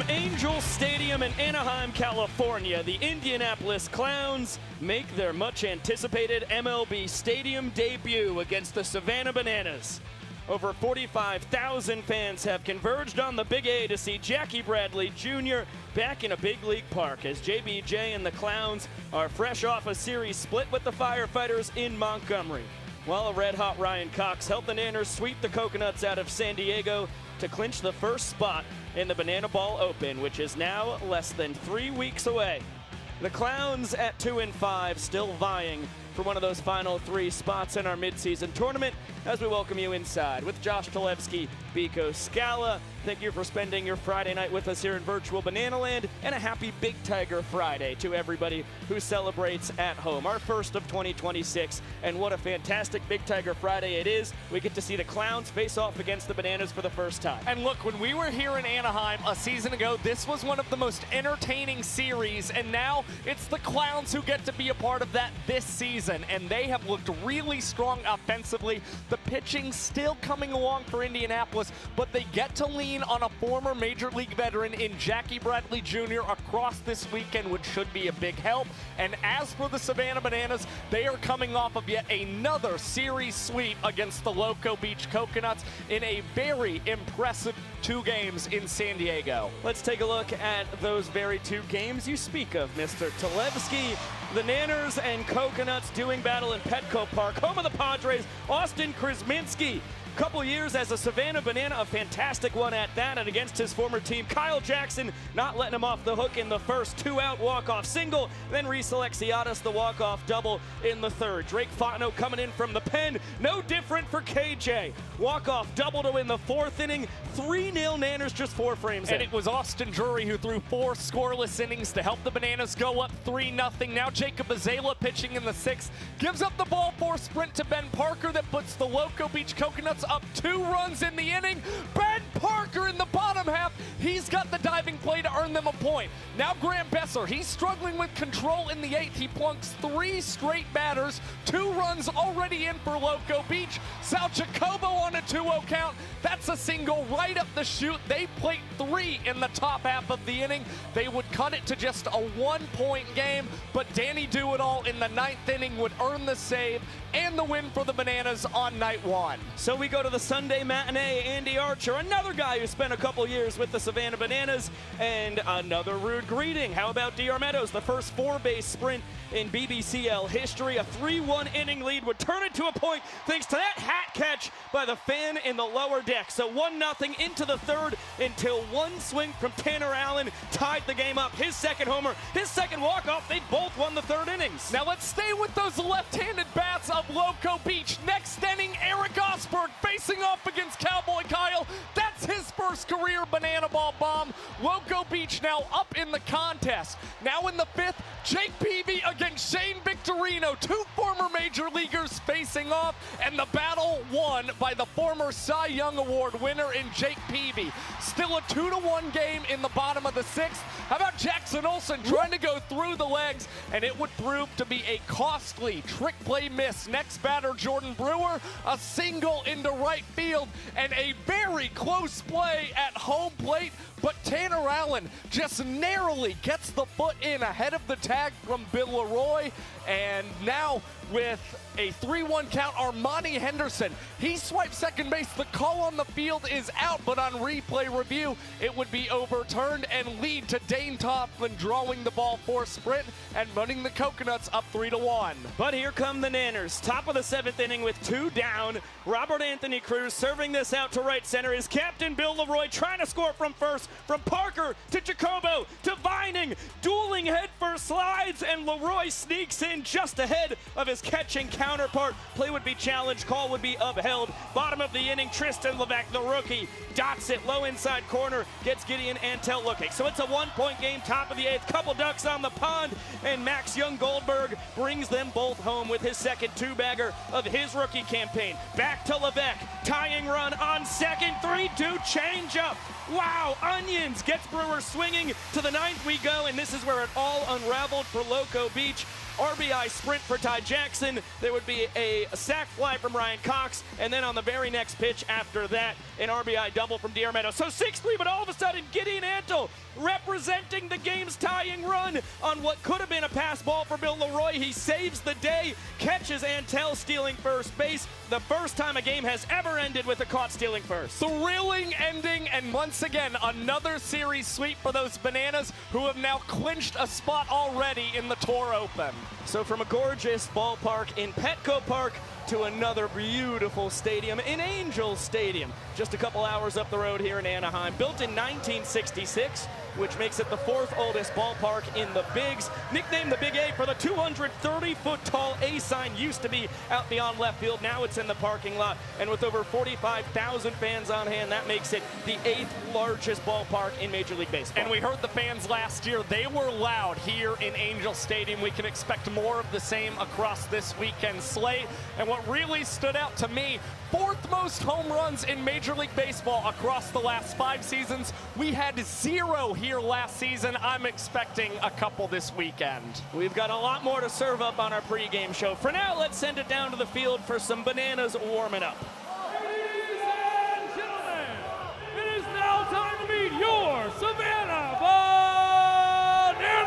Angel Stadium in Anaheim, California, the Indianapolis Clowns make their much-anticipated MLB Stadium debut against the Savannah Bananas. Over 45,000 fans have converged on the Big A to see Jackie Bradley Jr. back in a big league park as JBJ and the Clowns are fresh off a series split with the Firefighters in Montgomery. While a red-hot Ryan Cox helped the Nanners sweep the Coconuts out of San Diego to clinch the first spot in the Banana Ball Open, which is now less than 3 weeks away. The Clowns at 2-5, still vying for one of those final 3 spots in our midseason tournament as we welcome you inside with Josh Talevsky, Biko Scala. Thank you for spending your Friday night with us here in virtual Banana Land, and a happy Big Tiger Friday to everybody who celebrates at home. Our first of 2026, and what a fantastic Big Tiger Friday it is. We get to see the Clowns face off against the Bananas for the first time. And look, when we were here in Anaheim a season ago, this was one of the most entertaining series, and now it's the Clowns who get to be a part of that this season, and they have looked really strong offensively. The pitching still coming along for Indianapolis, but they get to lean on a former Major League veteran in Jackie Bradley Jr. across this weekend, which should be a big help. And as for the Savannah Bananas, they are coming off of yet another series sweep against the Loco Beach Coconuts in a very impressive 2 games in San Diego. Let's take a look at those very 2 games you speak of, Mr. Talevsky. The Nanners and Coconuts doing battle in Petco Park, home of the Padres. Austin Krzminski, couple years as a Savannah Banana, a fantastic one at that, and against his former team. Kyle Jackson not letting him off the hook in the first, 2-out walk-off single, then Reese Alexiadis the walk-off double in the third. Drake Fontenot coming in from the pen, no different for KJ. Walk-off double to win the 4th inning, 3-0 Nanners just 4 frames and in. It was Austin Drury who threw 4 scoreless innings to help the Bananas go up 3-0. Now Jacob Azala pitching in the 6th, gives up the ball 4 sprint to Ben Parker that puts the Loco Beach Coconuts up 2 runs in the inning. Ben Parker in the bottom half, he's got the diving play to earn them a point. Now Graham Besser, he's struggling with control in the 8th. He plunks 3 straight batters, 2 runs already in for Loco Beach. Sal Jacobo on a 2-0 count. That's a single right up the chute. They plate 3 in the top half of the inning. They would cut it to just a 1-point game, but Danny Do-It-All in the 9th inning would earn the save and the win for the Bananas on night 1. So we go to the Sunday matinee. Andy Archer, another guy who spent a couple years with the Savannah Bananas, and another rude greeting. How about DR Meadows, the first 4-base sprint in BBCL history? A 3-1 inning lead would turn it to a point thanks to that hat catch by the fan in the lower deck. So 1-0 into the 3rd until one swing from Tanner Allen tied the game up. His 2nd homer, his 2nd walk-off. They both won the 3rd innings. Now let's stay with those left-handed bats of Loco Beach. Next inning, Eric Osberg facing off against Cowboy Kyle. That's his first career banana ball bomb. Loco Beach now up in the contest. Now in the 5th, Jake Peavy against Shane Victorino. 2 former major leaguers facing off, and the battle won by the former Cy Young Award winner in Jake Peavy. Still a 2-1 game in the bottom of the 6th. How about Jackson Olsen trying to go through the legs, and it would prove to be a costly trick play miss. Next batter, Jordan Brewer, a single into right field, and a very close play at home plate, but Tanner Allen just narrowly gets the foot in ahead of the tag from Bill Leroy. And now with a 3-1 count, Armani Henderson, he swipes second base. The call on the field is out, but on replay review, it would be overturned and lead to Dane Tofflin drawing the ball for sprint and putting the Coconuts up 3-1. But here come the Nanners. Top of the 7th inning with 2 down. Robert Anthony Cruz serving this out to right center. His captain, Bill Leroy, trying to score from first. From Parker to Jacobo to Vining. Dueling headfirst slides, and Leroy sneaks in just ahead of his catching counterpart. Play would be challenged, call would be upheld. Bottom of the inning, Tristan Levac, the rookie, dots it low inside corner, gets Gideon Antel looking. So it's a 1-point game, top of the 8th, couple ducks on the pond, and Max Young Goldberg brings them both home with his 2nd 2-bagger of his rookie campaign. Back to Levac, tying run on second, 3-2 changeup. Wow, Onions gets Brewer swinging. To the 9th we go, and this is where it all unraveled for Loco Beach. RBI sprint for Ty Jackson. There would be a sac fly from Ryan Cox, and then on the very next pitch after that, an RBI double from D'Armento. So 6-3, but all of a sudden, Gideon Antle representing the game's tying run on what could have been a pass ball for Bill Leroy. He saves the day, catches Antle stealing first base. The first time a game has ever ended with a caught stealing first. Thrilling ending, and once again, another series sweep for those Bananas, who have now clinched a spot already in the Tour Open. So from a gorgeous ballpark in Petco Park to another beautiful stadium in Angels Stadium, just a couple hours up the road here in Anaheim. Built in 1966, which makes it the fourth oldest ballpark in the Bigs. Nicknamed the Big A for the 230-foot tall A sign used to be out beyond left field. Now it's in the parking lot, and with over 45,000 fans on hand, that makes it the 8th largest ballpark in Major League Baseball. And we heard the fans last year. They were loud here in Angel Stadium. We can expect more of the same across this weekend slate. And what really stood out to me, 4th most home runs in Major League Baseball across the last 5 seasons. We had 0 here last season. I'm expecting a couple this weekend. We've got a lot more to serve up on our pregame show. For now, let's send it down to the field for some Bananas warming up. Ladies and gentlemen, it is now time to meet your Savannah Bananas.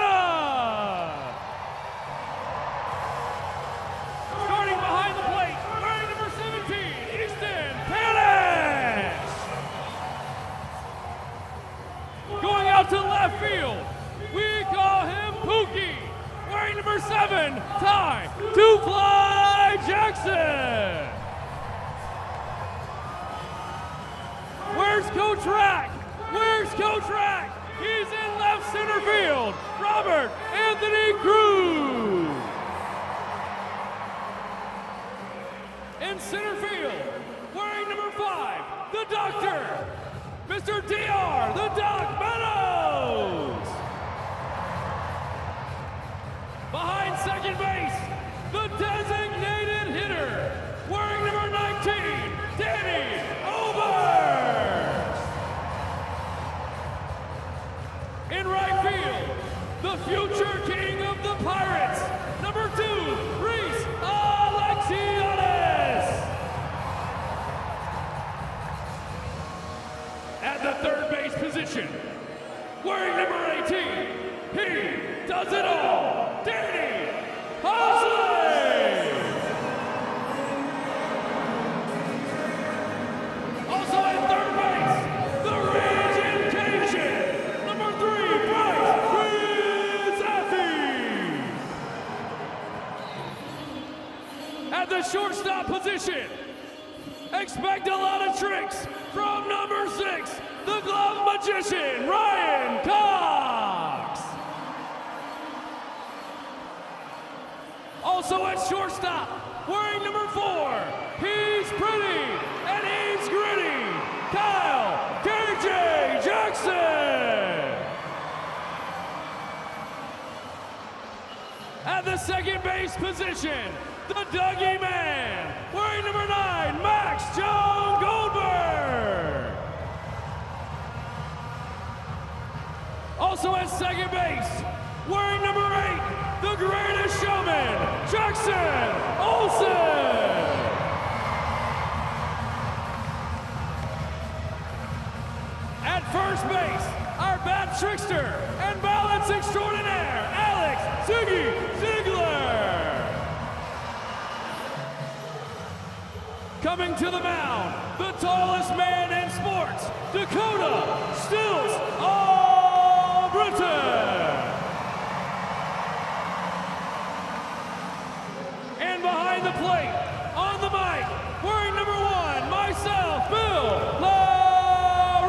Starting behind the plate, wearing number 17, Easton Panis. Going out to left field, we call him Pookie. Wearing number 7, Ty Two-Fly Jackson. Where's Coach Rack? Where's Coach Rack? He's in left center field. Robert Anthony Cruz. In center field, wearing number 5, the Doctor, Mr. DR, the Doc Meadows. Behind second base, the designated hitter, wearing number 19, Danny Overs. In right field, the future king of the Pirates, number 2, Reese Alexiotis. At the third base position, wearing number 18, he does it all, Danny Hosley. Also at third base, the Raging Cajun, number 3, Bryce Rizzafi. At the shortstop position, expect a lot of tricks from number 6, the glove magician, Ryan Cox. Also at shortstop, wearing number 4, he's pretty and he's gritty, Kyle KJ Jackson. At the second base position, the Dougie Man, wearing number 9, Max John Goldberg. Also at second base, wearing number 8, the greatest showman, Jackson Olsen. At first base, our bat trickster and balance extraordinaire, Alex Ziggy Ziegler. Coming to the mound, the tallest man in sports, Dakota Stills Albritton. And behind the plate, on the mic, wearing number 1, myself, Bill LaRoy.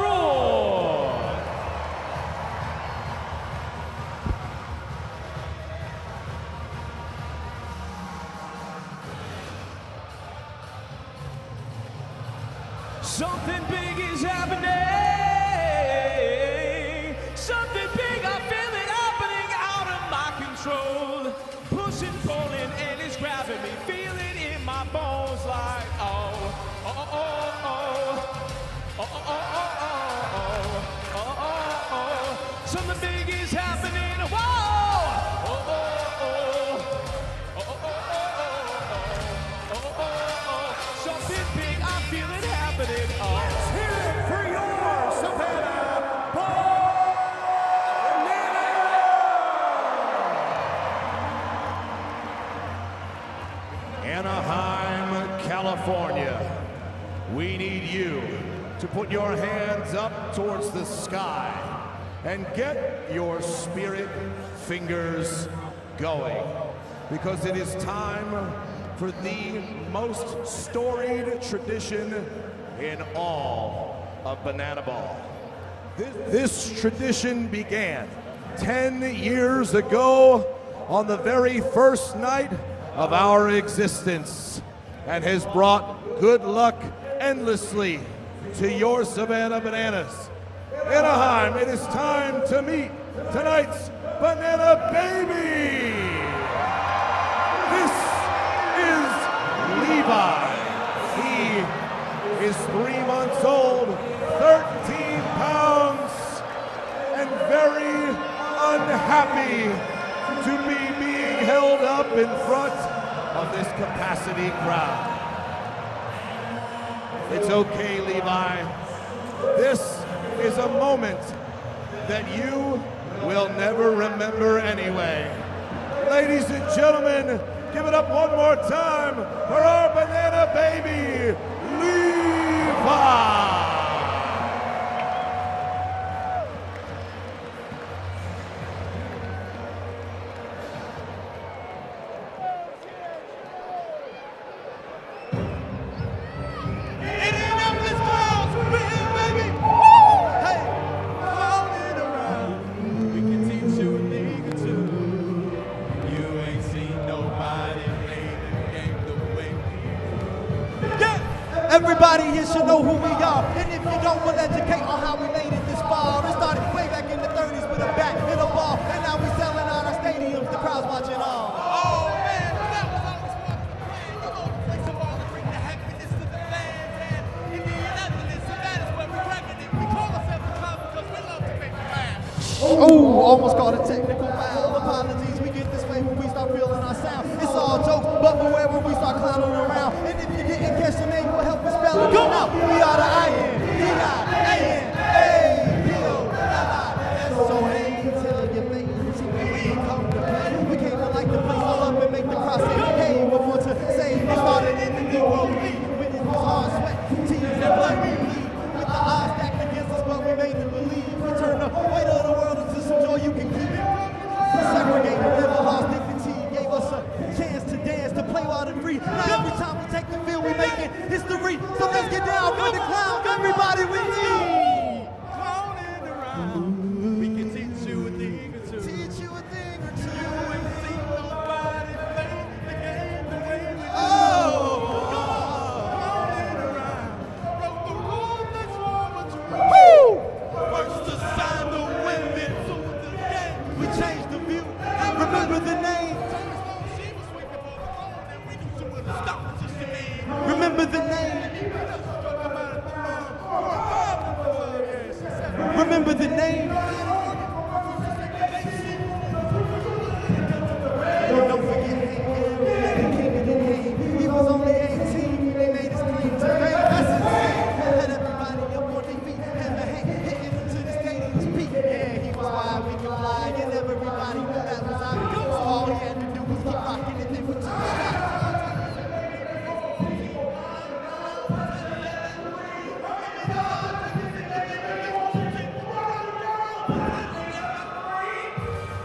Something big is happening. Something big, I feel it happening out of my control. Pushing, pulling, and it's grabbing me. Feel it in my bones like, oh, oh, oh, oh, oh, oh, oh, oh, oh, oh, oh. Something big is happening. Whoa, oh, oh, oh. Anaheim, California, we need you to put your hands up towards the sky and get your spirit fingers going, because it is time for the most storied tradition in all of Banana Ball. This tradition began 10 years ago on the very first night of our existence and has brought good luck endlessly to your Savannah Bananas. Anaheim, it is time to meet tonight's Banana Baby. This is Levi. He is 3 months old, 13 pounds, and very unhappy to be being held up in front of this capacity crowd. It's okay, Levi. This is a moment that you will never remember anyway. Ladies and gentlemen, give it up one more time for our Banana Baby, Levi! Indianapolis Clowns, we're here, baby. Woo! Hey, clowning around. We can teach you a thing or two. You ain't seen nobody play the game the way we do. Yeah! Everybody here should know who we are. And if you don't, we'll educate on how we made it this far. It started way back in the 30s with a bat and a ball. And now we're selling out our stadiums. The crowd's watching all. Oh, man, that was always fun to play. We're going to play some ball to bring the happiness to the fans. And Indianapolis, and that is where we're cracking it. We call ourselves the Clowns because we love to make you laugh. Oh, almost caught a technical foul. Apologies, we get this way when we start feeling our sound. It's all jokes, but beware when we start clowning around. And if you didn't catch the name, we'll help you spell it. Go now, we are the I-N-D-I-A-N-A-P-O-L-I-S-O-N. Tell your favorite team we ain't come to play. We came to light the place all up and make the crowd say, hey, we're more to say. We started in the Negro League with his hard sweat, tears and blood we bleed. With the odds stacked against us, but we made them believe. We turn the weight of the world into some joy you can keep it. Segregated, never lost dignity, gave us a chance to dance, to play wild and free. Now every time we take the field, we make it history. So let's get down with the clown, everybody with me. Clowning around, we can teach you a thing or two. Teach you a thing or two. You ain't seen nobody play the game the way we do. Clowning around, broke the rule that's wrong with you. Woo! First to sign the win, then to the game. We changed the view, remember the name. Remember the name. Remember the name. Don't forget he was only 18. They made his claim to fame. That's insane. Let everybody up on their feet. Have a hand hitting them to the stadium's peak. Yeah, he was wild, we can fly. And everybody knew that was our goal. So all he had to do was keep rocking it. They would take a shot.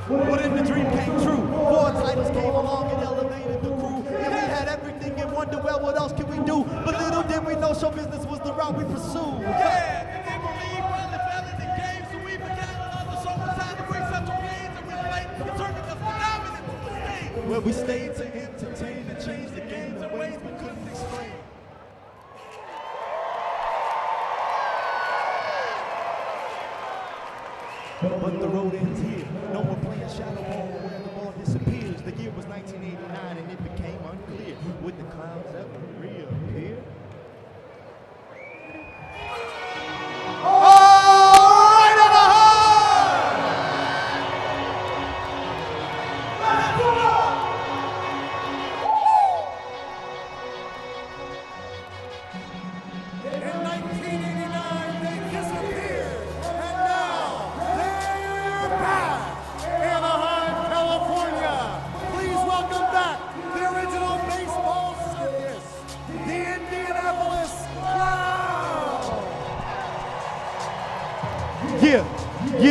What if the dream came true? 4 titles came along and elevated the crew. And we had everything and wondered, well, what else can we do? But little did we know show business was the route we pursued. Yeah, and then believe brother fell in the game, so we began another show with time to bring central games, and we played and turned us phenomenal to a stage. Where we stayed to entertain and change the games in ways we couldn't explain. But the road ends here. No more playing shadow ball where the ball disappears. The year was 1989 and it became unclear. Would the Clowns ever reappear? In 1989, they disappeared, and now they're back.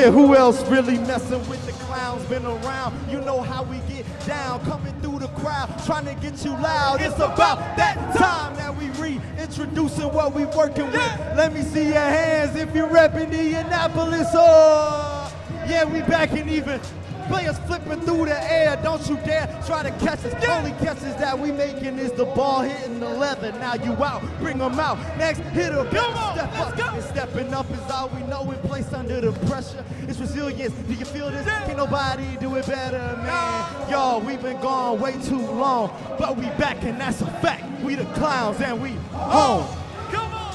Yeah, who else really messing with the clowns? Been around, you know how we get down. Coming through the crowd, trying to get you loud. It's about that time that we reintroducing what we working with. Let me see your hands if you're repping Indianapolis. Oh, yeah, we back and even. Players flipping through the air, don't you dare try to catch us. Only catches that we making is the ball hitting the leather. Now you out, bring them out. Next hitter, step up. And stepping up is all we know in place under the pressure. It's resilience. Do you feel this? Can't nobody do it better, man. Y'all, we've been gone way too long, but we back and that's a fact. We the Clowns and we home. Come on.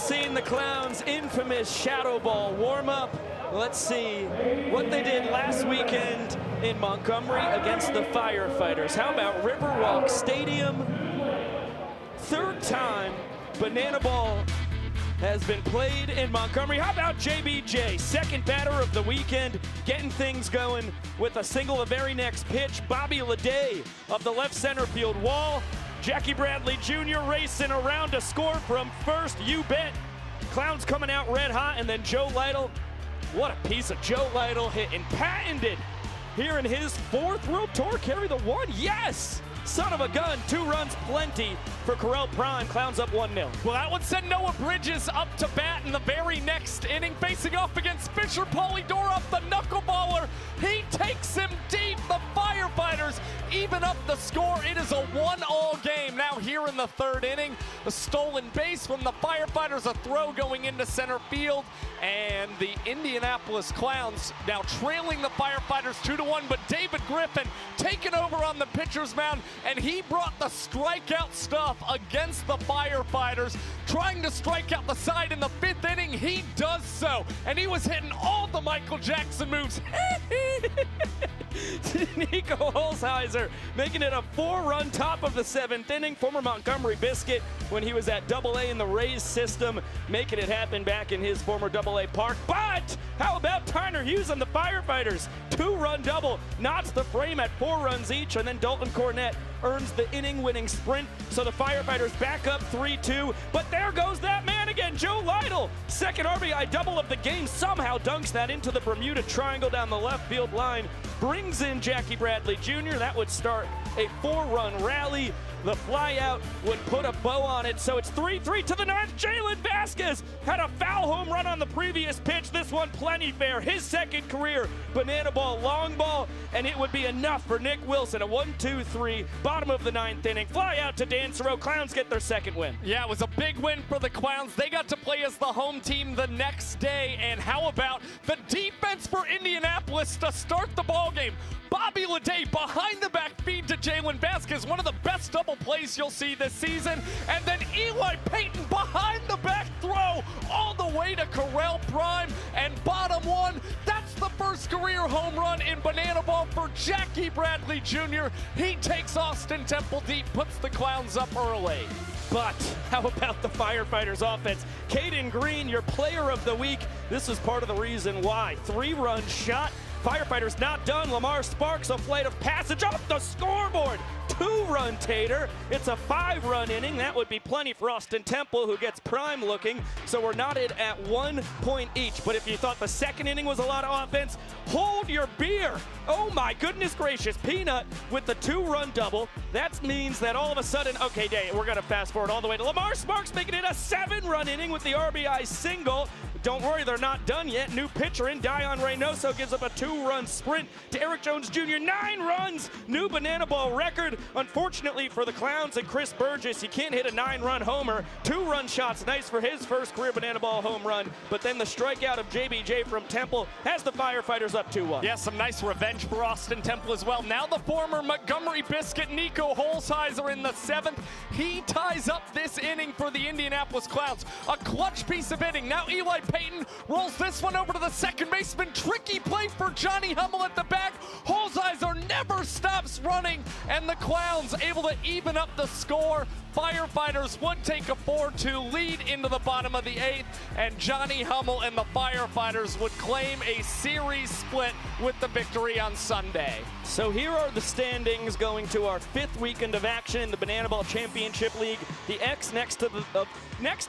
seen the Clowns' infamous shadow ball warm-up. Let's see what they did last weekend in Montgomery against the Firefighters. How about Riverwalk Stadium? Third time Banana Ball has been played in Montgomery. How about JBJ, second batter of the weekend, getting things going with a single the very next pitch. Bobby Leday of the left center field wall. Jackie Bradley Jr. racing around to score from first, you bet. Clowns coming out red hot, and then Joe Lytle. What a piece of Joe Lytle hitting. Patented here in his 4th World Tour. Carry the 1, yes! Son of a gun, 2 runs plenty for Correll Prime. Clowns up 1-0. Well, that would send Noah Bridges up to bat in the very next inning, facing off against Fisher Polydorov, the knuckleballer. He takes him deep. The Firefighters even up the score. It is a 1-all game. Now here in the 3rd inning, a stolen base from the Firefighters, a throw going into center field, and the Indianapolis Clowns now trailing the Firefighters 2-1, but David Griffin taking over on the pitcher's mound, and he brought the strikeout stuff against the Firefighters, trying to strike out the side in the 5th inning. He does so, and he was hitting all the Michael Jackson moves. Nico Holzheiser making it a 4-run top of the 7th inning. Former Montgomery Biscuit when he was at AA in the Rays system, making it happen back in his former AA park. But how about Tyner Hughes and the Firefighters? 2-run double, knots the frame at 4 runs each, and then Dalton Cornett earns the inning-winning sprint. So the Firefighters back up 3-2. But there goes that man again, Joe Lytle. 2nd RBI double of the game, somehow dunks that into the Bermuda Triangle down the left field line. Brings in Jackie Bradley Jr. That would start a 4-run rally. The flyout would put a bow on it, so it's 3-3 to the 9th. Jalen Vasquez had a foul home run on the previous pitch. This one plenty fair. His 2nd career banana ball, long ball, and it would be enough for Nick Wilson. A 1-2-3, bottom of the 9th inning. Fly out to Dan Siro. Clowns get their 2nd win. Yeah, it was a big win for the Clowns. They got to play as the home team the next day, and how about the defense for Indianapolis to start the ball game? Bobby Leday behind the back feed to Jalen Vasquez, one of the best double plays you'll see this season. And then Eli Payton behind the back throw all the way to Correll Prime. And bottom 1, that's the first career home run in banana ball for Jackie Bradley Jr. He takes Austin Temple deep, puts the Clowns up early. But how about the Firefighters offense? Caden Green, your player of the week. This is part of the reason why. 3-run shot. Firefighters not done. Lamar Sparks, a flight of passage off the scoreboard. 2-run tater. It's a 5-run inning. That would be plenty for Austin Temple, who gets prime looking. So we're knotted at 1 point each. But if you thought the 2nd inning was a lot of offense, hold your beer. Oh my goodness gracious. Peanut with the 2-run double. That means that all of a sudden, okay, we're going to fast forward all the way to Lamar Sparks, making it a 7-run inning with the RBI single. Don't worry, they're not done yet. New pitcher in Dion Reynoso gives up a 2-run sprint to Eric Jones Jr. 9 runs, new banana ball record. Unfortunately for the Clowns and Chris Burgess, he can't hit a 9-run homer. 2-run shots, nice for his first career banana ball home run. But then the strikeout of JBJ from Temple has the Firefighters up 2-1. Yeah, some nice revenge for Austin Temple as well. Now the former Montgomery Biscuit, Nico Holzheiser in the 7th. He ties up this inning for the Indianapolis Clowns. A clutch piece of hitting. Now Eli Payton rolls this one over to the 2nd baseman. Tricky play for Johnny Hummel at the back. Holzheiser never stops running, and the Clowns able to even up the score. Firefighters would take a 4-2 lead into the bottom of the 8th, and Johnny Hummel and the Firefighters would claim a series split with the victory on Sunday. So here are the standings going to our 5th weekend of action in the Banana Ball Championship League. The X next to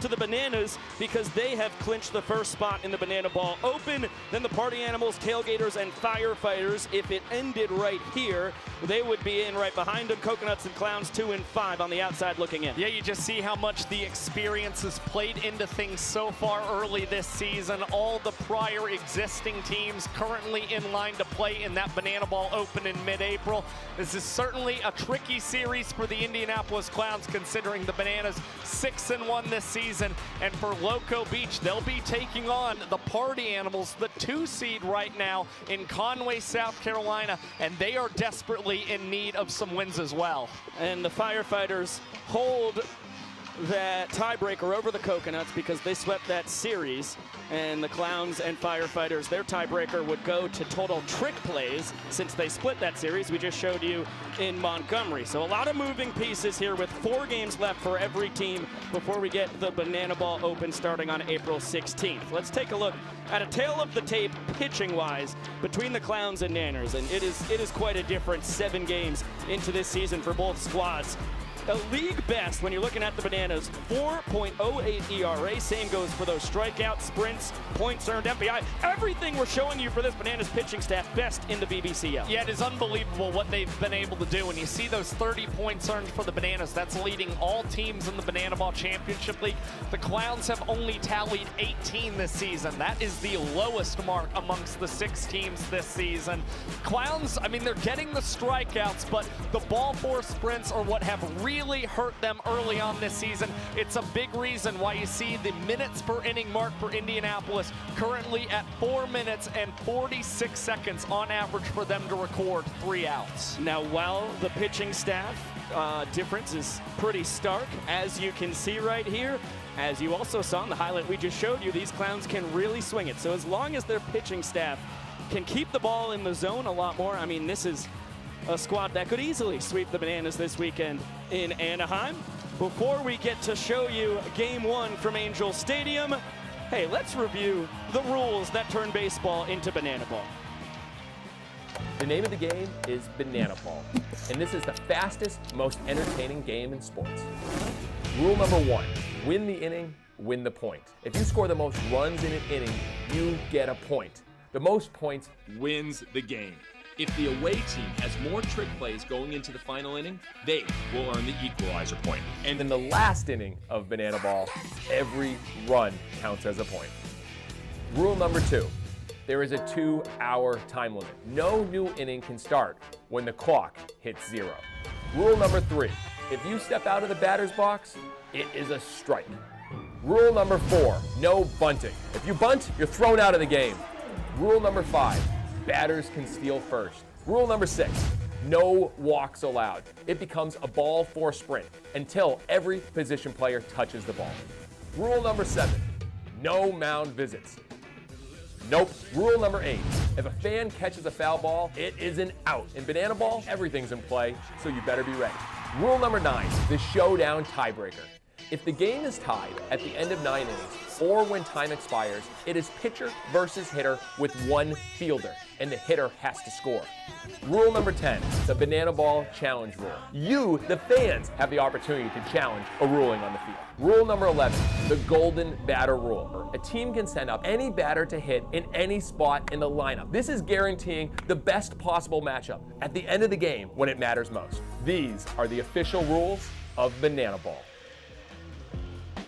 the Bananas, because they have clinched the first spot in the Banana Ball Open. Then the Party Animals, Tailgaters, and Firefighters. If it ended right here, they would be in right behind them. Coconuts and Clowns 2 and 5 on the outside looking in. Yeah, you just see how much the experience has played into things so far early this season. All the prior existing teams currently in line to play in that Banana Ball Open in mid-April. This is certainly a tricky series for the Indianapolis Clowns, considering the Bananas 6-1 this season. And for Loco Beach, they'll be taking on the Party Animals, the 2 seed right now in Conway, South Carolina, and they are desperately in need of some wins as well. And the Firefighters hold that tiebreaker over the Coconuts because they swept that series, and the Clowns and Firefighters, their tiebreaker would go to total trick plays since they split that series we just showed you in Montgomery. So a lot of moving pieces here with 4 games left for every team before we get the Banana Ball Open starting on April 16th. Let's take a look at a tale of the tape pitching-wise between the Clowns and Nanners, and it is quite a difference 7 games into this season for both squads. A league best when you're looking at the Bananas, 4.08 ERA. Same goes for those strikeouts, sprints, points earned, FPI. Everything we're showing you for this Bananas pitching staff, best in the BBCL. Yeah, it is unbelievable what they've been able to do. When you see those 30 points earned for the Bananas, that's leading all teams in the Banana Ball Championship League. The Clowns have only tallied 18 this season. That is the lowest mark amongst the 6 teams this season. Clowns, I mean, they're getting the strikeouts, but the ball 4 sprints are what have really hurt them early on this season. It's a big reason why you see the minutes per inning mark for Indianapolis currently at 4 minutes and 46 seconds on average for them to record 3 outs. Now, while the pitching staff difference is pretty stark, as you can see right here, as you also saw in the highlight we just showed you, these Clowns can really swing it. So as long as their pitching staff can keep the ball in the zone a lot more, I mean, this is a squad that could easily sweep the Bananas this weekend in Anaheim. Before we get to show you Game 1 from Angel Stadium, hey, let's review the rules that turn baseball into Banana Ball. The name of the game is Banana Ball, and this is the fastest, most entertaining game in sports. Rule number 1, win the inning, win the point. If you score the most runs in an inning, you get a point. The most points wins the game. If the away team has more trick plays going into the final inning, they will earn the equalizer point. And in the last inning of Banana Ball, every run counts as a point. Rule number 2, there is a 2-hour time limit. No new inning can start when the clock hits 0. Rule number 3, if you step out of the batter's box, it is a strike. Rule number 4, no bunting. If you bunt, you're thrown out of the game. Rule number 5, batters can steal first. Rule number 6, no walks allowed. It becomes a ball 4 sprint until every position player touches the ball. Rule number 7, no mound visits. Nope. Rule number 8, if a fan catches a foul ball, it is an out. In Banana Ball, everything's in play, so you better be ready. Rule number 9, the showdown tiebreaker. If the game is tied at the end of 9 innings, or when time expires, it is pitcher versus hitter with 1 fielder, and the hitter has to score. Rule number 10, the Banana Ball challenge rule. You, the fans, have the opportunity to challenge a ruling on the field. Rule number 11, the golden batter rule. A team can send up any batter to hit in any spot in the lineup. This is guaranteeing the best possible matchup at the end of the game when it matters most. These are the official rules of Banana Ball.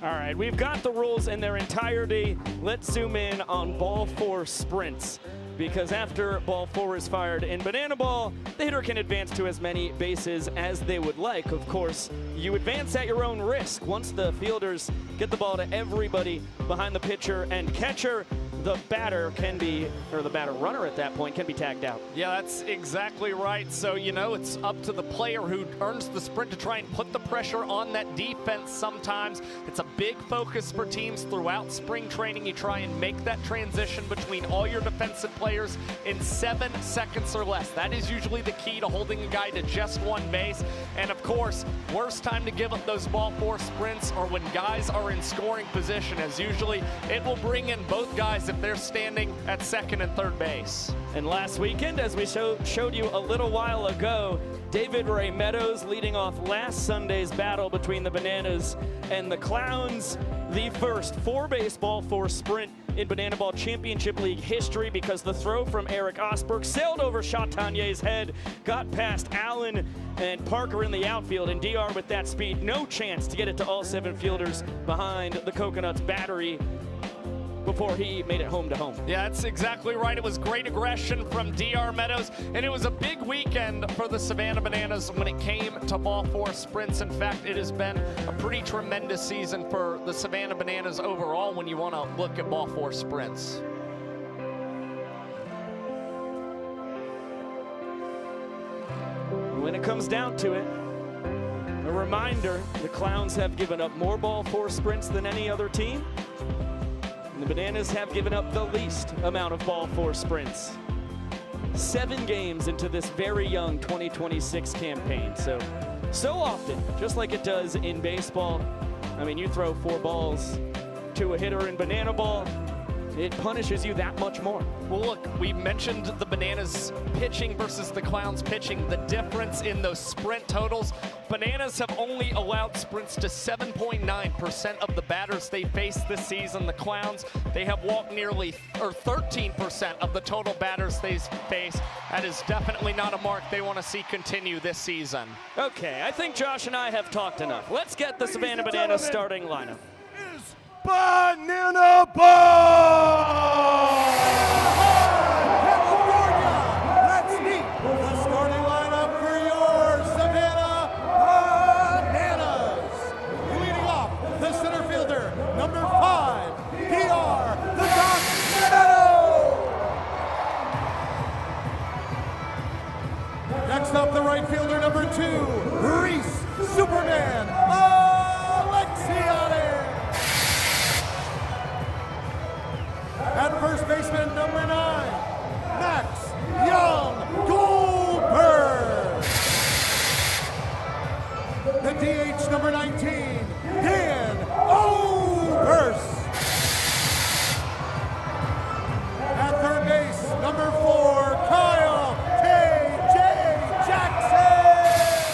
All right, we've got the rules in their entirety. Let's zoom in on ball 4 sprints, because after ball 4 is fired in Banana Ball, the hitter can advance to as many bases as they would like. Of course, you advance at your own risk. Once the fielders get the ball to everybody behind the pitcher and catcher, the batter can be, or the batter runner at that point, can be tagged out. Yeah, that's exactly right. So, you know, it's up to the player who earns the sprint to try and put the pressure on that defense sometimes. It's a big focus for teams throughout spring training. You try and make that transition between all your defensive players in 7 seconds or less. That is usually the key to holding a guy to just 1 base. And of course, worst time to give up those ball 4 sprints are when guys are in scoring position, as usually it will bring in both guys if they're standing at second and third base. And last weekend, as we showed you a little while ago, David Ray Meadows leading off last Sunday's battle between the Bananas and the Clowns. The first 4-base ball 4 sprint in Banana Ball Championship League history, because the throw from Eric Osberg sailed over Chatanier's head, got past Allen and Parker in the outfield, and DR with that speed, no chance to get it to all 7 fielders behind the Coconuts battery before he made it home to home. Yeah, that's exactly right. It was great aggression from DR Meadows, and it was a big weekend for the Savannah Bananas when it came to ball 4 sprints. In fact, it has been a pretty tremendous season for the Savannah Bananas overall when you want to look at ball 4 sprints. When it comes down to it, a reminder, the Clowns have given up more ball force sprints than any other team. And the Bananas have given up the least amount of ball force sprints. 7 games into this very young 2026 campaign. So often, just like it does in baseball, I mean, you throw 4 balls to a hitter in banana ball, it punishes you that much more. Well, look, we mentioned the Bananas pitching versus the Clowns pitching, the difference in those sprint totals. Bananas have only allowed sprints to 7.9% of the batters they face this season. The Clowns, they have walked nearly 13% of the total batters they face. That is definitely not a mark they want to see continue this season. Okay, I think Josh and I have talked enough. Let's get the Savannah Bananas starting lineup. Banana Ball! California, let's meet the starting lineup for your Savannah Bananas. Leading off, the center fielder, number 5, PR, the Doc Meadow. Next up, the right fielder, number 2, Reese Superman Alexiani. At first baseman, number 9, Max Young Goldberg. The DH, number 19, Dan Oberst. At third base, number 4, Kyle K.J. Jackson.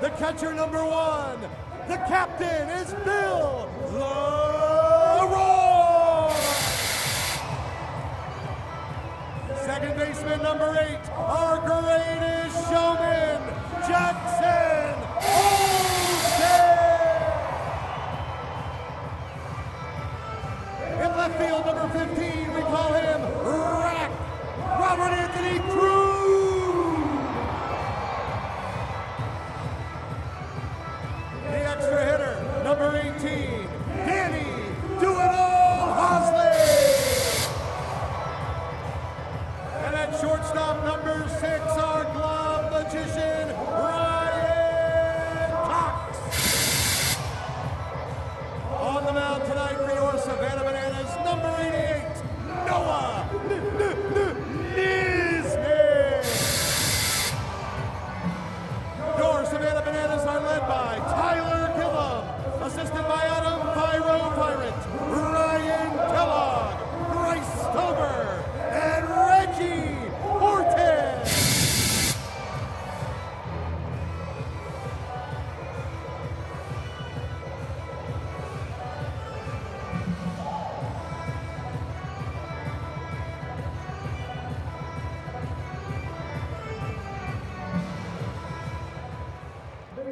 The catcher, number 1, the captain is Bill Second baseman, number 8, our greatest showman, Jackson Olsen. In left field, number 15, we call him Rack, Robert Anthony Cruz. The extra hitter, number 18, Danny Do-It-All Hosley. And at shortstop, number 6, our glove magician, Ryan Cox. On the mound tonight for your Savannah Bananas, number 88, Noah Nisner. Your Savannah Bananas are led by Tyler Gillum, assisted by Adam Pirate, Ryan Kellogg, Bryce Stover, and Reggie Horton.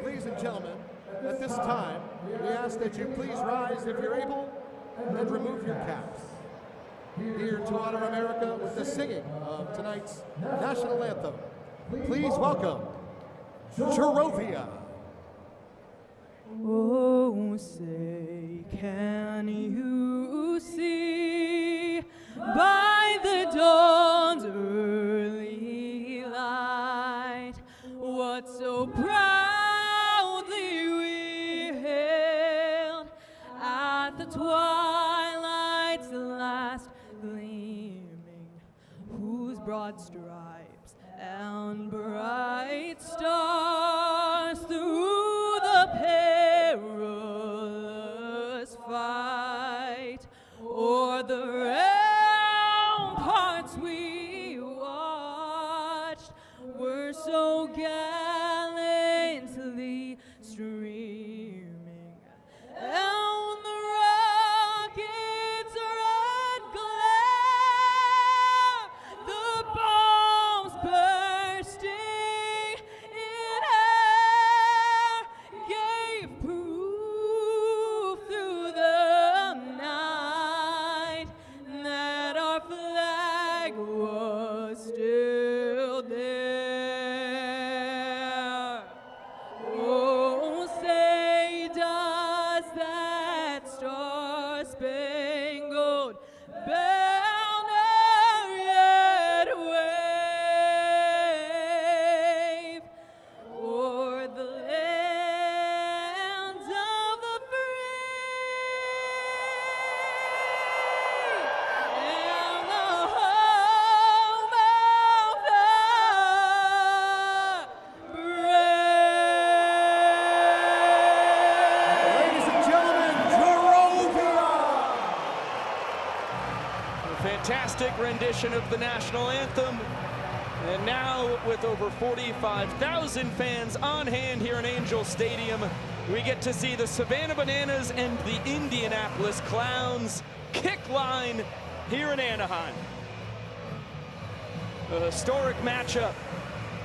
Ladies and gentlemen, at this time, we ask that you please rise if you're able and remove your caps. Here to honor America with the singing of tonight's national anthem, please welcome Cherovia. Oh, say, can you see by the dawn's early light what so proudly we hailed at the twilight's last gleaming, whose broad stripes and bright stars through the perilous fight o'er the ramparts we watched were so gallantly streaming. And the rocket's red glare, the bombs bursting in air, gave proof through the night that our flag was fantastic rendition of the national anthem. And now, with over 45,000 fans on hand here in Angel Stadium, we get to see the Savannah Bananas and the Indianapolis Clowns kick line here in Anaheim. A historic matchup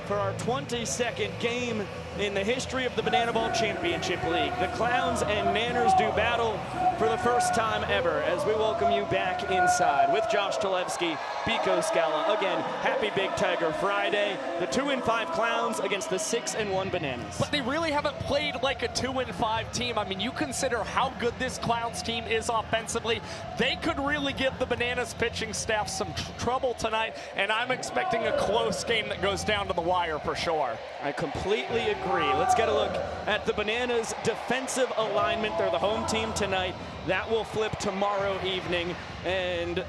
for our 22nd game in the history of the Banana Ball Championship League. The Clowns and Nanners do battle for the first time ever as we welcome you back inside with Josh Talevsky, Biko Scala. Again, happy Big Tiger Friday. The 2-5 Clowns against the 6-1 Bananas. But they really haven't played like a 2-5 team. I mean, you consider how good this Clowns team is offensively. They could really give the Bananas pitching staff some trouble tonight, and I'm expecting a close game that goes down to the wire for sure. I completely agree. Let's get a look at the Bananas' defensive alignment. They're the home team tonight. That will flip tomorrow evening. And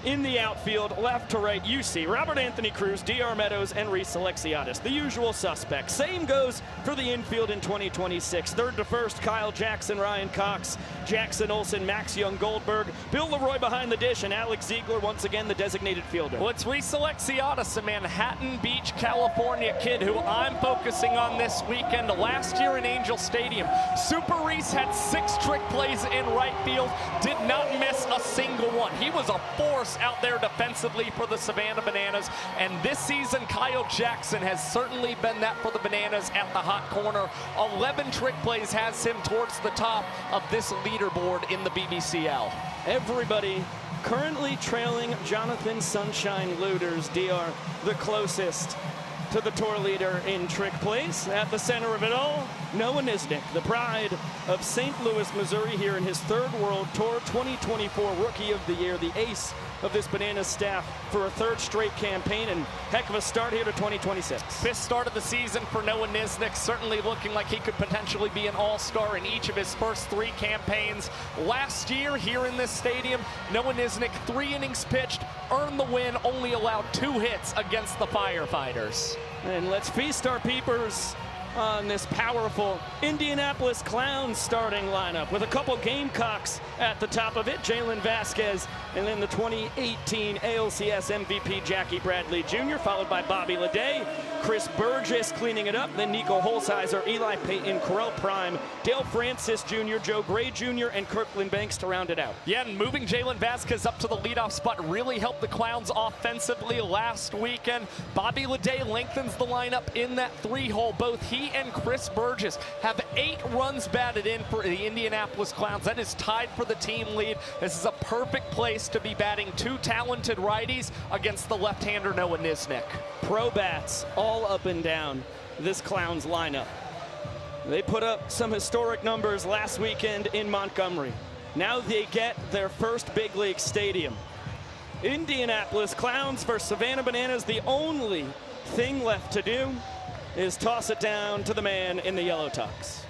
in the outfield, left to right, you see Robert Anthony Cruz, DR Meadows, and Reese Alexiadis, the usual suspects. Same goes for the infield in 2026. Third to first, Kyle Jackson, Ryan Cox, Jackson Olsen, Max Young, Goldberg, Bill Leroy behind the dish, and Alex Ziegler, once again, the designated fielder. Well, it's Reese Alexiadis, a Manhattan Beach, California kid who I'm focusing on this weekend. Last year in Angel Stadium, Super Reese had 6 trick plays in right field, did not miss a single one. He was a force out there defensively for the Savannah Bananas, and this season Kyle Jackson has certainly been that for the Bananas at the hot corner. 11 trick plays has him towards the top of this leaderboard in the BBCL. Everybody currently trailing Jonathan Sunshine Looters, DR, the closest to the tour leader in trick plays. At the center of it all, Noah Nisnik, the pride of St. Louis, Missouri, here in his 3rd World Tour, 2024 Rookie of the Year, the ace of this Bananas staff for a 3rd straight campaign, and heck of a start here to 2026. 5th start of the season for Noah Nisnik, certainly looking like he could potentially be an all-star in each of his first 3 campaigns. Last year here in this stadium, Noah Nisnik, 3 innings pitched, earned the win, only allowed 2 hits against the Firefighters. And let's feast our peepers on this powerful Indianapolis Clowns starting lineup with a couple Gamecocks at the top of it, Jalen Vasquez, and then the 2018 ALCS MVP Jackie Bradley Jr., followed by Bobby Leday, Chris Burgess cleaning it up, then Nico Holsizer, Eli Payton, Correll Prime, Dale Francis Jr., Joe Gray Jr., and Kirkland Banks to round it out. Yeah, and moving Jalen Vasquez up to the leadoff spot really helped the Clowns offensively last weekend. Bobby Leday lengthens the lineup in that 3-hole. Both he and Chris Burgess have 8 runs batted in for the Indianapolis Clowns. That is tied for the team lead. This is a perfect place to be batting 2 talented righties against the left-hander Noah Nisnik. Pro bats all up and down this Clowns lineup. They put up some historic numbers last weekend in Montgomery. Now they get their first big league stadium. Indianapolis Clowns for Savannah Bananas. The only thing left to do is toss it down to the man in the yellow tux.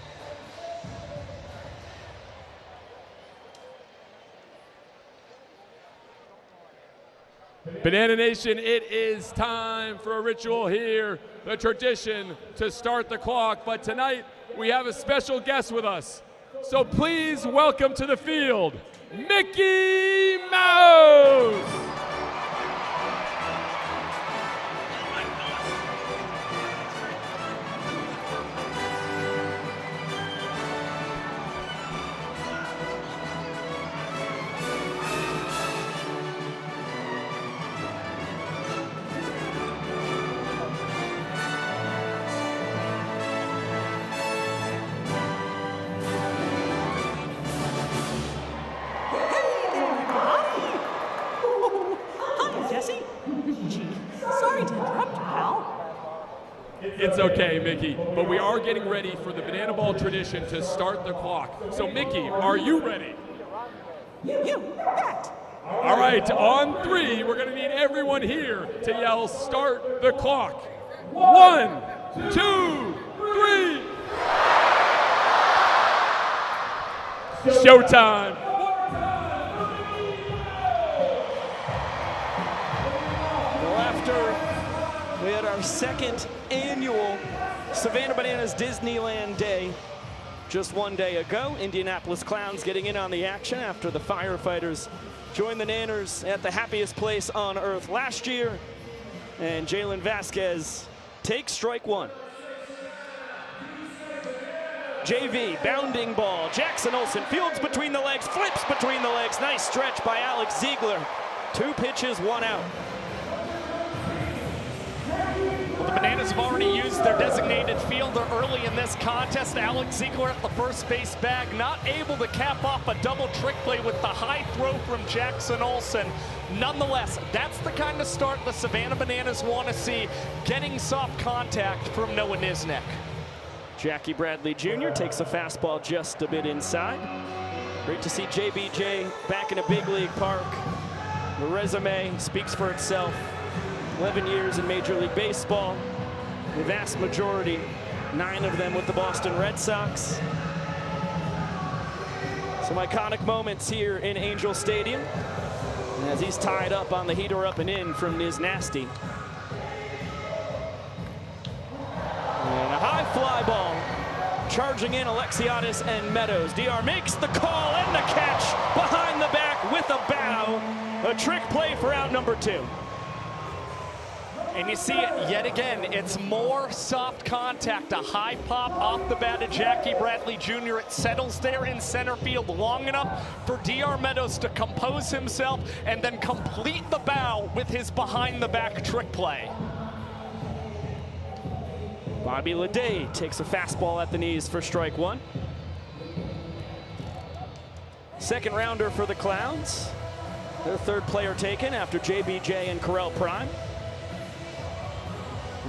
Banana Nation, it is time for a ritual here, the tradition to start the clock. But tonight, we have a special guest with us. So please welcome to the field, Mickey Mouse! It's okay, Mickey, but we are getting ready for the Banana Ball tradition to start the clock. So, Mickey, are you ready? You bet. All right, on 3, we're going to need everyone here to yell, start the clock. 1, 2, 3. Showtime. We had our 2nd annual Savannah Bananas Disneyland Day just one day ago. Indianapolis Clowns getting in on the action after the firefighters joined the Nanners at the happiest place on earth last year. And Jalen Vasquez takes strike one. JV, bounding ball. Jackson Olsen fields between the legs, flips between the legs. Nice stretch by Alex Ziegler. 2 pitches, 1 out. Well, the Bananas have already used their designated fielder early in this contest. Alex Ziegler at the first base bag, not able to cap off a double trick play with the high throw from Jackson Olsen. Nonetheless, that's the kind of start the Savannah Bananas want to see, getting soft contact from Noah Nisnik. Jackie Bradley Jr. takes a fastball just a bit inside. Great to see JBJ back in a big league park. The resume speaks for itself. 11 years in Major League Baseball. The vast majority, 9 of them with the Boston Red Sox. Some iconic moments here in Angel Stadium as he's tied up on the heater up and in from Niz Nasty. And a high fly ball. Charging in Alexiadis and Meadows. DR makes the call and the catch behind the back with a bow. A trick play for out number 2. And you see it yet again. It's more soft contact, a high pop off the bat of Jackie Bradley Jr. It settles there in center field long enough for DR Meadows to compose himself and then complete the bow with his behind the back trick play. Bobby Leday takes a fastball at the knees for strike 1. Second rounder for the Clowns. Their 3rd player taken after JBJ and Correll Prime.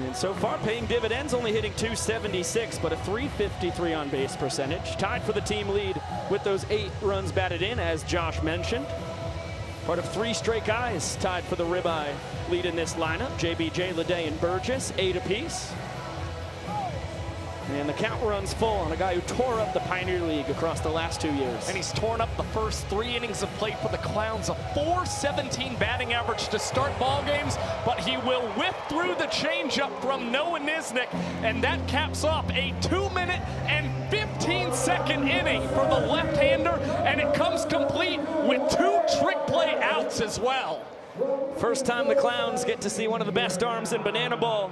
And so far paying dividends, only hitting .276, but a .353 on base percentage. Tied for the team lead with those 8 runs batted in, as Josh mentioned. Part of 3 straight guys tied for the ribeye lead in this lineup. JBJ, Leday, and Burgess, 8 apiece. And the count runs full on a guy who tore up the Pioneer League across the last 2 years. And he's torn up the first 3 innings of play for the Clowns. A .417 batting average to start ball games, but he will whip through the changeup from Noah Nisnik, and that caps off a 2-minute and 15-second inning for the left-hander, and it comes complete with 2 trick play outs as well. First time the Clowns get to see one of the best arms in banana ball.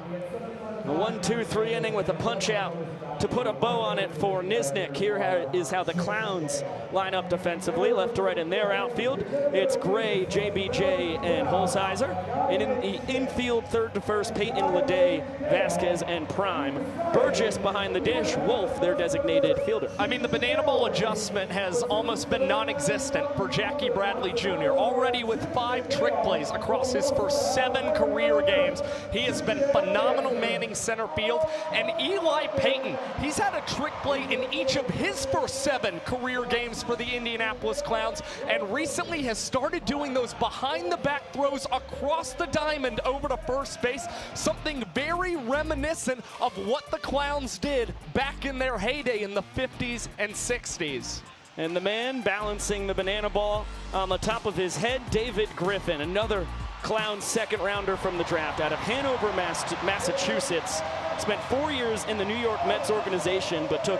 A 1-2-3 inning with a punch out to put a bow on it for Nisnik. Here is how the Clowns line up defensively, left to right in their outfield. It's Gray, JBJ, and Holzheiser. And in the infield, 3rd to 1st, Peyton, Leday, Vasquez, and Prime. Burgess behind the dish, Wolf, their designated fielder. I mean, the banana ball adjustment has almost been non-existent for Jackie Bradley Jr. Already with 5 trick plays across his first 7 career games. He has been phenomenal manning center field. And Eli Peyton, he's had a trick play in each of his first 7 career games for the Indianapolis Clowns, and recently has started doing those behind the back throws across the diamond over to first base, something very reminiscent of what the Clowns did back in their heyday in the 50s and 60s. And the man balancing the banana ball on the top of his head, David Griffin, another Clowns 2nd rounder from the draft out of Hanover, Massachusetts. Spent 4 years in the New York Mets organization, but took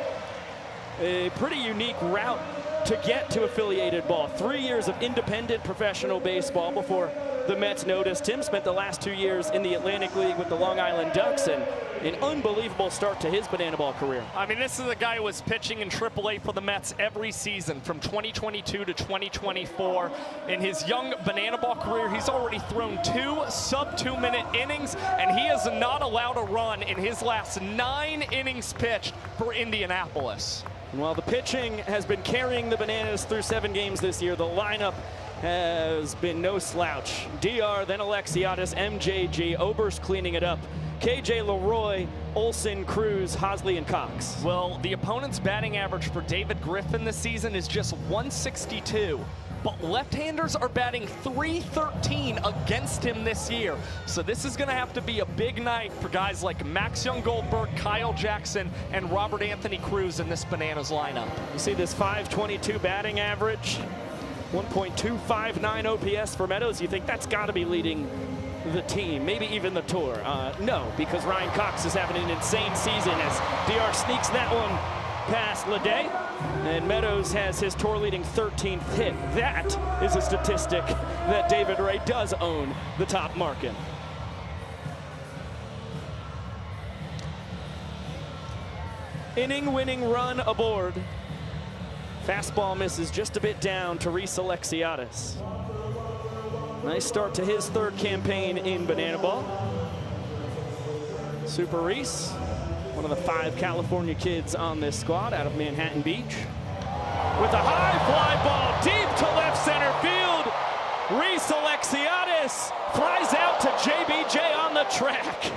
a pretty unique route to get to affiliated ball. 3 years of independent professional baseball before the Mets noticed him. Spent the last 2 years in the Atlantic League with the Long Island Ducks, and an unbelievable start to his banana ball career. I mean, this is a guy who was pitching in AAA for the Mets every season from 2022 to 2024. In his young banana ball career, he's already thrown 2 sub-2-minute innings, and he has not allowed a run in his last 9 innings pitched for Indianapolis. And while the pitching has been carrying the Bananas through 7 games this year, the lineup has been no slouch. DR, then Alexiadis, MJG, Oberst cleaning it up. KJ Leroy, Olsen, Cruz, Hosley, and Cox. Well, the opponent's batting average for David Griffin this season is just .162. But left-handers are batting .313 against him this year. So this is going to have to be a big night for guys like Max Young-Goldberg, Kyle Jackson, and Robert Anthony Cruz in this Bananas lineup. You see this .522 batting average, 1.259 OPS for Meadows. You think that's got to be leading the team, maybe even the tour. No, because Ryan Cox is having an insane season as DR sneaks that one past Ledet, and Meadows has his tour-leading 13th hit. That is a statistic that David Ray does own the top mark in. Inning-winning run aboard. Fastball misses just a bit down to Reese Alexiadis. Nice start to his third campaign in Banana Ball. Super Reese, one of the 5 California kids on this squad out of Manhattan Beach. With a high fly ball deep to left center field. Reese Alexiadis flies out to JBJ on the track.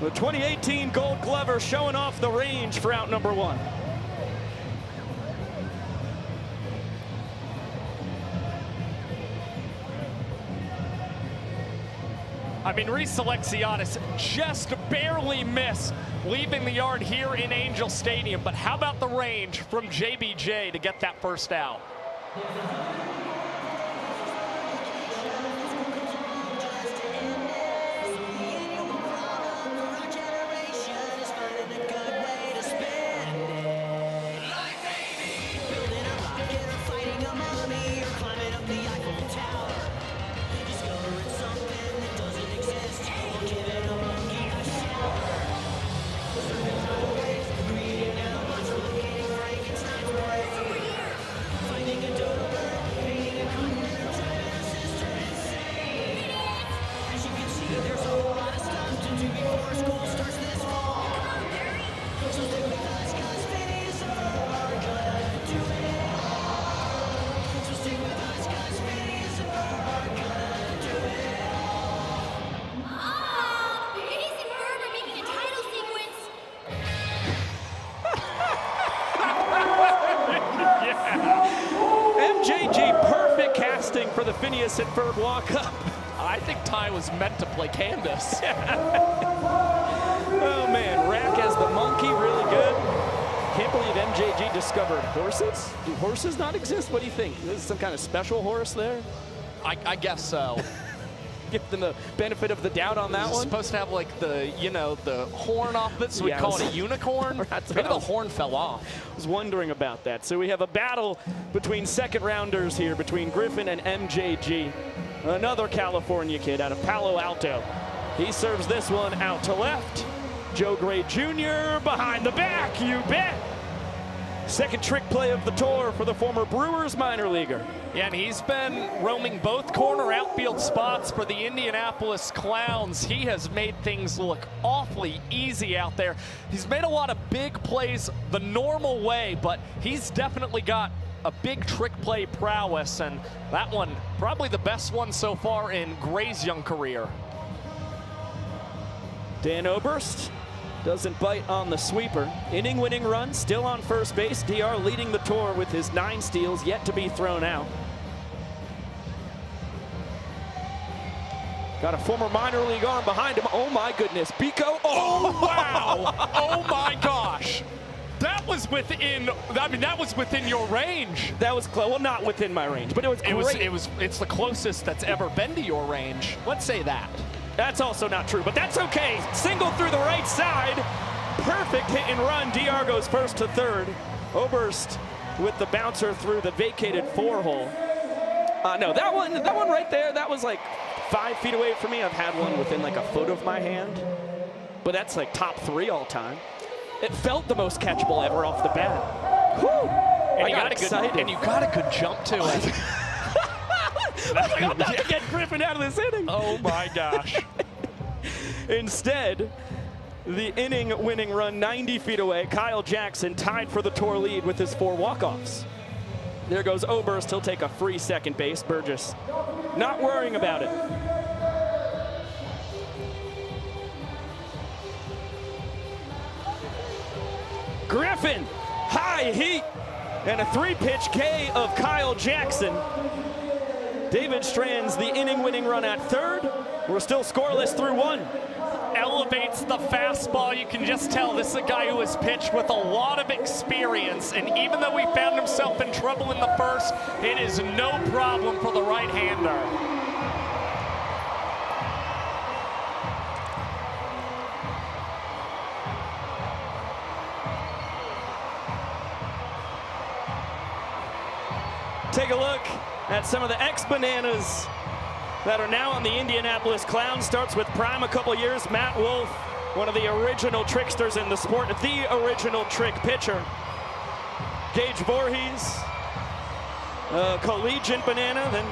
The 2018 Gold Glover showing off the range for out number 1. I mean, Reese Alexiadis just barely missed leaving the yard here in Angel Stadium, but how about the range from JBJ to get that first out? For the Phineas and Ferb walk-up. I think Ty was meant to play Candace. Oh man, Rack as the monkey, really good. Can't believe MJG discovered horses. Do horses not exist? What do you think? This is some kind of special horse there? I guess so. Give them the benefit of the doubt on that one. Supposed to have like the, you know, the horn off it, so we call it a unicorn. Maybe the horn fell off. I was wondering about that. So we have a battle between second rounders here, between Griffin and MJG. Another California kid out of Palo Alto. He serves this one out to left. Joe Gray Jr. behind the back, you bet. Second trick play of the tour for the former Brewers minor leaguer. Yeah, and he's been roaming both corner outfield spots for the Indianapolis Clowns. He has made things look awfully easy out there. He's made a lot of big plays the normal way, but he's definitely got a big trick play prowess, and that one probably the best one so far in Gray's young career. Dan Oberst doesn't bite on the sweeper. Inning-winning run, still on first base. DR leading the tour with his 9 steals, yet to be thrown out. Got a former minor league arm behind him. Oh my goodness, Pico. Oh wow! Oh my gosh! That was within. I mean, that was within your range. That was close. Well, not within my range, but it was great. It's the closest that's ever been to your range. Let's say that. That's also not true, but that's okay. Single through the right side. Perfect hit and run. DR goes first to third. Oberst with the bouncer through the vacated 4-hole. No, that one right there, that was like 5 feet away from me. I've had one within like a foot of my hand, but that's like top 3 all time. It felt the most catchable ever off the bat. Whew. And you got a good jump to it. I was like, I'm about to get Griffin out of this inning. Oh my gosh. Instead, the inning-winning run 90 feet away. Kyle Jackson tied for the tour lead with his 4 walk-offs. There goes Oberst. He'll take a free second base. Burgess not worrying about it. Griffin, high heat, and a 3-pitch K of Kyle Jackson. David strands the inning-winning run at third. We're still scoreless through 1. Elevates the fastball. You can just tell this is a guy who has pitched with a lot of experience, and even though he found himself in trouble in the first, it is no problem for the right-hander. look at some of the ex-Bananas that are now on the Indianapolis Clowns. Starts with Prime a couple years. Matt Wolf, one of the original tricksters in the sport, the original trick pitcher. Gage Voorhees, collegiate Banana, then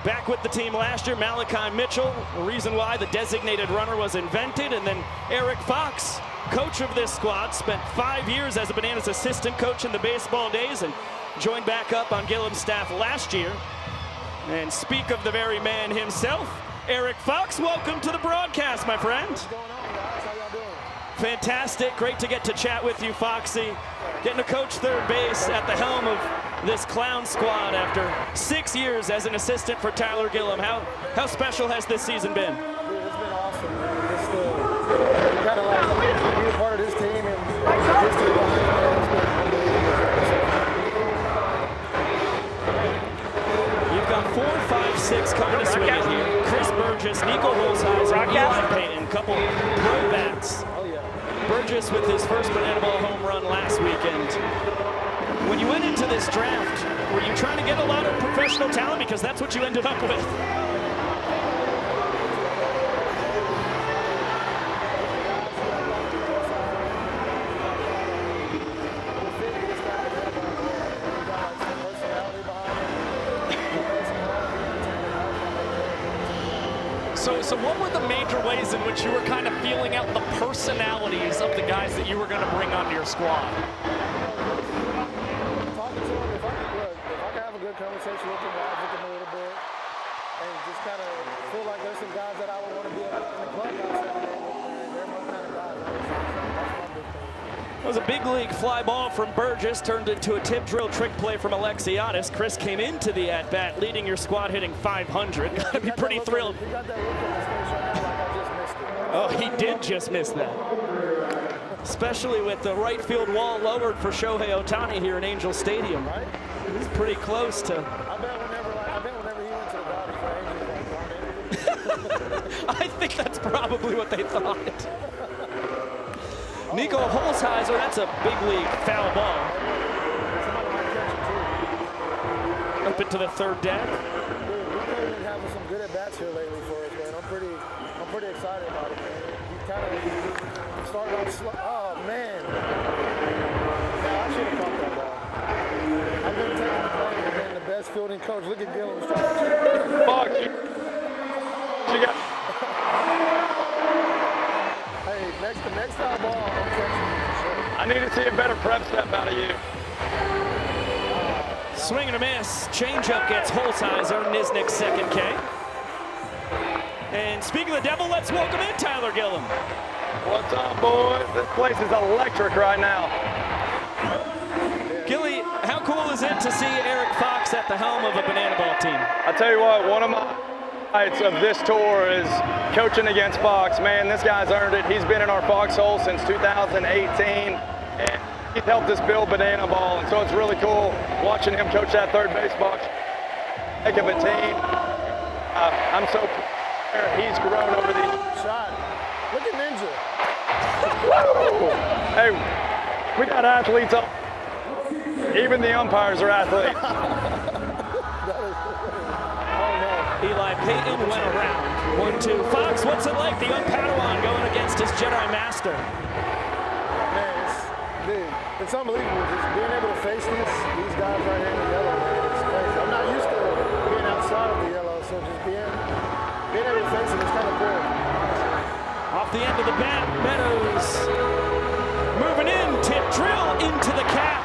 back with the team last year. Malachi Mitchell, the reason why the designated runner was invented. And then Eric Fox, coach of this squad, spent 5 years as a Bananas assistant coach in the baseball days and joined back up on Gillum's staff last year. And speak of the very man himself, Eric Fox, welcome to the broadcast, my friend. What's going on, guys? How y'all doing? Fantastic. Great to get to chat with you, Foxy. Getting to coach third base at the helm of this Clown squad after 6 years as an assistant for Tyler Gillum. How special has this season been? Dude, it's been awesome, man. Just kind of like being a part of this team and the history behind it, man. It's been unbelievable. You've got 4, 5, 6 coming to swing in here. Chris Burgess, Nico Holzheiser, Eli Payton, couple pro bats. Burgess with his first Banana Ball home run last weekend. When you went into this draft, were you trying to get a lot of professional talent? Because that's what you ended up with. So what were the major ways in which you were kind of feeling out the personalities of the guys that you were going to bring onto your squad? Talking to them, if I can have a good conversation with them, laugh with them a little bit, and just kind of feel like there's some guys that I would want to be in the clubhouse every day with, and they're my kind of guys. That's my big thing. It was a big league fly ball from Burgess, turned into a tip drill trick play from Alexiadis. Chris came into the at-bat, leading your squad, hitting 500. Gotta be pretty thrilled. He got that look on his face right now like I just missed it. Oh, he did just miss that. Especially with the right field wall lowered for Shohei Ohtani here in Angel Stadium. Right? He's pretty close to... I bet whenever he went to the Dodgers for Angels, like, I think that's probably what they thought. Nico Holzheiser, that's a big league foul ball. Up into the third deck. Dude, we've been having some good at-bats here lately for us, man. I'm pretty excited about it, man. You kind of started off slow. Oh, man. Yeah, I should have caught that ball. I've been taking the play and being the best fielding coach. Look at Gillum trying to Fuck you. You got... Hey, the next foul ball, I'm catching you for sure. I need to see a better prep step out of you. Swing and a miss. Changeup gets Holzheiser. Nisnik's second K. And speaking of the devil, let's welcome in Tyler Gillum. What's up, boys? This place is electric right now. Gilly, how cool is it to see Eric Fox at the helm of a Banana Ball team? I tell you what, one of my highlights of this tour is coaching against Fox. Man, this guy's earned it. He's been in our foxhole since 2018, and he's helped us build Banana Ball, and so it's really cool watching him coach that third base box. Heck of a team. I'm so proud. He's grown over these. Shot. Look at Ninja. Hey, we got athletes up. Even the umpires are athletes. Eli Payton went around. 1-2. Fox, what's it like, the young Padawan going against his Jedi Master? Man, it's unbelievable. Just being able to face these guys right here in the yellow, man, it's crazy. I'm not used to being outside of the yellow, so just being able to face it is kind of cool. Off the end of the bat, Meadows moving in, tip drill into the cap.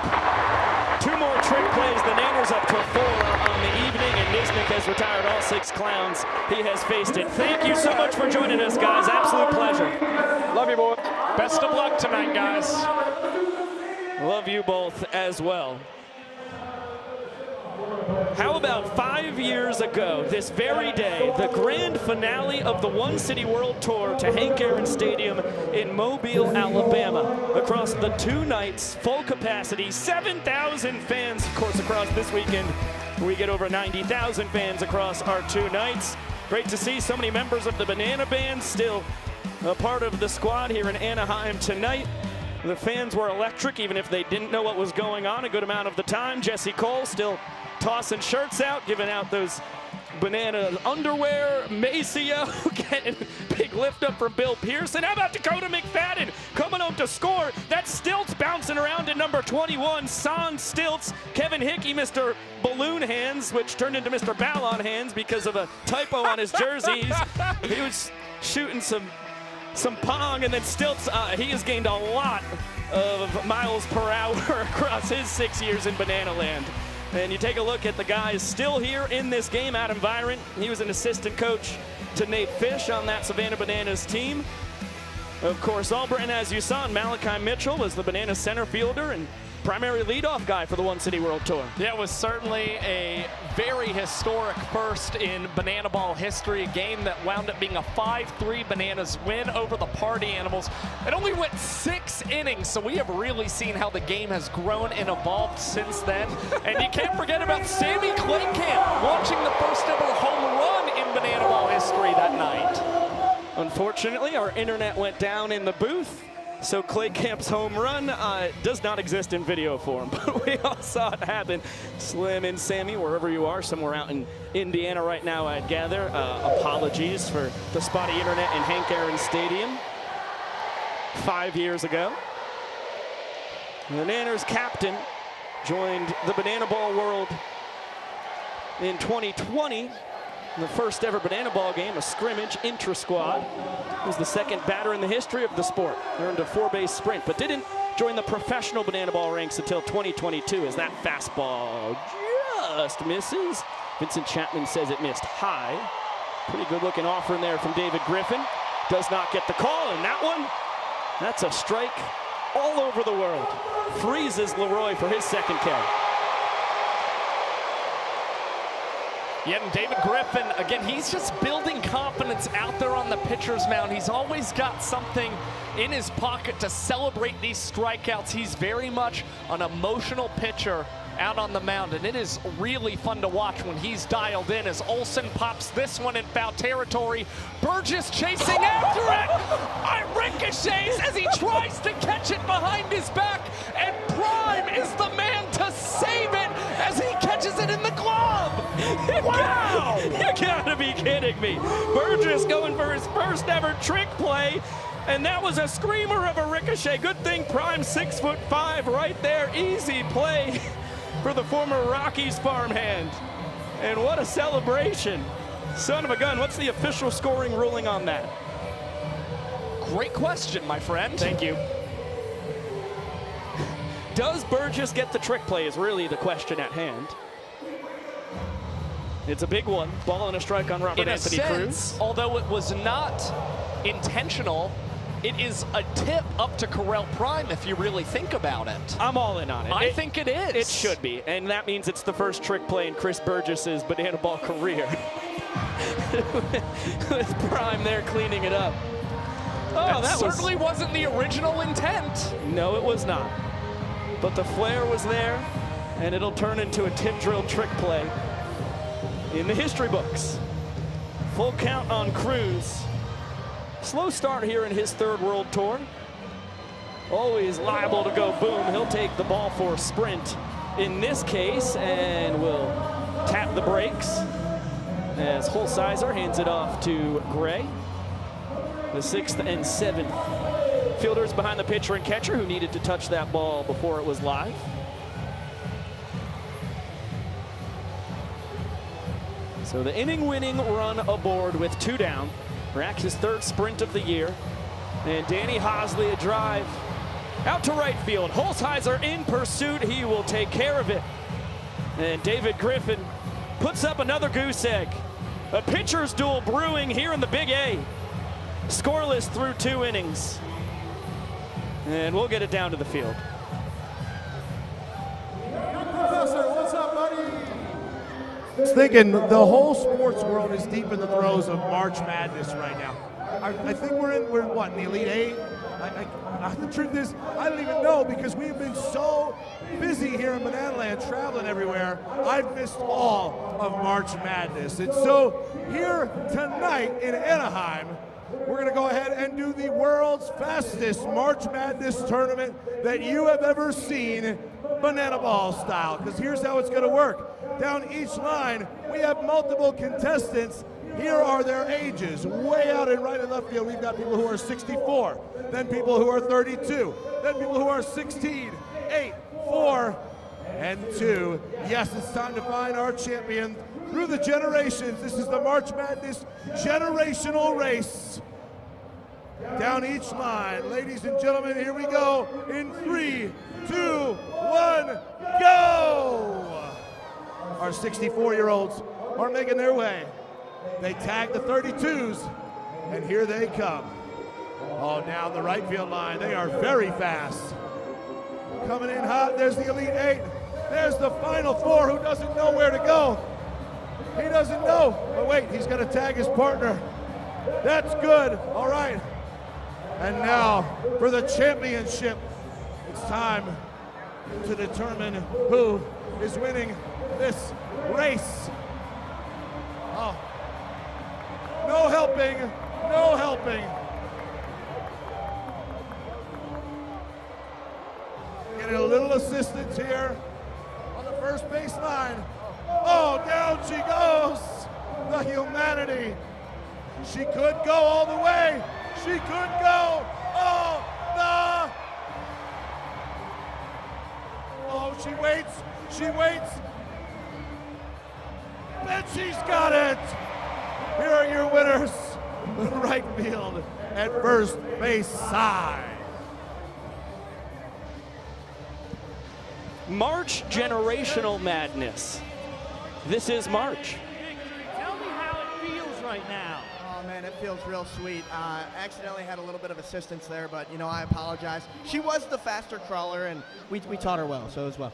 2 more trick plays. The Niners up to 4 on the evening, and Nisnik has retired all 6 Clowns he has faced it. Thank you so much for joining us, guys. Absolute pleasure. Love you, boys. Best of luck tonight, guys. Love you both as well. How about 5 years ago, this very day, the grand finale of the One City World Tour to Hank Aaron Stadium in Mobile, Alabama. Across the 2 nights, full capacity, 7,000 fans, of course, across this weekend. We get over 90,000 fans across our 2 nights. Great to see so many members of the Banana Band still a part of the squad here in Anaheim tonight. The fans were electric, even if they didn't know what was going on a good amount of the time. Jesse Cole still tossing shirts out, giving out those banana underwear. Maceo getting big lift up from Bill Pearson. How about Dakota McFadden coming home to score? That's Stilts bouncing around in number 21. Son Stilts. Kevin Hickey, Mr. Balloon Hands, which turned into Mr. Ballon Hands because of a typo on his jerseys. He was shooting some pong, and then Stilts, he has gained a lot of miles per hour across his 6 years in Banana Land. And you take a look at the guys still here in this game. Adam Virant, he was an assistant coach to Nate Fish on that Savannah Bananas team. Of course, Albritton, as you saw, and Malachi Mitchell was the Banana center fielder and primary leadoff guy for the One City World Tour. Yeah, it was certainly a very historic first in Banana Ball history, a game that wound up being a 5-3 Bananas win over the Party Animals. It only went 6 innings, so we have really seen how the game has grown and evolved since then. And you can't forget about Sammy Claycamp launching the first ever home run in Banana Ball history that night. Unfortunately, our internet went down in the booth. So Claycamp's home run does not exist in video form, but we all saw it happen. Slim and Sammy, wherever you are, somewhere out in Indiana right now, I'd gather. Apologies for the spotty internet in Hank Aaron Stadium 5 years ago. The Bananas captain joined the Banana Ball world in 2020. The first ever Banana Ball game, a scrimmage intra-squad. Was the second batter in the history of the sport. Earned a 4-base sprint, but didn't join the professional Banana Ball ranks until 2022 as that fastball just misses. Vincent Chapman says it missed high. Pretty good looking offer in there from David Griffin. Does not get the call, and that one, that's a strike all over the world. Freezes Leroy for his second K. Yeah, and David Griffin, again, he's just building confidence out there on the pitcher's mound. He's always got something in his pocket to celebrate these strikeouts. He's very much an emotional pitcher out on the mound, and it is really fun to watch when he's dialed in as Olsen pops this one in foul territory. Burgess chasing after it. It ricochets as he tries to catch it behind his back, and Prime is the man to save it as he catches it in the glove. Wow! You gotta be kidding me. Burgess going for his first ever trick play, and that was a screamer of a ricochet. Good thing Prime 6'5" right there. Easy play for the former Rockies farmhand. And what a celebration. Son of a gun, what's the official scoring ruling on that? Great question, my friend. Thank you. Does Burgess get the trick play is really the question at hand. It's a big one. Ball and a strike on Robert Anthony Cruz. Although it was not intentional, it is a tip up to Correll Prime if you really think about it. I'm all in on it. I think it is. It should be, and that means it's the first trick play in Chris Burgess's Banana Ball career. With Prime there cleaning it up. Oh, that certainly wasn't the original intent. No, it was not. But the flair was there, and it'll turn into a tip drill trick play in the history books. Full count on Cruz. Slow start here in his third World Tour. Always liable to go boom. He'll take the ball for a sprint in this case, and will tap the brakes as Holsizer hands it off to Gray. The 6th and 7th fielders behind the pitcher and catcher who needed to touch that ball before it was live. So the inning-winning run aboard with 2 down. Rack his 3rd sprint of the year. And Danny Hosley a drive out to right field. Holsizer in pursuit. He will take care of it. And David Griffin puts up another goose egg. A pitcher's duel brewing here in the Big A. Scoreless through 2 innings. And we'll get it down to the field. Professor, what's up, buddy? I was thinking the whole sports world is deep in the throes of March Madness right now. I think we're in what, in the Elite Eight? The truth is, I don't even know because we've been so busy here in Banana Land, traveling everywhere. I've missed all of March Madness. And so here tonight in Anaheim, we're going to go ahead and do the world's fastest March Madness tournament that you have ever seen. banana ball style, because here's how it's going to work. Down each line, we have multiple contestants. Here are their ages. Way out in right and left field, we've got people who are 64, then people who are 32, then people who are 16, 8, 4, and 2. Yes, it's time to find our champion through the generations. This is the March Madness generational race. Down each line, ladies and gentlemen, here we go in 3, 2, 1, go! Our 64-year-olds are making their way. They tag the 32s, and here they come. Oh, down the right field line, they are very fast. Coming in hot, there's the Elite 8. There's the Final 4 who doesn't know where to go. He doesn't know, but wait, he's gonna tag his partner. That's good, all right. And now, for the championship, it's time to determine who is winning this race. Oh, no helping, no helping. Getting a little assistance here on the first base line. Oh, down she goes. The humanity. She could go all the way. She could go. Oh, no. Oh, she waits. She waits. And she's got it. Here are your winners. Right field at first base side. March Generational Madness. This is March. Tell me how it feels right now. Oh man, it feels real sweet. Accidentally had a little bit of assistance there, but you know, I apologize. She was the faster crawler, and we taught her well, so as well.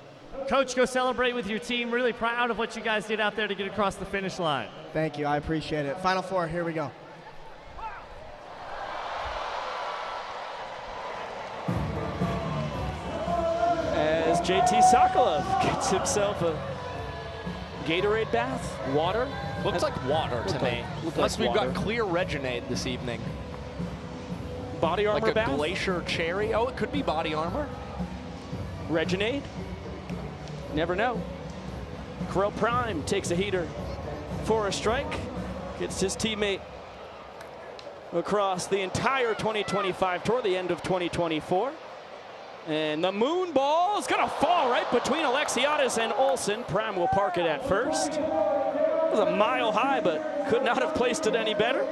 Coach, go celebrate with your team. Really proud of what you guys did out there to get across the finish line. Thank you, I appreciate it. Final 4, here we go. As JT Sokolov gets himself a Gatorade bath, water. Looks like water to me. Unless we've got clear Reginade this evening. Body armor like a bath? glacier cherry. Oh, it could be body armor. Reginade? Never know. Corel Prime takes a heater for a strike. Gets his teammate across the entire 2025 tour, the end of 2024. And the moon ball is going to fall right between Alexiadis and Olsen. Prime will park it at first. It was a mile high, but could not have placed it any better.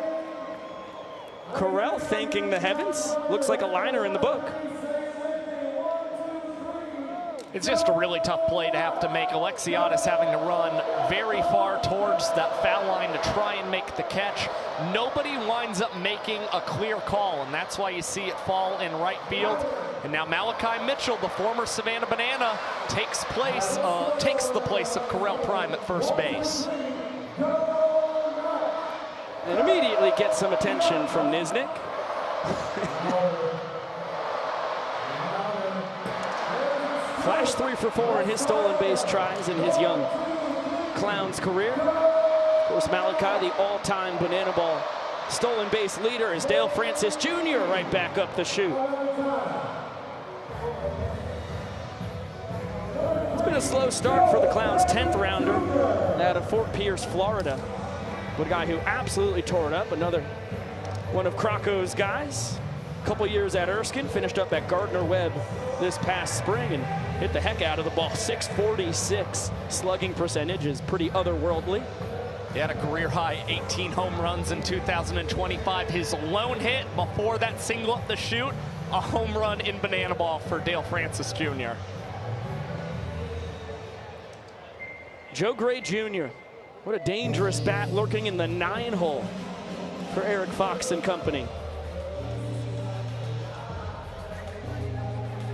Corel thanking the heavens. Looks like a liner in the book. It's just a really tough play to have to make. Alexiadis having to run very far towards that foul line to try and make the catch. Nobody winds up making a clear call, and that's why you see it fall in right field. And now Malachi Mitchell, the former Savannah Banana, takes the place of Corel Prime at first base. And immediately gets some attention from Niznik. Flash 3 for 4 in his stolen base tries in his young Clowns career. Of course, Malachi, the all-time banana ball stolen base leader, is Dale Francis Jr. right back up the chute. It's been a slow start for the Clowns, 10th rounder out of Fort Pierce, Florida. But a guy who absolutely tore it up, another one of Crocco's guys. A couple years at Erskine, finished up at Gardner-Webb this past spring and hit the heck out of the ball. 646 slugging percentage is pretty otherworldly. He had a career high 18 home runs in 2025. His lone hit before that single up the chute, a home run in banana ball for Dale Francis Jr. Joe Gray Jr. What a dangerous bat lurking in the 9-hole for Eric Fox and company.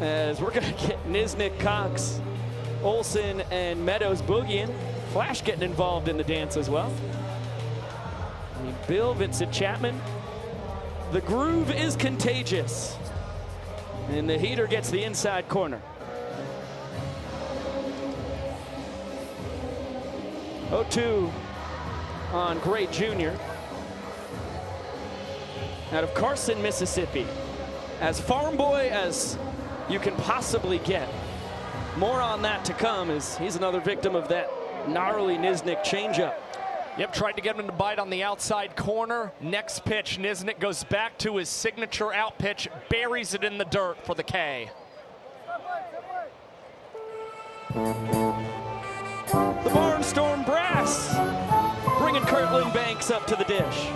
As we're going to get Niznik, Cox, Olsen, and Meadows boogieing. Flash getting involved in the dance as well. I mean, Bill, Vincent Chapman. The groove is contagious. And the heater gets the inside corner. 0-2 on Gray Jr. out of Carson, Mississippi. As farm boy as you can possibly get. More on that to come, as he's another victim of that gnarly Nizhnik changeup. Yep, tried to get him to bite on the outside corner. Next pitch, Nizhnik goes back to his signature out pitch, buries it in the dirt for the K. The Barnstorm Brass bringing Kirkland Banks up to the dish.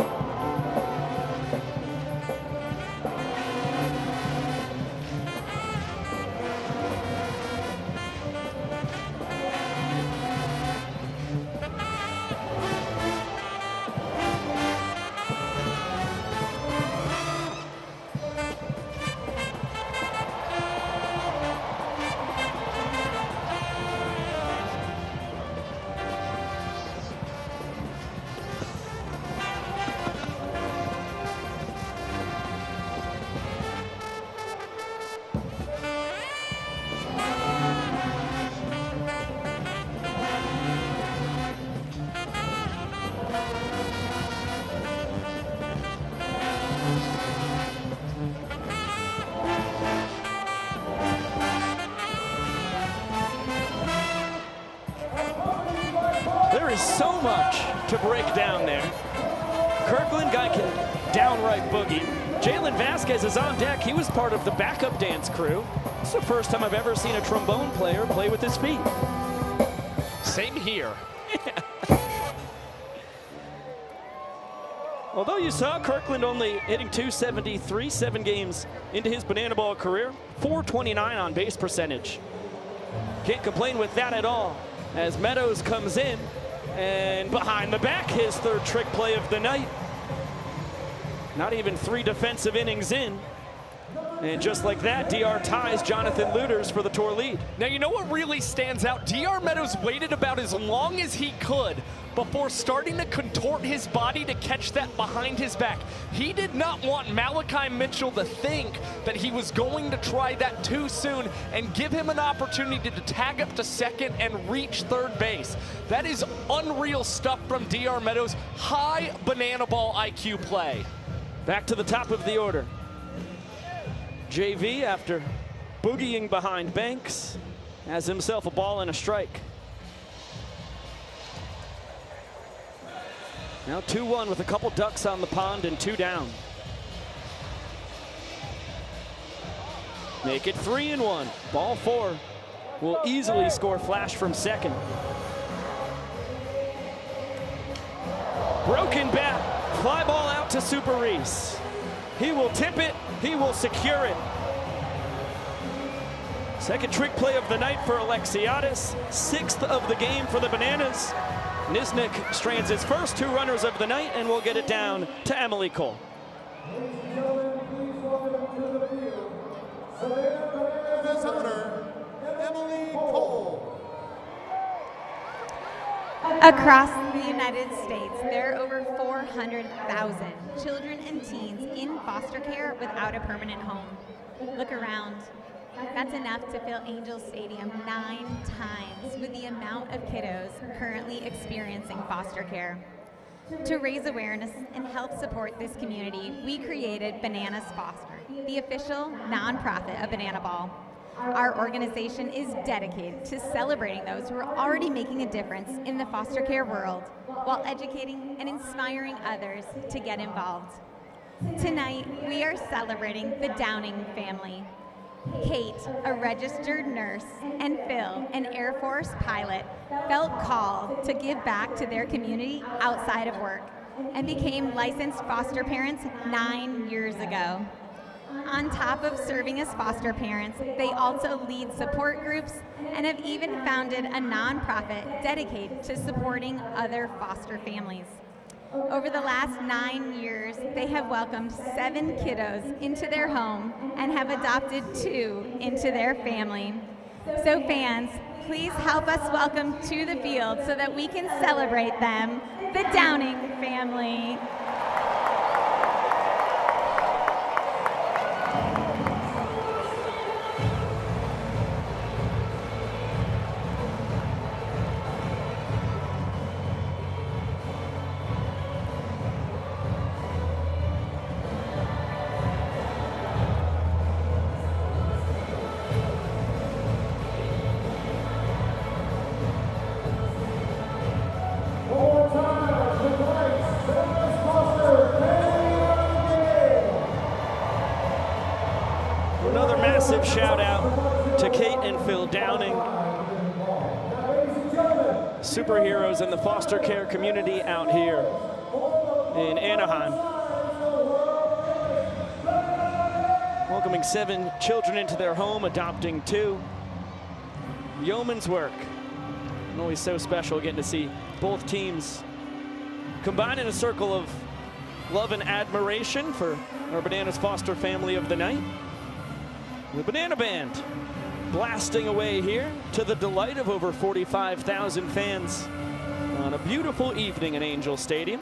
There is so much to break down there. Kirkland guy can downright boogie. Jalen Vasquez is on deck. He was part of the backup dance crew. It's the first time I've ever seen a trombone player play with his feet. Same here. Although you saw Kirkland only hitting .273, 7 games into his banana ball career, .429 on base percentage. Can't complain with that at all, as Meadows comes in, and behind the back, his third trick play of the night. Not even 3 defensive innings in. And just like that, DR ties Jonathan Luters for the tour lead. Now, you know what really stands out? DR Meadows waited about as long as he could before starting to contort his body to catch that behind his back. He did not want Malachi Mitchell to think that he was going to try that too soon and give him an opportunity to tag up to second and reach third base. That is unreal stuff from DR Meadows. High banana ball IQ play. Back to the top of the order. JV, after boogieing behind Banks, has himself a ball and a strike. Now 2-1 with a couple ducks on the pond and 2 down. Make it 3-1. Ball 4 will easily score Flash from second. Broken bat, fly ball out to Super Reese. He will tip it, he will secure it. Second trick play of the night for Alexiadis, 6th of the game for the Bananas. Nizhnik strands his first 2 runners of the night, and we'll get it down to Emily Cole. Across the United States, there are over 400,000 children and teens in foster care without a permanent home. Look around. That's enough to fill Angel Stadium 9 times with the amount of kiddos currently experiencing foster care. To raise awareness and help support this community, we created Bananas Foster, the official nonprofit of Banana Ball. Our organization is dedicated to celebrating those who are already making a difference in the foster care world while educating and inspiring others to get involved. Tonight, we are celebrating the Downing family. Kate, a registered nurse, and Phil, an Air Force pilot, felt called to give back to their community outside of work and became licensed foster parents 9 years ago. On top of serving as foster parents, they also lead support groups and have even founded a nonprofit dedicated to supporting other foster families. Over the last 9 years, they have welcomed 7 kiddos into their home and have adopted 2 into their family. So fans, please help us welcome to the field so that we can celebrate them, the Downing family. massive shout out to Kate and Phil Downing, superheroes in the foster care community out here in Anaheim. Welcoming 7 children into their home, adopting 2. Yeoman's work. And always so special getting to see both teams combine in a circle of love and admiration for our Bananas foster family of the night. The Banana Band blasting away here to the delight of over 45,000 fans on a beautiful evening in Angel Stadium.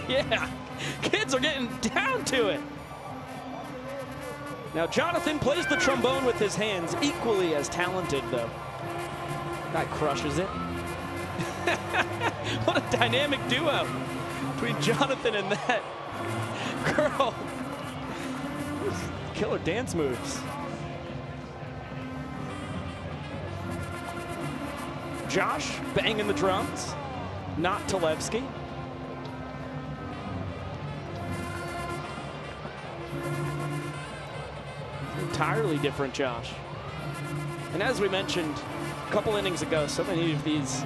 Yeah, kids are getting down to it. Now Jonathan plays the trombone with his hands, equally as talented though. Guy crushes it. What a dynamic duo between Jonathan and that girl. Killer dance moves. Josh banging the drums, not Talevsky. Entirely different Josh. And as we mentioned a couple innings ago, so many of these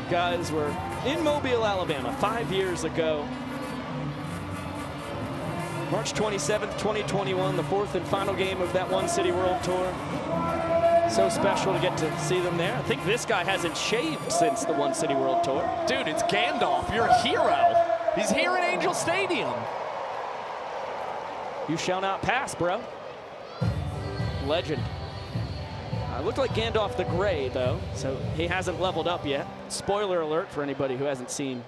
guys were in Mobile, Alabama 5 years ago. March 27th, 2021, the 4th and final game of that One City World Tour. So special to get to see them there. I think this guy hasn't shaved since the One City World Tour. Dude, it's Gandalf, you're a hero. He's here at Angel Stadium. You shall not pass, bro. Legend. Looked like Gandalf the Grey, though, so he hasn't leveled up yet. Spoiler alert for anybody who hasn't seen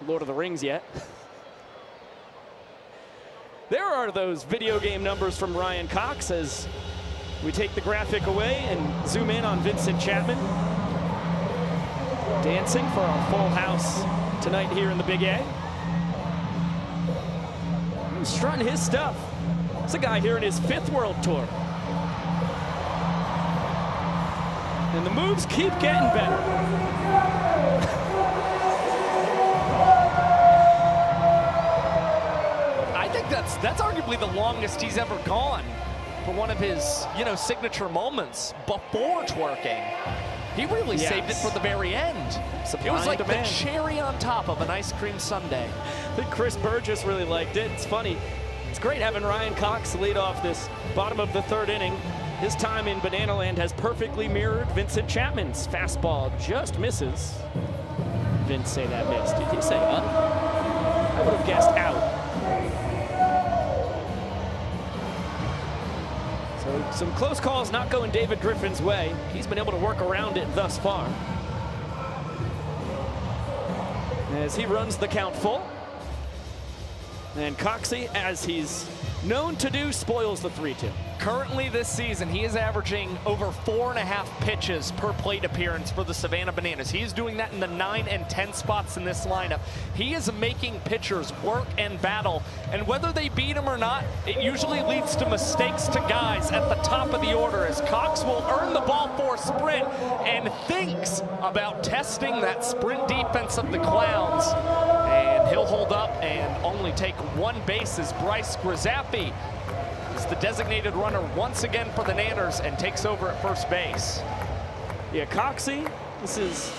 Lord of the Rings yet. There are those video game numbers from Ryan Cox as we take the graphic away and zoom in on Vincent Chapman. Dancing for our full house tonight here in the Big A. He's strutting his stuff. It's a guy here in his 5th World Tour. And the moves keep getting better. I think that's arguably the longest he's ever gone for one of his, signature moments before twerking. He really saved it for the very end. It was like the cherry on top of an ice cream sundae. I think Chris Burgess really liked it. It's funny. It's great having Ryan Cox lead off this bottom of the 3rd inning. His time in Banana Land has perfectly mirrored Vincent Chapman's. Fastball just misses. Didn't say that missed. Did he say up? I would have guessed out. So some close calls not going David Griffin's way. He's been able to work around it thus far. As he runs the count full. And Coxey, as he's known to do, spoils the 3-2. Currently this season, he is averaging over 4.5 pitches per plate appearance for the Savannah Bananas. He is doing that in the 9 and 10 spots in this lineup. He is making pitchers work and battle, and whether they beat him or not, it usually leads to mistakes to guys at the top of the order, as Cox will earn the ball for a sprint and thinks about testing that sprint defense of the Clowns. And he'll hold up and only take 1 base as Bryce Grizappi is the designated runner once again for the Nanners and takes over at first base. Yeah, Coxey, this is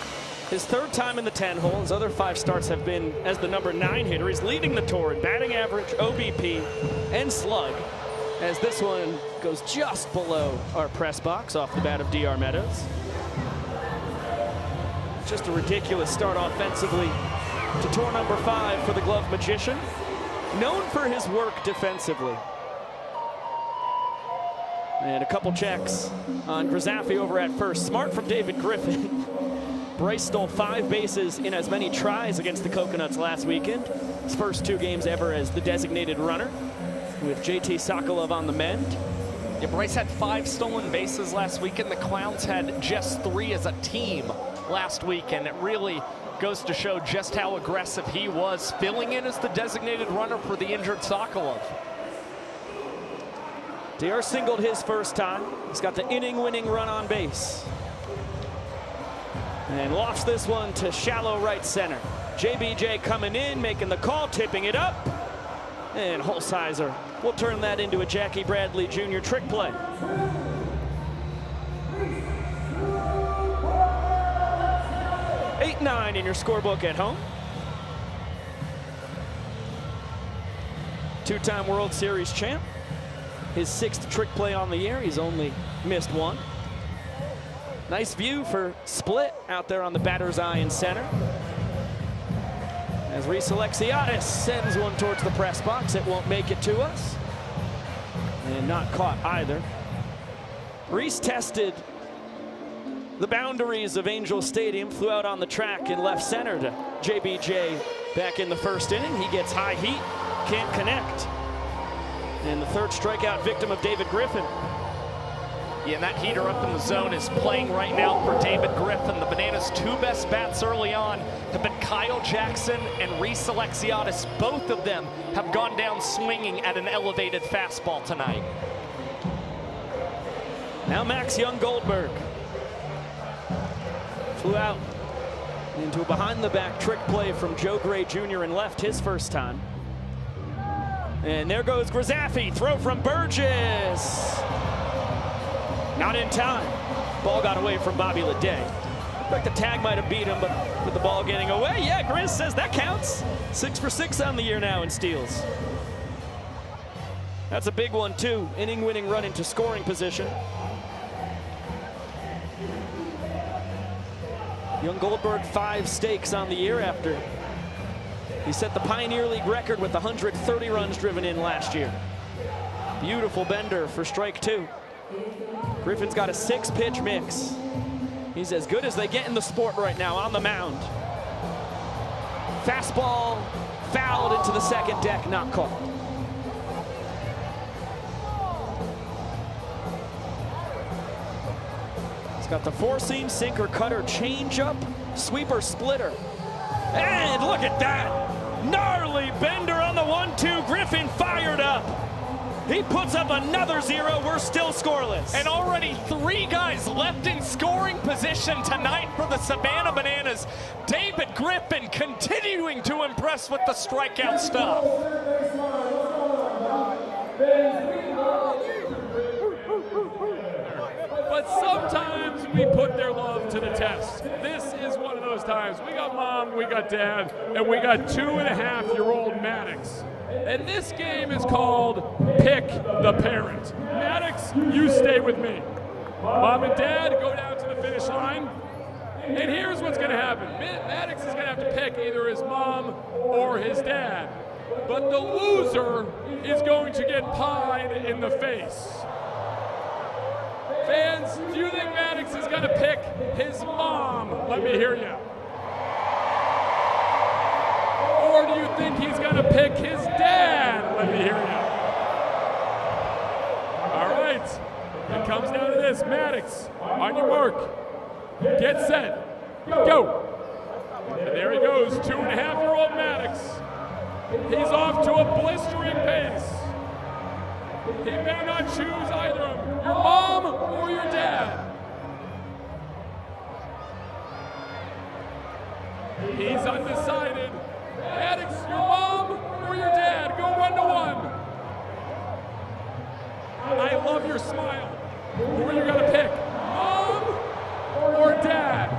his 3rd time in the 10 hole. His other 5 starts have been as the number 9 hitter. He's leading the tour in batting average, OBP, and slug, as this one goes just below our press box off the bat of DR Meadows. Just a ridiculous start offensively to tour number 5 for the Glove Magician, known for his work defensively. And a couple checks on Grizappi over at first. Smart from David Griffin. Bryce stole 5 bases in as many tries against the Coconuts last weekend. His first 2 games ever as the designated runner, with JT Sokolov on the mend. Yeah, Bryce had 5 stolen bases last weekend. The Clowns had just 3 as a team last week, and it really goes to show just how aggressive he was, filling in as the designated runner for the injured Sokolov. DR singled his first time. He's got the inning-winning run on base. And lofts this one to shallow right center. JBJ coming in, making the call, tipping it up. And Holsizer We'll turn that into a Jackie Bradley Jr. trick play. (8-9) in your scorebook at home. Two-time World Series champ. His 6th trick play on the year. He's only missed 1. Nice view for split out there on the batter's eye in center. As Reese Alexiadis sends one towards the press box, it won't make it to us. And not caught either. Reese tested the boundaries of Angel Stadium, flew out on the track in left center to JBJ back in the 1st inning. He gets high heat, can't connect. And the 3rd strikeout victim of David Griffin. Yeah, and that heater up in the zone is playing right now for David Griffin. The Bananas' 2 best bats early on have been Kyle Jackson and Reese Alexiadis. Both of them have gone down swinging at an elevated fastball tonight. Now Max Young-Goldberg flew out into a behind-the-back trick play from Joe Gray Jr. and left his 1st time. And there goes Grizzaffi, throw from Burgess. Not in time. Ball got away from Bobby Leday. Looked like the tag might have beat him, but with the ball getting away, yeah, Grizz says that counts. 6 for 6 on the year now in steals. That's a big one too. Inning-winning run into scoring position. Young-Goldberg 5 stakes on the year after he set the Pioneer League record with 130 runs driven in last year. Beautiful bender for strike 2. Griffin's got a 6-pitch mix. He's as good as they get in the sport right now on the mound. Fastball fouled into the 2nd deck, not called. He's got the 4-seam, sinker, cutter, changeup, sweeper, splitter. And look at that! Gnarly bender on the 1-2. Griffin fired up. He puts up another 0. We're still scoreless. And already 3 guys left in scoring position tonight for the Savannah Bananas. David Griffin continuing to impress with the strikeout stuff. But sometimes we put their love to the test. This is one of those times. We got Mom, we got Dad, and we got 2.5-year-old Maddox. And this game is called Pick the Parent. Maddox, you stay with me. Mom and Dad go down to the finish line. And here's what's going to happen. Maddox is going to have to pick either his mom or his dad. But the loser is going to get pied in the face. Fans, do you think Maddox is going to pick his mom? Let me hear you. Or do you think he's going to pick his dad? Let me hear you. All right, it comes down to this. Maddox, on your mark, get set, go. And there he goes, 2.5-year-old Maddox. He's off to a blistering pace. He may not choose either of them, your mom or your dad. He's undecided. Maddox, your mom or your dad, go 1-1. I love your smile. Who are you gonna pick, mom or dad?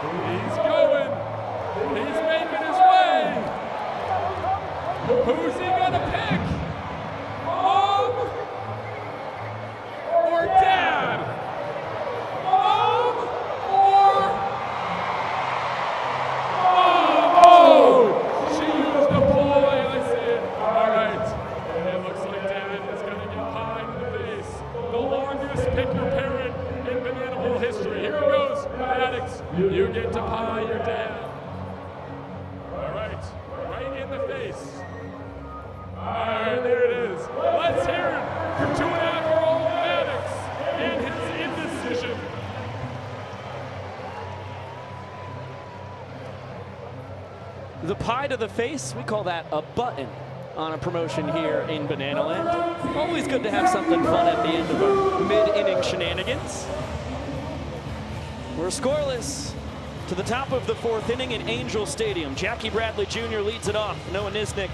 He's going. He's making his way. Who's he gonna pick? Mom or dad? Mom or mom? Oh! She used a ploy, I see it. All right. It looks like dad is gonna get pied in the face. The longest pick your parent in Banana Bowl history. Here it goes. Maddox, you get to pie your dad. All right, right in the face. All right, there it is. Let's hear it for 2.5-year-old Maddox and his indecision. The pie to the face, we call that a button on a promotion here in Banana Land. Always good to have something fun at the end of our mid-inning shenanigans. We're scoreless to the top of the 4th inning in Angel Stadium. Jackie Bradley Jr. leads it off. Noah Nisnik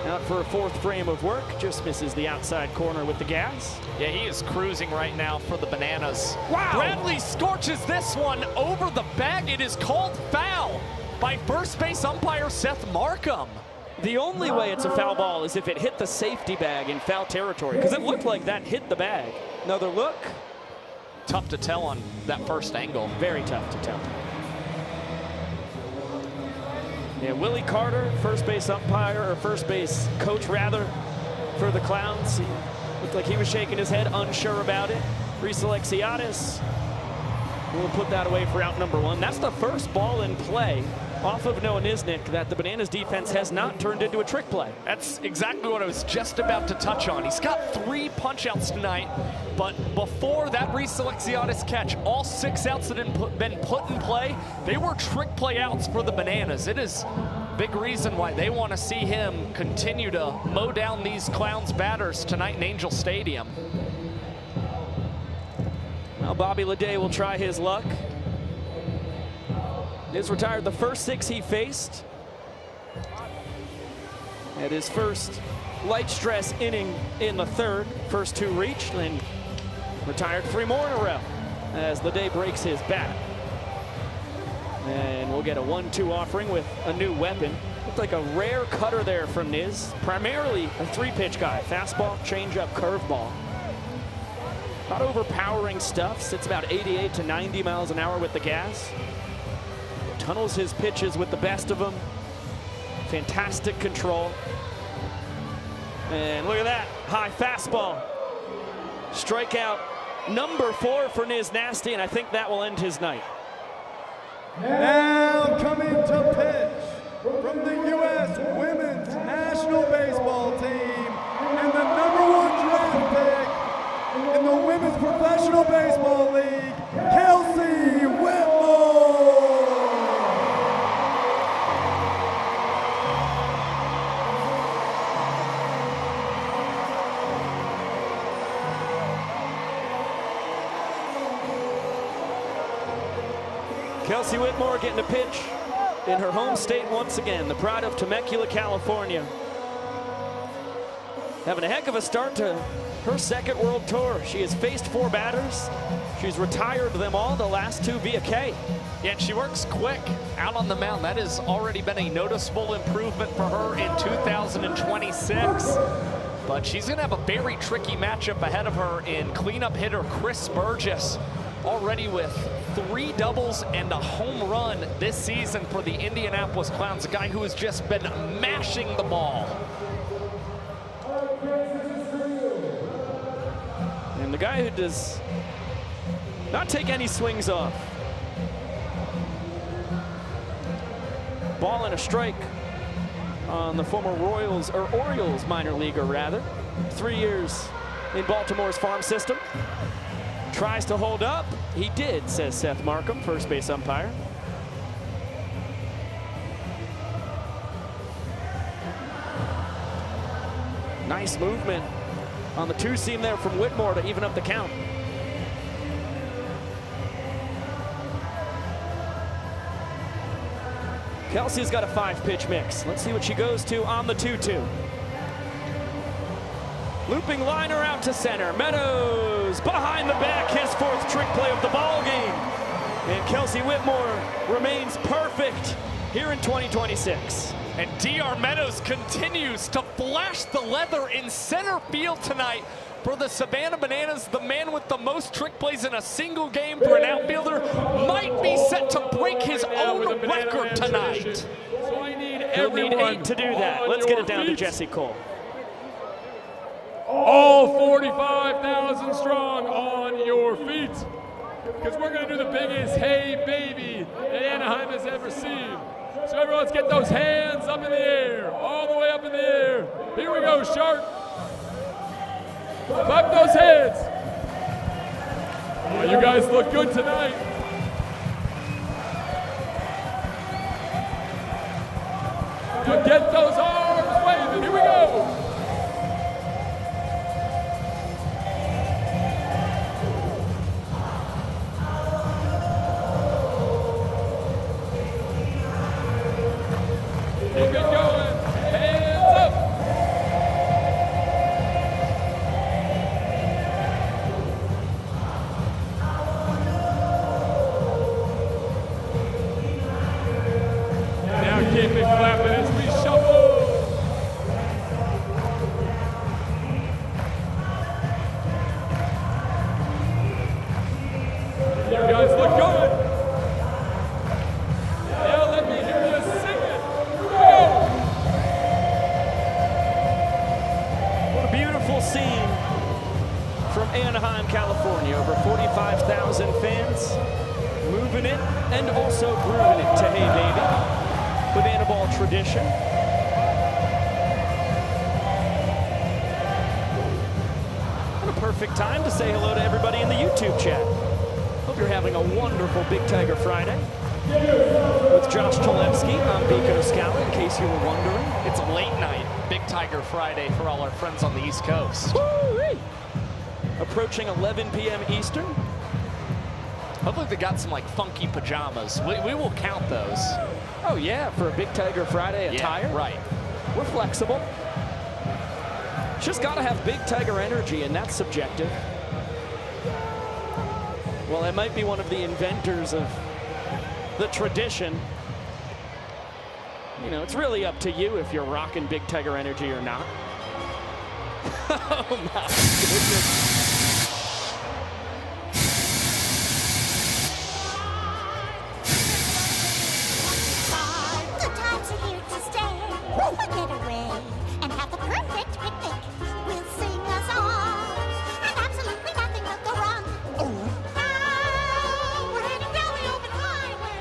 out for a 4th frame of work. Just misses the outside corner with the gas. Yeah, he is cruising right now for the Bananas. Wow! Bradley scorches this one over the bag. It is called foul by first base umpire Seth Markham. The only way it's a foul ball is if it hit the safety bag in foul territory, because it looked like that hit the bag. Another look. Tough to tell on that first angle. Very tough to tell. Yeah, Willie Carter, first base umpire, or first base coach rather, for the Clowns. He looked like he was shaking his head, unsure about it. Reese Alexiadis will put that away for out number 1. That's the first ball in play off of Noah Nisnik that the Bananas defense has not turned into a trick play. That's exactly what I was just about to touch on. He's got 3 punch-outs tonight, but before that Reese Alexiadis catch, all 6 outs that had been put in play, they were trick play outs for the Bananas. It is a big reason why they want to see him continue to mow down these Clowns batters tonight in Angel Stadium. Well, Bobby Leday will try his luck. He's retired the first 6 he faced. At his first light stress inning in the 3rd. First 2 reached, and retired 3 more in a row as Leday breaks his bat. And we'll get a 1-2 offering with a new weapon. Looked like a rare cutter there from Niz. Primarily a 3-pitch guy. Fastball, changeup, curveball. Not overpowering stuff. Sits about 88 to 90 miles an hour with the gas. Tunnels his pitches with the best of them. Fantastic control. And look at that, high fastball. Strikeout number 4 for Niz Nasty, and I think that will end his night. Now coming to pitch from the U.S. Women's National Baseball Team and the #1 draft pick in the Women's Professional Baseball League, Kelsey Whitmore. Kelsey Whitmore getting a pitch in her home state once again, the pride of Temecula, California. Having a heck of a start to her 2nd World Tour. She has faced 4 batters. She's retired them all, the last 2 via K. Yeah, and she works quick out on the mound. That has already been a noticeable improvement for her in 2026. But she's going to have a very tricky matchup ahead of her in cleanup hitter Chris Burgess. Already with 3 doubles and a home run this season for the Indianapolis Clowns, a guy who has just been mashing the ball. And the guy who does not take any swings off. Ball and a strike on the former Orioles minor leaguer rather. 3 years in Baltimore's farm system. Tries to hold up. He did, says Seth Markham, first base umpire. Nice movement on the 2-seam there from Whitmore to even up the count. Kelsey's got a 5-pitch mix. Let's see what she goes to on the 2-2. Looping liner out to center. Meadows behind the back, his 4th trick play of the ball game. And Kelsey Whitmore remains perfect here in 2026. And DR Meadows continues to flash the leather in center field tonight for the Savannah Bananas. The man with the most trick plays in a single game for an outfielder might be set to break his own record tonight. So I need He'll need everyone 8 to do that. Let's get it down to Jesse Cole. All 45,000 strong on your feet. Because we're going to do the biggest hey baby that Anaheim has ever seen. So everyone, let's get those hands up in the air, all the way up in the air. Here we go, Shark. Clap those hands. Oh, you guys look good tonight. Now get those arms waving. Here we go. guys look good. Now let me hear you sing it. Go! What a beautiful scene from Anaheim, California. Over 45,000 fans moving it and also grooving it to Hey Baby. Banana Ball tradition. And a perfect time to say hello to everybody in the YouTube chat. Hope you're having a wonderful Big Tiger Friday. With Josh Cholewski, I'm Beacon O'Scala, in case you were wondering. It's a late night Big Tiger Friday for all our friends on the East Coast. Woo-wee. Approaching 11 p.m. Eastern. Hopefully they got some like funky pajamas. We will count those. Oh yeah, for a Big Tiger Friday attire? Yeah, right. We're flexible. Just gotta have Big Tiger energy, and that's subjective. Well, I might be one of the inventors of the tradition. You know, it's really up to you if you're rocking Big Tiger energy or not. Oh my goodness. Get away and have the perfect picnic. We'll sing a song, and absolutely nothing will go wrong. Now we're heading down the open highway,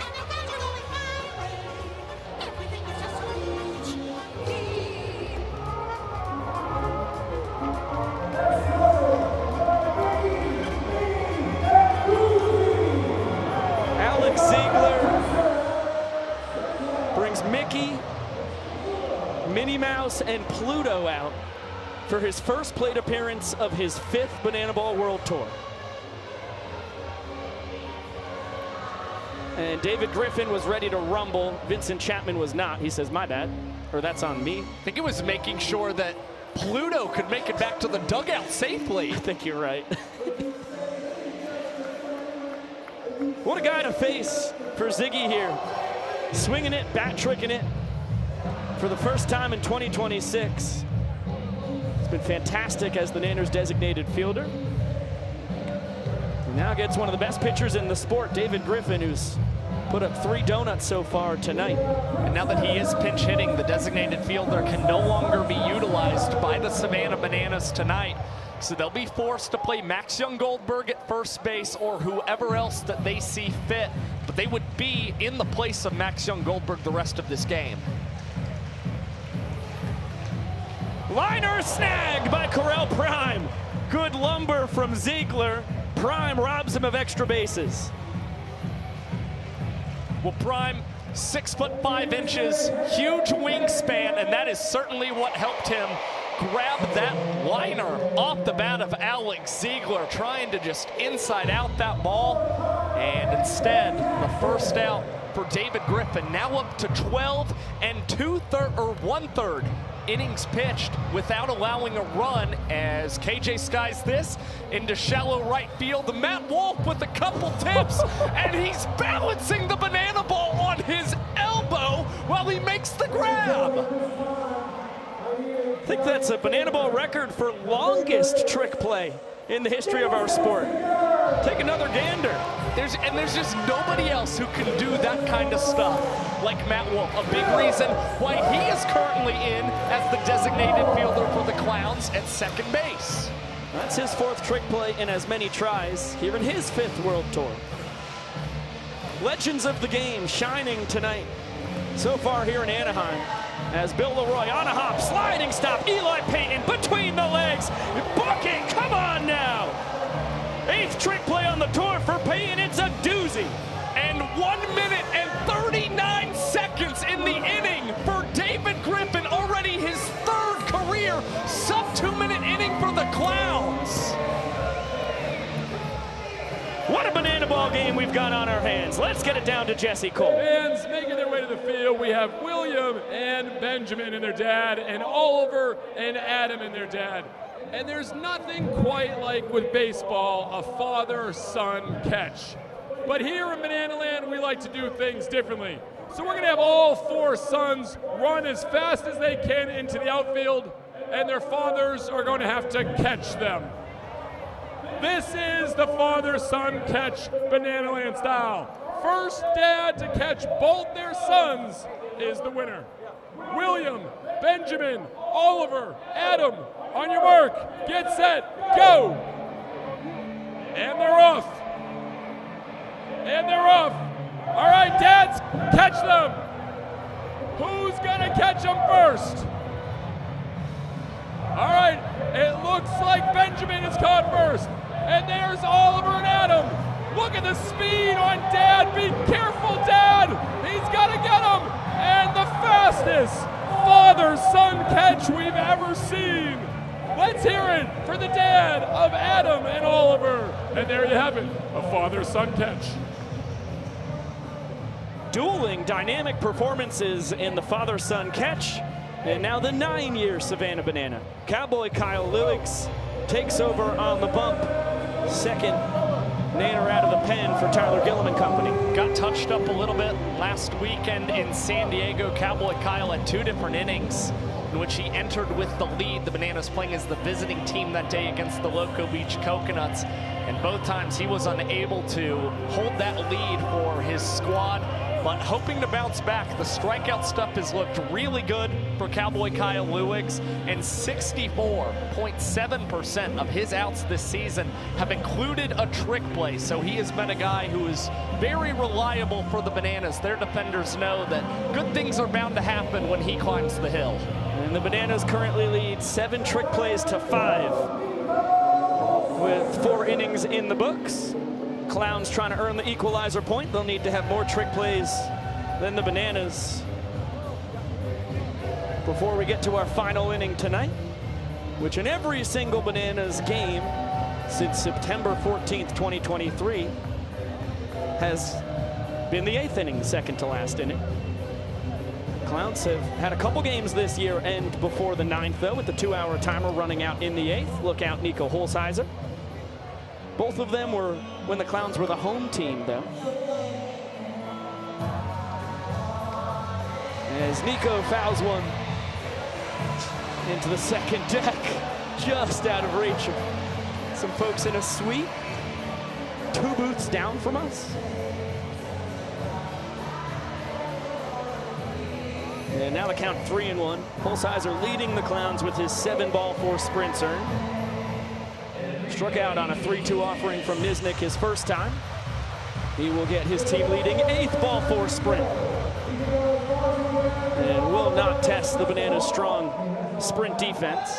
and the guns are going my way. Everything is just peachy. Alex Ziegler brings Mickey, Minnie Mouse, and Pluto out for his first plate appearance of his 5th Banana Ball World Tour. And David Griffin was ready to rumble. Vincent Chapman was not. He says, my bad, or that's on me. I think it was making sure that Pluto could make it back to the dugout safely. I think you're right. What a guy to face for Ziggy here. Swinging it, bat tricking it for the first time in 2026. It's been fantastic as the Nanners designated fielder. He now gets one of the best pitchers in the sport, David Griffin, who's put up 3 donuts so far tonight. And now that he is pinch hitting, the designated fielder can no longer be utilized by the Savannah Bananas tonight. So they'll be forced to play Max Young-Goldberg at first base or whoever else that they see fit. But they would be in the place of Max Young-Goldberg the rest of this game. Liner snag by Correll Prime. Good lumber from Ziegler. Prime robs him of extra bases. Well, Prime, 6'5", huge wingspan, and that is certainly what helped him grab that liner off the bat of Alex Ziegler, trying to just inside out that ball. And instead, the first out for David Griffin, now up to 12 and 1/3 innings pitched without allowing a run, as KJ skies this into shallow right field. The Matt Wolf with a couple tips, and he's balancing the banana ball on his elbow while he makes the grab. I think that's a banana ball record for longest trick play in the history of our sport. Take another gander. There's just nobody else who can do that kind of stuff like Matt Wolf. A big reason why he is currently in as the designated fielder for the Clowns at second base. That's his 4th trick play in as many tries here in his 5th World Tour. Legends of the game shining tonight so far here in Anaheim, as Bill Leroy on a hop, sliding stop, Eli Payton between the legs, Bunting, come on now. 8th trick play on the tour for Payton, it's a doozy. And 1 minute and 39 seconds in the inning for David Griffin, already his 3rd career sub-2-minute inning for the Clowns. What a banana ball game we've got on our hands. Let's get it down to Jesse Cole. Fans making their way to the field, we have William and Benjamin and their dad, and Oliver and Adam and their dad. And there's nothing quite like with baseball, a father-son catch. But here in Banana Land, we like to do things differently. So we're gonna have all 4 sons run as fast as they can into the outfield, and their fathers are going to have to catch them. This is the father-son catch Banana Land style. First dad to catch both their sons is the winner. William, Benjamin, Oliver, Adam, on your mark, get set, go! And they're off. And they're off. All right, dads, catch them. Who's gonna catch them first? All right, it looks like Benjamin is caught first. And there's Oliver and Adam. Look at the speed on Dad. Be careful, Dad. He's got to get him. And the fastest father-son catch we've ever seen. Let's hear it for the dad of Adam and Oliver. And there you have it, a father-son catch. Dueling dynamic performances in the father-son catch. And now the 9-year Savannah Banana. Cowboy Kyle Lewicks takes over on the bump. Second nanner out of the pen for Tyler Gillum and company. Got touched up a little bit last weekend in San Diego. Cowboy Kyle had 2 different innings in which he entered with the lead. The Bananas playing as the visiting team that day against the Loco Beach Coconuts. And both times he was unable to hold that lead for his squad, but hoping to bounce back. The strikeout stuff has looked really good for Cowboy Kyle Lewicks, and 64.7% of his outs this season have included a trick play. So he has been a guy who is very reliable for the Bananas. Their defenders know that good things are bound to happen when he climbs the hill. And the Bananas currently lead 7 trick plays to 5 with 4 innings in the books. Clowns trying to earn the equalizer point. They'll need to have more trick plays than the Bananas before we get to our final inning tonight, which in every single Bananas game since September 14th, 2023 has been the 8th inning, the second to last inning. Clowns have had a couple games this year end before the 9th, though, with the 2-hour timer running out in the 8th. Look out, Nico Holsizer. Both of them were when the Clowns were the home team, though. As Nico fouls one into the second deck, just out of reach of some folks in a suite, 2 booths down from us. And now the count 3-1. Holsizer leading the Clowns with his 7-ball 4 sprints earned. Struck out on a 3-2 offering from Nisnik his first time. He will get his team leading 8th ball 4 sprint. And will not test the Bananas' strong sprint defense.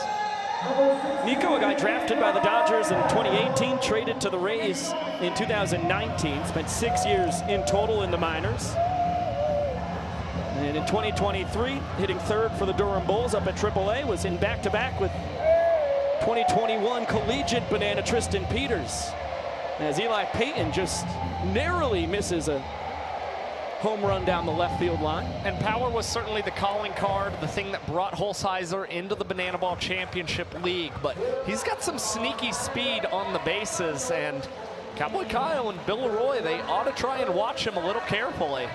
Nico, a guy drafted by the Dodgers in 2018, traded to the Rays in 2019, spent 6 years in total in the minors. And in 2023, hitting 3rd for the Durham Bulls up at AAA, was in back-to-back with 2021 collegiate Banana Tristan Peters, as Eli Payton just narrowly misses a home run down the left field line. And power was certainly the calling card, the thing that brought Holsizer into the Banana Ball Championship League, but he's got some sneaky speed on the bases, and Cowboy Kyle and Bill Leroy, they ought to try and watch him a little carefully.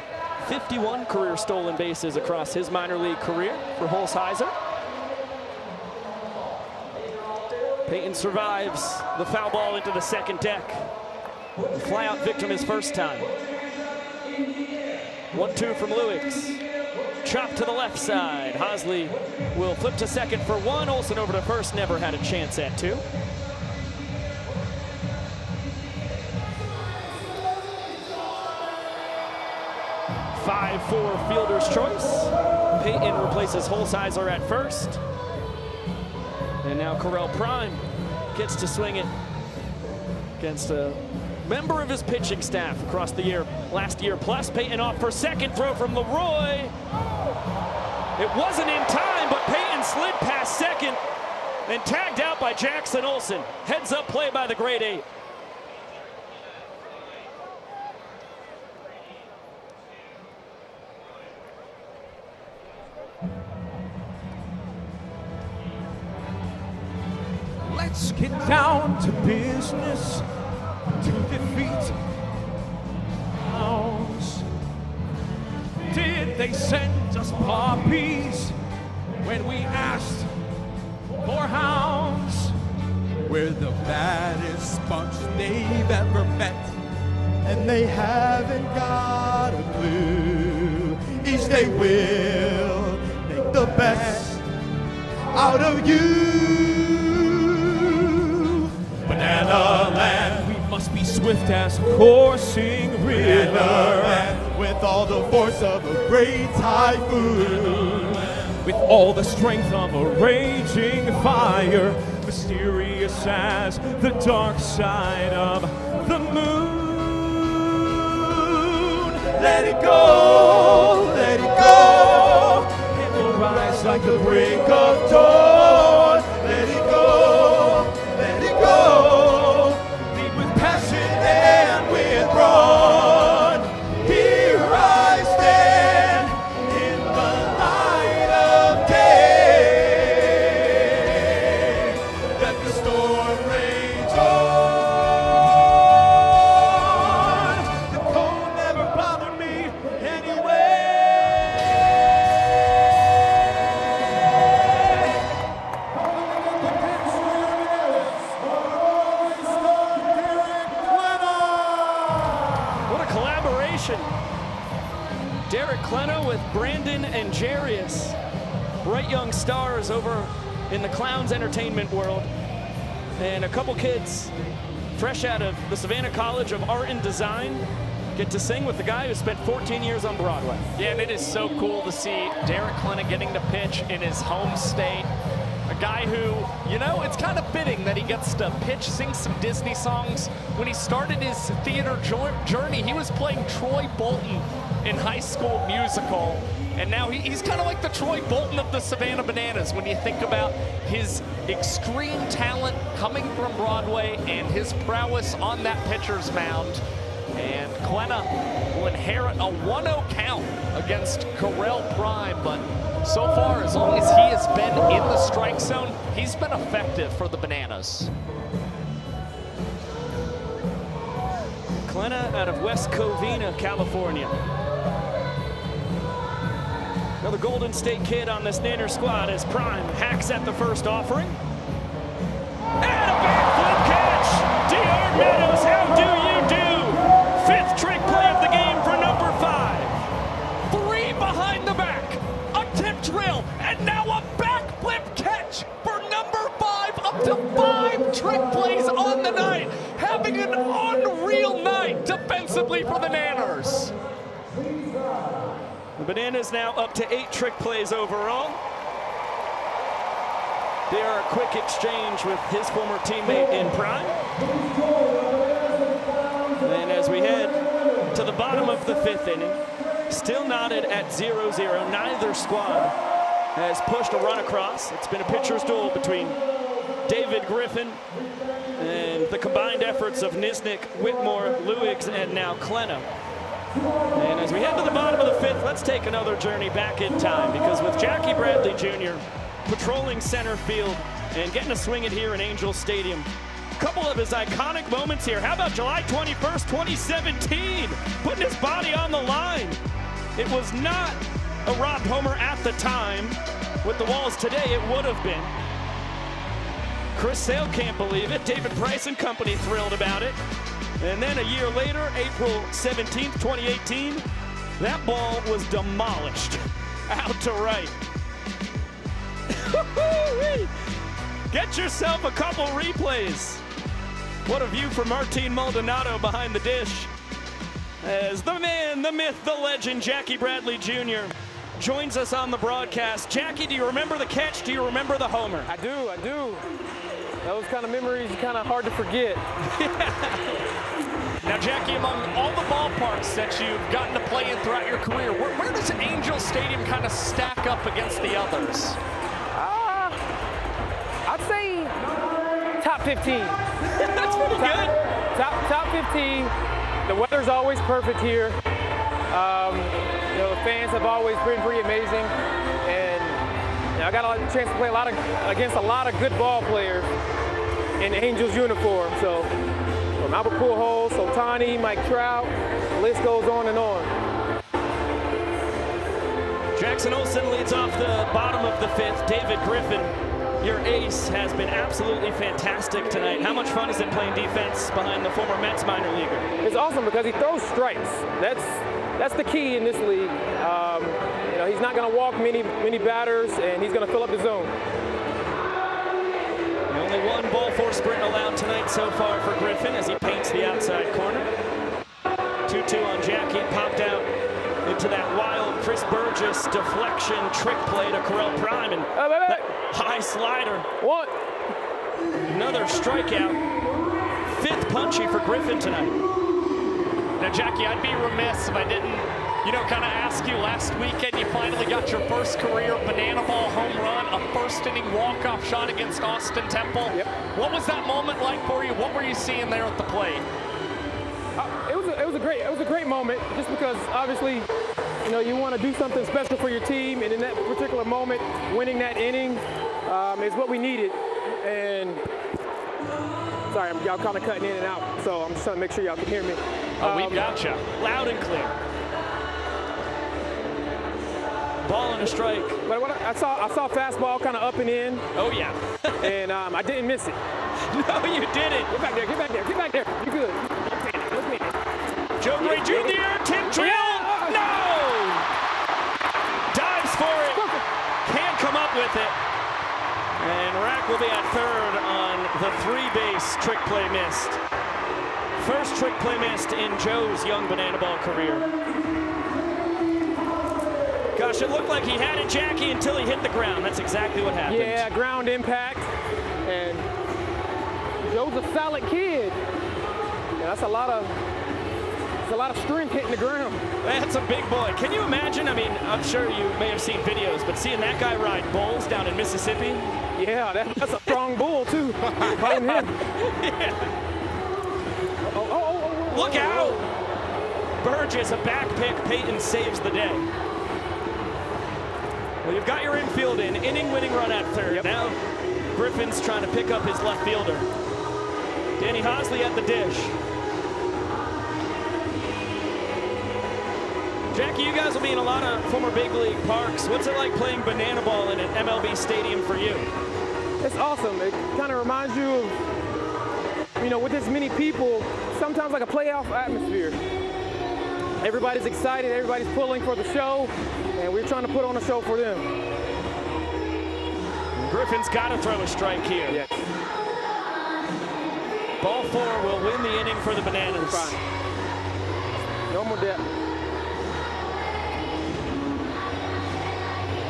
51 career stolen bases across his minor league career for Holsizer. Payton survives the foul ball into the second deck. The fly-out victim his first time. 1-2 from Lewicks. Chop to the left side. Hosley will flip to second for 1. Olsen over to first, never had a chance at 2. For fielder's choice. Payton replaces Holsizer at first. And now Correll Prime gets to swing it against a member of his pitching staff across the year, last year plus. Payton off for second, throw from Leroy. It wasn't in time, but Payton slid past second and tagged out by Jackson Olsen. Heads up play by the grade 8. Let's get down to business to defeat Clowns. Did they send us puppies when we asked for hounds? We're the baddest bunch they've ever met. And they haven't got a clue. Each day will make the best out of you. Banana Land, we must be swift as coursing river. Banana Land, with all the force of a great typhoon. With all the strength of a raging fire, mysterious as the dark side of the moon. Let it go, let it go. It will rise like the break of dawn. Let it go, let it go. Lead with passion and with brawn. Here I stand in the light of day. Let the storm rage on. The cold never bothered me anyway. What a collaboration. Derek Klena with Brandon and Jarius. Bright young stars over in the Clowns entertainment world. And a couple kids fresh out of the Savannah College of Art and Design get to sing with the guy who spent 14 years on Broadway. Yeah, and it is so cool to see Derek Klena getting to pitch in his home state. A guy who, you know, it's kind of fitting that he gets to pitch, sing some Disney songs. When he started his theater journey, he was playing Troy Bolton in High School Musical. And now he's kind of like the Troy Bolton of the Savannah Bananas when you think about his extreme talent coming from Broadway and his prowess on that pitcher's mound. And Klena will inherit a 1-0 count against Correll Prime, but so far, as long as he has been in the strike zone, he's been effective for the Bananas. Klena out of West Covina, California. Another Golden State kid on this Nanner squad as Prime hacks at the first offering. And a backflip catch! D.R. Meadows, how do you do? Fifth trick play of the game for number 5. 3 behind the back, a tip drill, and now a backflip catch for number 5, up to 5 trick plays on the night, having an unreal night defensively for the Nanners. The Bananas now up to 8 trick plays overall. They are a quick exchange with his former teammate in Prime. And as we head to the bottom of the 5th inning, still knotted at 0-0. Neither squad has pushed a run across. It's been a pitcher's duel between David Griffin and the combined efforts of Nisnik, Whitmore, Luigs, and now Klena. And as we head to the bottom of the 5th, let's take another journey back in time, because with Jackie Bradley Jr. patrolling center field and getting a swing at here in Angel Stadium, a couple of his iconic moments here. How about July 21st, 2017, putting his body on the line? It was not a robbed homer at the time. With the Walls today, it would have been. Chris Sale can't believe it. David Price and company thrilled about it. And then a year later, April 17th, 2018, that ball was demolished out to right. Get yourself a couple replays. What a view from Martin Maldonado behind the dish. As the man, the myth, the legend, Jackie Bradley Jr. joins us on the broadcast. Jackie, do you remember the catch? Do you remember the homer? I do. Those kind of memories are kind of hard to forget. Now, Jackie, among all the ballparks that you've gotten to play in throughout your career, where does Angel Stadium kind of stack up against the others? I'd say top 15. That's pretty good. Top 15. The weather's always perfect here. You know, the fans have always been pretty amazing, and you know, I got a chance to play against a lot of good ball players in Angels uniform. So from Albert Pujols, Ohtani, Mike Trout, the list goes on and on. Jackson Olsen leads off the bottom of the 5th. David Griffin Your ace has been absolutely fantastic tonight. How much fun is it playing defense behind the former Mets minor leaguer? It's awesome because he throws strikes. That's the key in this league. You know, he's not going to walk many batters, and he's going to fill up the zone. Only one ball four sprint allowed tonight so far for Griffin as he paints the outside corner. 2-2 on Jackie, popped out into that wild Chris Burgess deflection trick play to Correll Prime, and that high slider. What? Another strikeout. Fifth punchy for Griffin tonight. Now, Jackie, I'd be remiss if I didn't, kind of ask you. Last weekend, you finally got your first career banana ball home run, a first-inning walk-off shot against Austin Temple. Yep. What was that moment like for you? What were you seeing there at the plate? It was a great moment, just because obviously, you want to do something special for your team, and in that particular moment, winning that inning is what we needed. And sorry, y'all kind of cutting in and out, so I'm just trying to make sure y'all can hear me. We've got you loud and clear. Ball and a strike. But I saw a fastball kind of up and in. Oh yeah. And I didn't miss it. No, you didn't. Get back there. Get back there. Get back there. You good? Look at me. Joe Gray Jr. Tim Trill. No. Dives for it. Can't come up with it. And Rack will be at third on the three-base trick play missed. First trick play missed in Joe's young banana ball career. Gosh, it looked like he had it, Jackie, until he hit the ground. That's exactly what happened. Yeah, ground impact. And Joe's a solid kid. Yeah, that's a lot of strength hitting the ground. That's a big boy. Can you imagine? I mean, I'm sure you may have seen videos, but seeing that guy ride bulls down in Mississippi. Yeah, that's a strong bull too. Holding him. Yeah. Look out! Burgess, a back pick. Peyton saves the day. Well, you've got your infield in. Inning-winning run at third. Yep. Now Griffin's trying to pick up his left fielder. Danny Hosley at the dish. Jackie, you guys will be in a lot of former big league parks. What's it like playing banana ball in an MLB stadium for you? It's awesome. It kind of reminds you of, with this many people, sometimes like a playoff atmosphere. Everybody's excited, everybody's pulling for the show, and we're trying to put on a show for them. Griffin's got to throw a strike here. Yes. Ball four will win the inning for the Bananas. Fine. No more depth.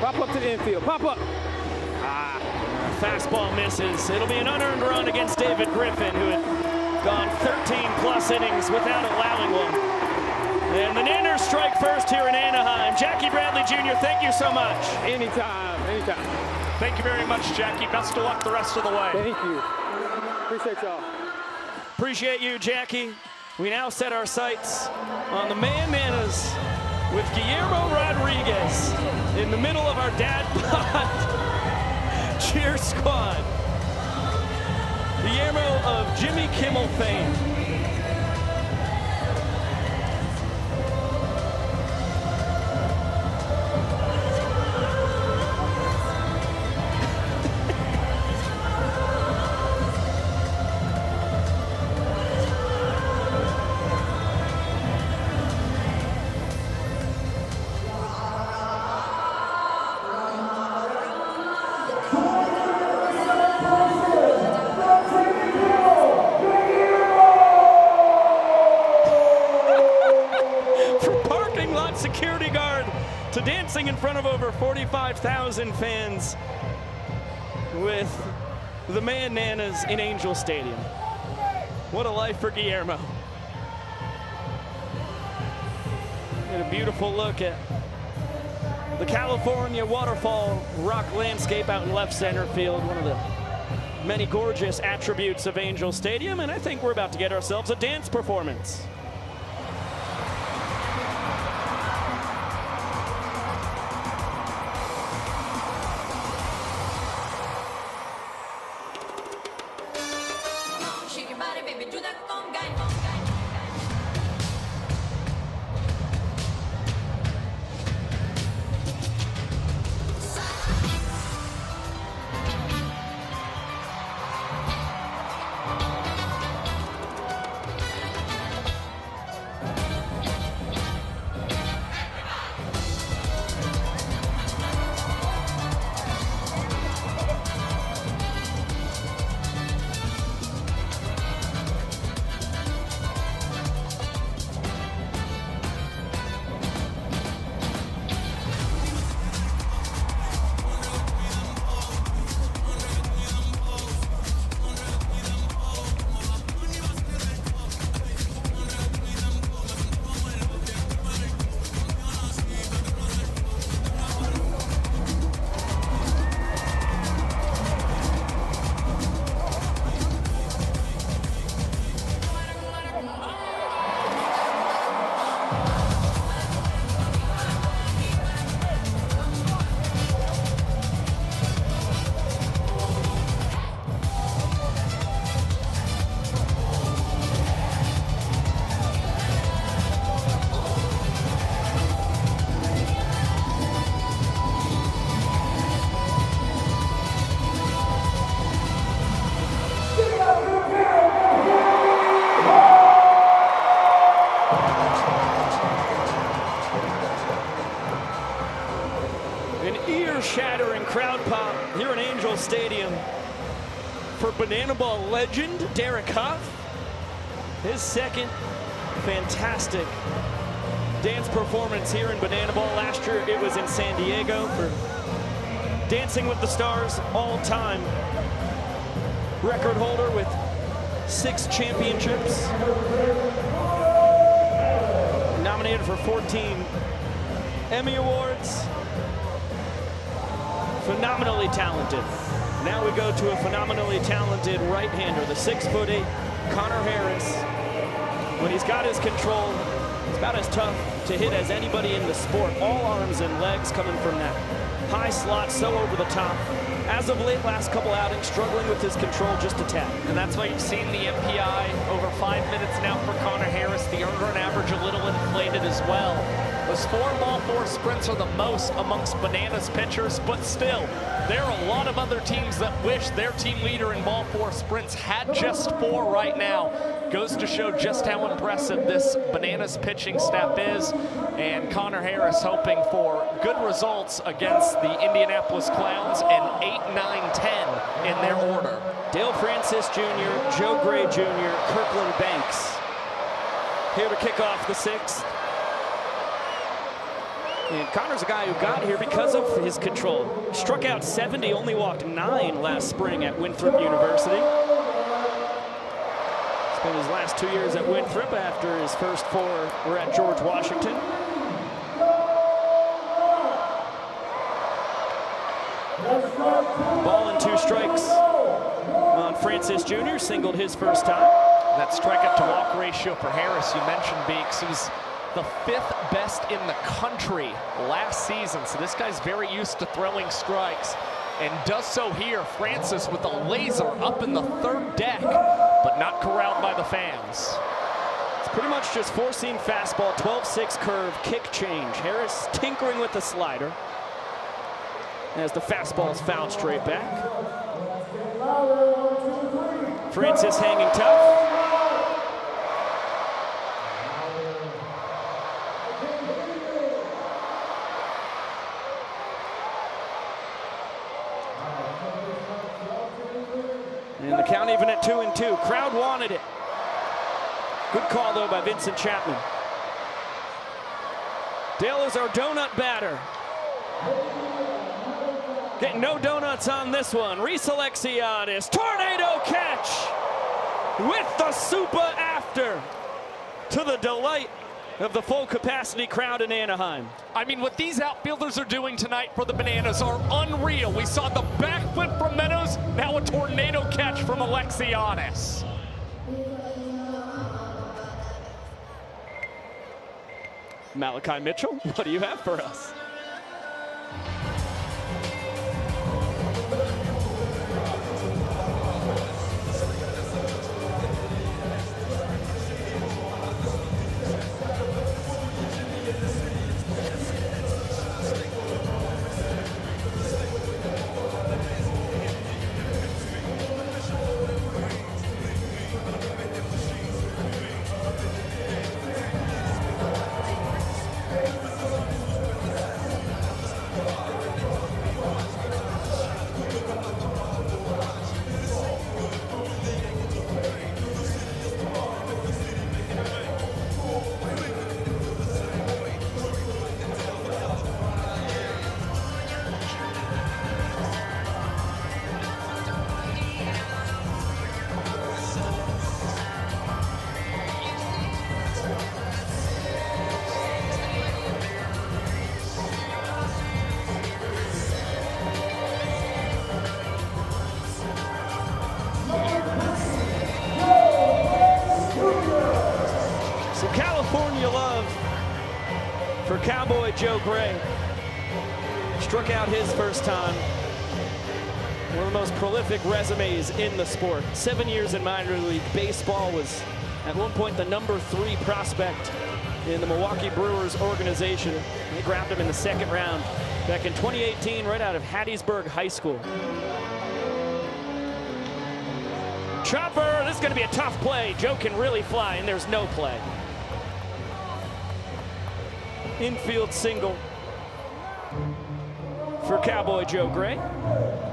Pop up to the infield. Pop up. Fastball misses. It'll be an unearned run against David Griffin, who had gone 13+ innings without allowing one. And the Nanners strike first here in Anaheim. Jackie Bradley Jr., thank you so much. Anytime. Thank you very much, Jackie. Best of luck the rest of the way. Thank you. Appreciate y'all. Appreciate you, Jackie. We now set our sights on the Bananas with Guillermo Rodriguez in the middle of our Dad Bod cheer squad. Guillermo of Jimmy Kimmel fame. Security guard to dancing in front of over 45,000 fans with the Bananas in Angel Stadium. What a life for Guillermo. And a beautiful look at the California waterfall rock landscape out in left center field. One of the many gorgeous attributes of Angel Stadium, and I think we're about to get ourselves a dance performance. Banana Ball legend, Derek Huff. His second fantastic dance performance here in Banana Ball. Last year it was in San Diego for Dancing with the Stars all-time record holder with 6 championships. Nominated for 14 Emmy Awards. Phenomenally talented. Now we go to a phenomenally talented right-hander, the 6'8" Connor Harris. When he's got his control, it's about as tough to hit as anybody in the sport. All arms and legs coming from that high slot, so over the top. As of late, last couple outings, struggling with his control just a tad. And that's why you've seen the MPI over 5 minutes now for Connor Harris. The earned run average a little inflated as well. Those 4 ball 4 sprints are the most amongst Bananas pitchers, but still, there are a lot of other teams that wish their team leader in ball 4 sprints had just 4 right now. Goes to show just how impressive this Bananas pitching staff is. And Connor Harris hoping for good results against the Indianapolis Clowns and 8, 9, 10 in their order. Dale Francis Jr., Joe Gray Jr., Kirkland Banks here to kick off the 6th. And Connor's a guy who got here because of his control. Struck out 70, only walked 9 last spring at Winthrop University. Spent his last 2 years at Winthrop after his first 4 were at George Washington. Ball and 2 strikes on Francis Jr., singled his first time. That strikeout to walk ratio for Harris, you mentioned, Beeks, he was the 5th best in the country last season. So this guy's very used to throwing strikes and does so here. Francis with a laser up in the 3rd deck, but not corralled by the fans. It's pretty much just 4-seam fastball, 12-6 curve, kick change. Harris tinkering with the slider as the fastball's fouled straight back. Francis hanging tough. And the count even at 2-2. Crowd wanted it. Good call though by Vincent Chapman. Dale is our donut batter. Getting no donuts on this one. Reese Alexiadis, tornado catch with the super after, to the delight of the full capacity crowd in Anaheim. I mean, what these outfielders are doing tonight for the Bananas are unreal. We saw the back flip from Meadows, now a tornado catch from Alexiadis. Malachi Mitchell, what do you have for us? For Cowboy Joe Gray. Struck out his first time. One of the most prolific resumes in the sport. 7 years in minor league baseball, was at one point the #3 prospect in the Milwaukee Brewers organization. They grabbed him in the 2nd round back in 2018 right out of Hattiesburg High School. Chopper, this is going to be a tough play. Joe can really fly, and there's no play. Infield single for Cowboy Joe Gray.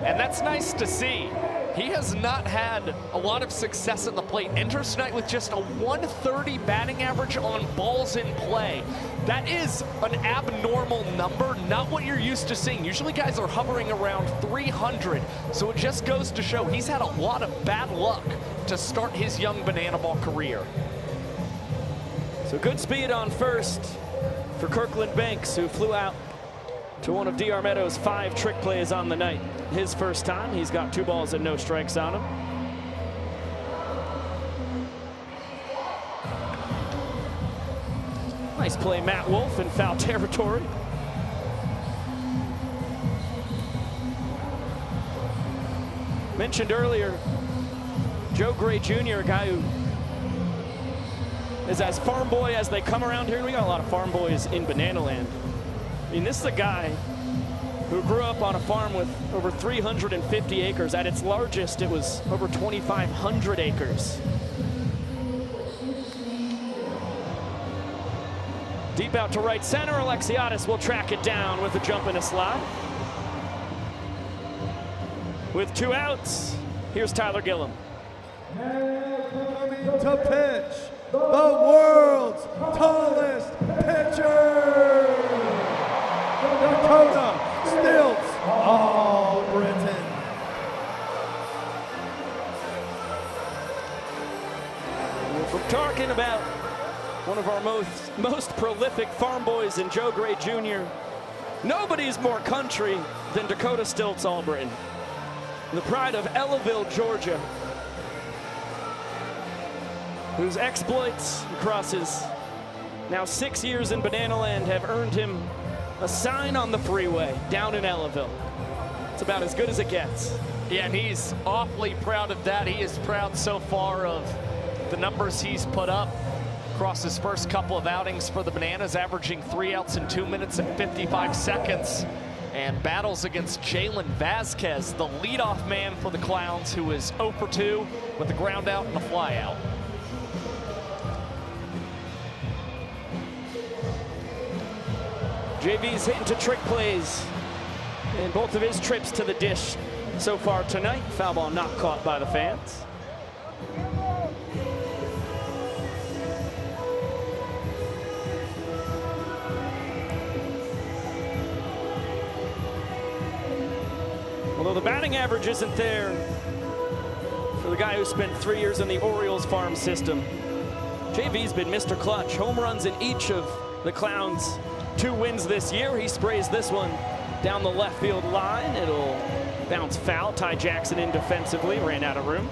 And that's nice to see. He has not had a lot of success at the plate. Enters tonight with just a 130 batting average on balls in play. That is an abnormal number, not what you're used to seeing. Usually guys are hovering around 300, so it just goes to show he's had a lot of bad luck to start his young banana ball career. So good speed on first for Kirkland Banks, who flew out to one of DR Meadows' 5 trick plays on the night. His first time. He's got 2 balls and no strikes on him. Nice play, Matt Wolf, in foul territory. Mentioned earlier, Joe Gray Jr., a guy who is as farm boy as they come around here. We got a lot of farm boys in Banana Land. I mean, this is a guy who grew up on a farm with over 350 acres. At its largest, it was over 2,500 acres. Deep out to right center, Alexiadis will track it down with a jump and a slide. With 2 outs, here's Tyler Gillum. Coming to pitch, the world's tallest pitcher, Dakota Stilts All-Britain. We're talking about one of our most prolific farm boys in Joe Gray Jr. Nobody's more country than Dakota Stilts All-Britain. The pride of Ellaville, Georgia, whose exploits across his now 6 years in Banana Land have earned him a sign on the freeway down in Ellaville. It's about as good as it gets. Yeah, and he's awfully proud of that. He is proud so far of the numbers he's put up across his first couple of outings for the Bananas, averaging 3 outs in 2 minutes and 55 seconds. And battles against Jalen Vasquez, the leadoff man for the Clowns, who is 0 for 2 with a ground out and a fly out. JV's hitting to trick plays in both of his trips to the dish so far tonight. Foul ball not caught by the fans. Although the batting average isn't there for the guy who spent 3 years in the Orioles farm system, JV's been Mr. Clutch. Home runs in each of the Clowns' 2 wins this year. He sprays this one down the left field line. It'll bounce foul. Ty Jackson in defensively, ran out of room.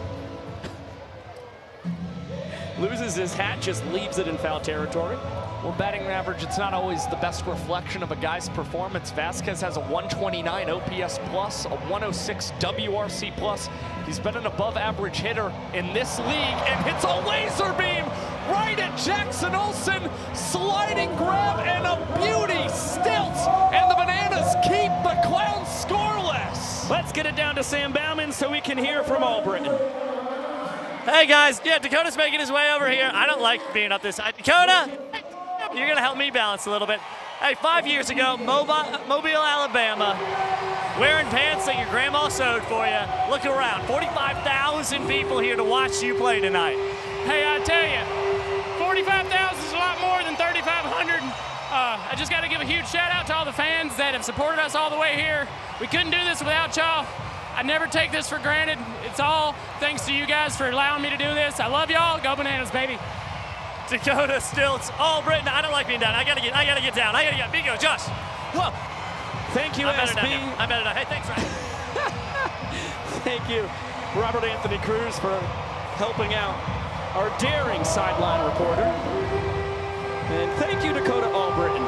Loses his hat, just leaves it in foul territory. Well, batting average, it's not always the best reflection of a guy's performance. Vasquez has a 129 OPS plus, a 106 WRC plus. He's been an above average hitter in this league and hits a laser beam right at Jackson Olsen. Sliding grab and a beauty. Stilts, and the Bananas keep the Clowns scoreless. Let's get it down to Sam Bauman so we can hear from All-Britain. Hey guys, yeah, Dakota's making his way over here. I don't like being up this side. Dakota, you're gonna help me balance a little bit. Hey, 5 years ago, Mobile, Alabama, wearing pants that your grandma sewed for you. Look around, 45,000 people here to watch you play tonight. Hey, I tell you, 45,000 is a lot more than 3,500. I just gotta give a huge shout out to all the fans that have supported us all the way here. We couldn't do this without y'all. I never take this for granted. It's all thanks to you guys for allowing me to do this. I love y'all. Go Bananas, baby. Dakota Stilts, All-Britain. I don't like being down. I gotta get down. I gotta get. Bingo, Josh. Whoa. Thank you, SB. I'm better now. Hey, thanks, Ryan. Thank you, Robert Anthony Cruz, for helping out our daring sideline reporter. And thank you, Dakota All-Britain.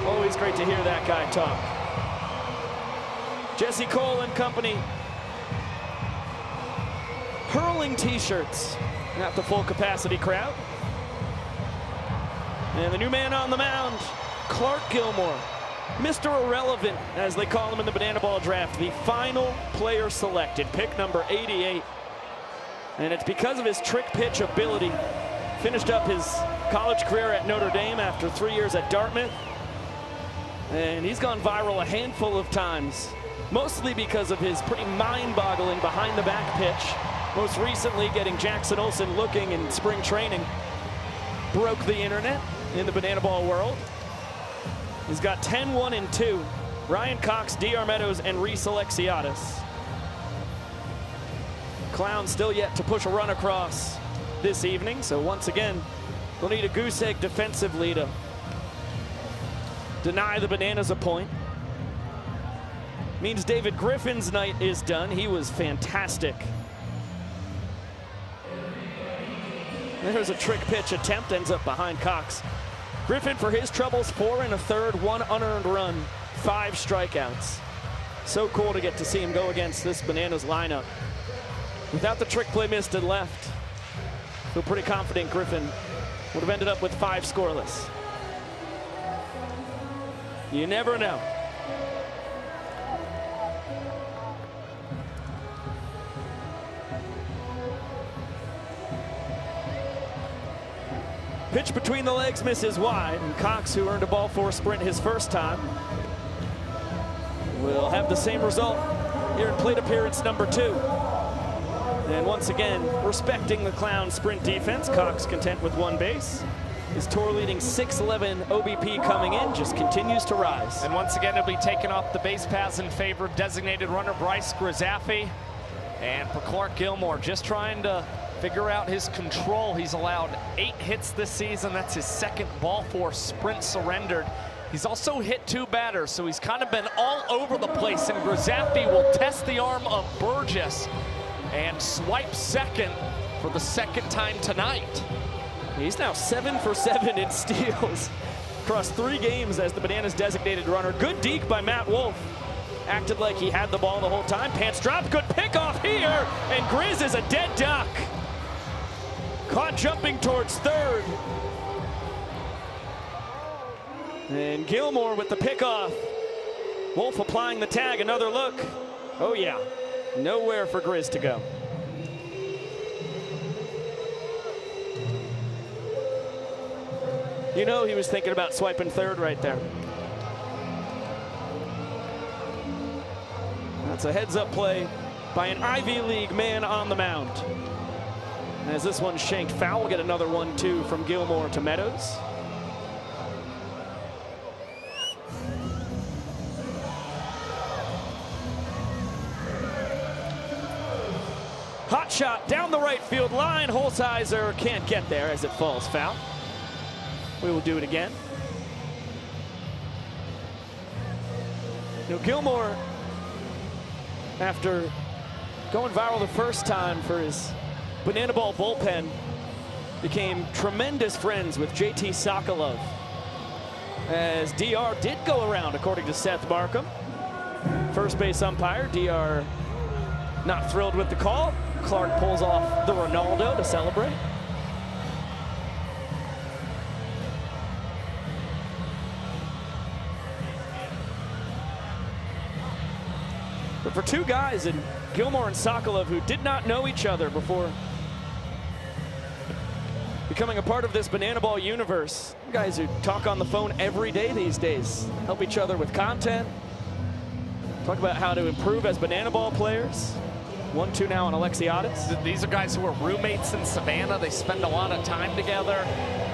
Always great to hear that guy talk. Jesse Cole and company hurling t-shirts at the full capacity crowd. And the new man on the mound, Clark Gilmore, Mr. Irrelevant, as they call him in the Banana Ball draft, the final player selected, pick number 88. And it's because of his trick pitch ability. Finished up his college career at Notre Dame after 3 years at Dartmouth. And he's gone viral a handful of times mostly because of his pretty mind-boggling behind-the-back pitch. Most recently, getting Jackson Olsen looking in spring training broke the internet in the banana ball world. He's got 10, 1, and 2. Ryan Cox, DR Meadows, and Reese Alexiadis. Clowns still yet to push a run across this evening, so once again, they'll need a goose egg defensively to deny the Bananas a point. Means David Griffin's night is done. He was fantastic. There's a trick pitch attempt, ends up behind Cox. Griffin, for his troubles, 4 1/3, 1 unearned run, 5 strikeouts. So cool to get to see him go against this Bananas lineup. Without the trick play missed and left, feel pretty confident Griffin would have ended up with 5 scoreless. You never know. Pitch between the legs misses wide, and Cox, who earned a ball four sprint his first time, will have the same result here in plate appearance number 2. And once again, respecting the Clowns sprint defense, Cox content with 1 base. His tour leading 6'11" OBP coming in just continues to rise. And once again, he'll be taking off the base paths in favor of designated runner Bryce Grisaffi. And for Clark Gilmore, just trying to figure out his control. He's allowed 8 hits this season. That's his 2nd ball four sprint surrendered. He's also hit 2 batters, so he's kind of been all over the place. And Grisaffi will test the arm of Burgess and swipe second for the 2nd time tonight. He's now 7 for 7 in steals across 3 games as the Bananas designated runner. Good deke by Matt Wolf. Acted like he had the ball the whole time. Pants drop, good pickoff here, and Grizz is a dead duck. Caught jumping towards third. And Gilmore with the pickoff. Wolf applying the tag, another look. Oh yeah, nowhere for Grizz to go. You know he was thinking about swiping third right there. That's a heads-up play by an Ivy League man on the mound. And as this one's shanked foul, we'll get another 1-2 from Gilmore to Meadows. Hot shot down the right field line. Holsizer can't get there as it falls foul. We will do it again. You know, Gilmore, after going viral the first time for his banana ball bullpen, became tremendous friends with JT Sokolov, as DR did go around, according to Seth Markham. First base umpire, DR not thrilled with the call. Clark pulls off the Ronaldo to celebrate. But for 2 guys, and Gilmore and Sokolov, who did not know each other before becoming a part of this banana ball universe, guys who talk on the phone every day these days, help each other with content, talk about how to improve as banana ball players. 1-2 now on Alexiadis. These are guys who are roommates in Savannah. They spend a lot of time together.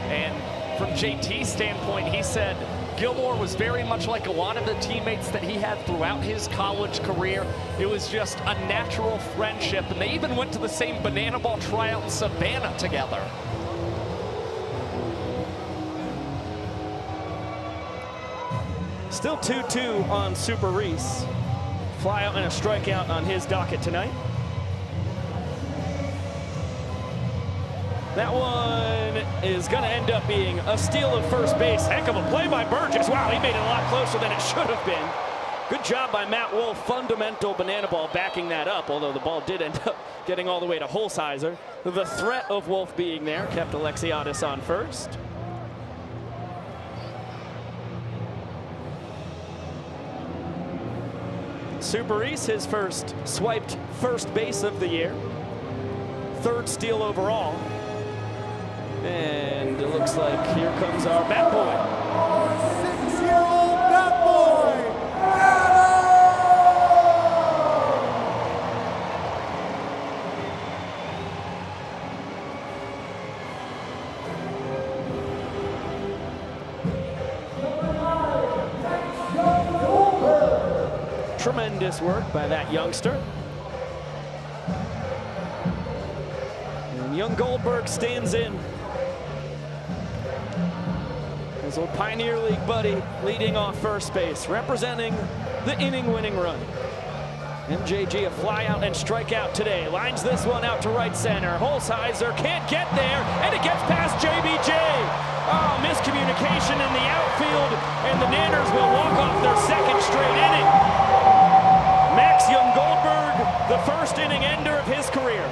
And from JT's standpoint, he said Gilmore was very much like a lot of the teammates that he had throughout his college career. It was just a natural friendship. And they even went to the same banana ball tryout in Savannah together. Still 2-2 on Super Reese. Fly out and a strikeout on his docket tonight. That one is going to end up being a steal of first base. Heck of a play by Burgess. Wow, he made it a lot closer than it should have been. Good job by Matt Wolf. Fundamental banana ball backing that up, although the ball did end up getting all the way to Holsizer. The threat of Wolf being there kept Alexiadis on first. Super Reese, his first swiped first base of the year. 3rd steal overall. And it looks like here comes our bat boy. Our 6-year-old bat boy, Tremendous work by that youngster. And young Goldberg stands in. His old Pioneer League buddy leading off first base, representing the inning-winning run. MJG a fly out and strike out today. Lines this one out to right center. Holzheiser can't get there, and it gets past JBJ. Oh, miscommunication in the outfield, and the Nanners will walk off their second straight inning. Max Young Goldberg, the first inning ender of his career.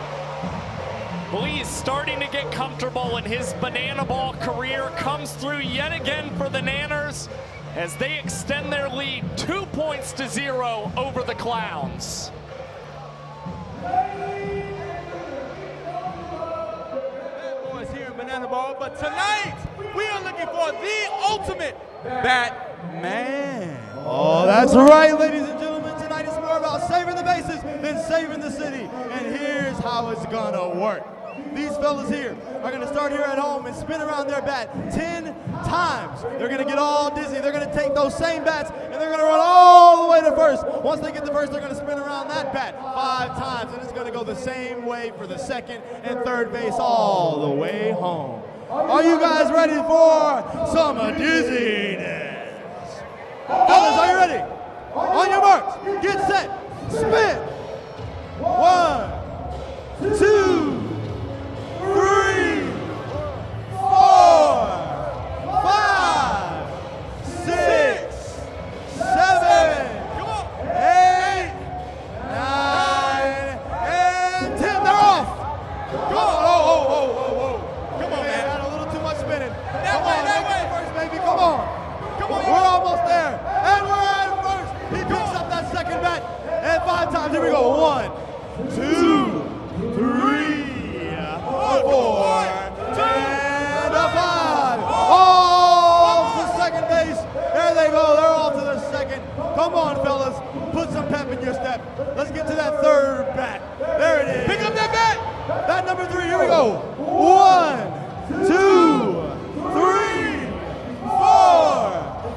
Well, he's starting to get comfortable, and his banana ball career comes through yet again for the Nanners as they extend their lead 2-0 over the Clowns. Boys here in banana ball, but tonight we are looking for the ultimate Batman. Oh, that's right, ladies and gentlemen. Tonight is more about saving the bases than saving the city. And here's how it's gonna work. These fellas here are gonna start here at home and spin around their bat 10 times. They're gonna get all dizzy. They're gonna take those same bats and they're gonna run all the way to first. Once they get to first, they're gonna spin around that bat 5 times, and it's gonna go the same way for the second and third base all the way home. Are you guys ready for some dizziness? Fellas, are you ready? On your marks, get set, spin. 1, 2, 3, 4, 5, 6, 7, 8, 9, and 10. They're off. Come on. Oh. Come on, man. Had a little too much spinning. That way. First, baby. Come on. We're almost there. And we're at first. He picks up that second bat. And 5 times. Here we go. 1, 2, 3. 4, and a 5. Off the second base. There they go. They're off to the second. Come on, fellas. Put some pep in your step. Let's get to that third bat. There it is. Pick up that bat. Bat number 3. Here we go. 1, 2, 3, 4,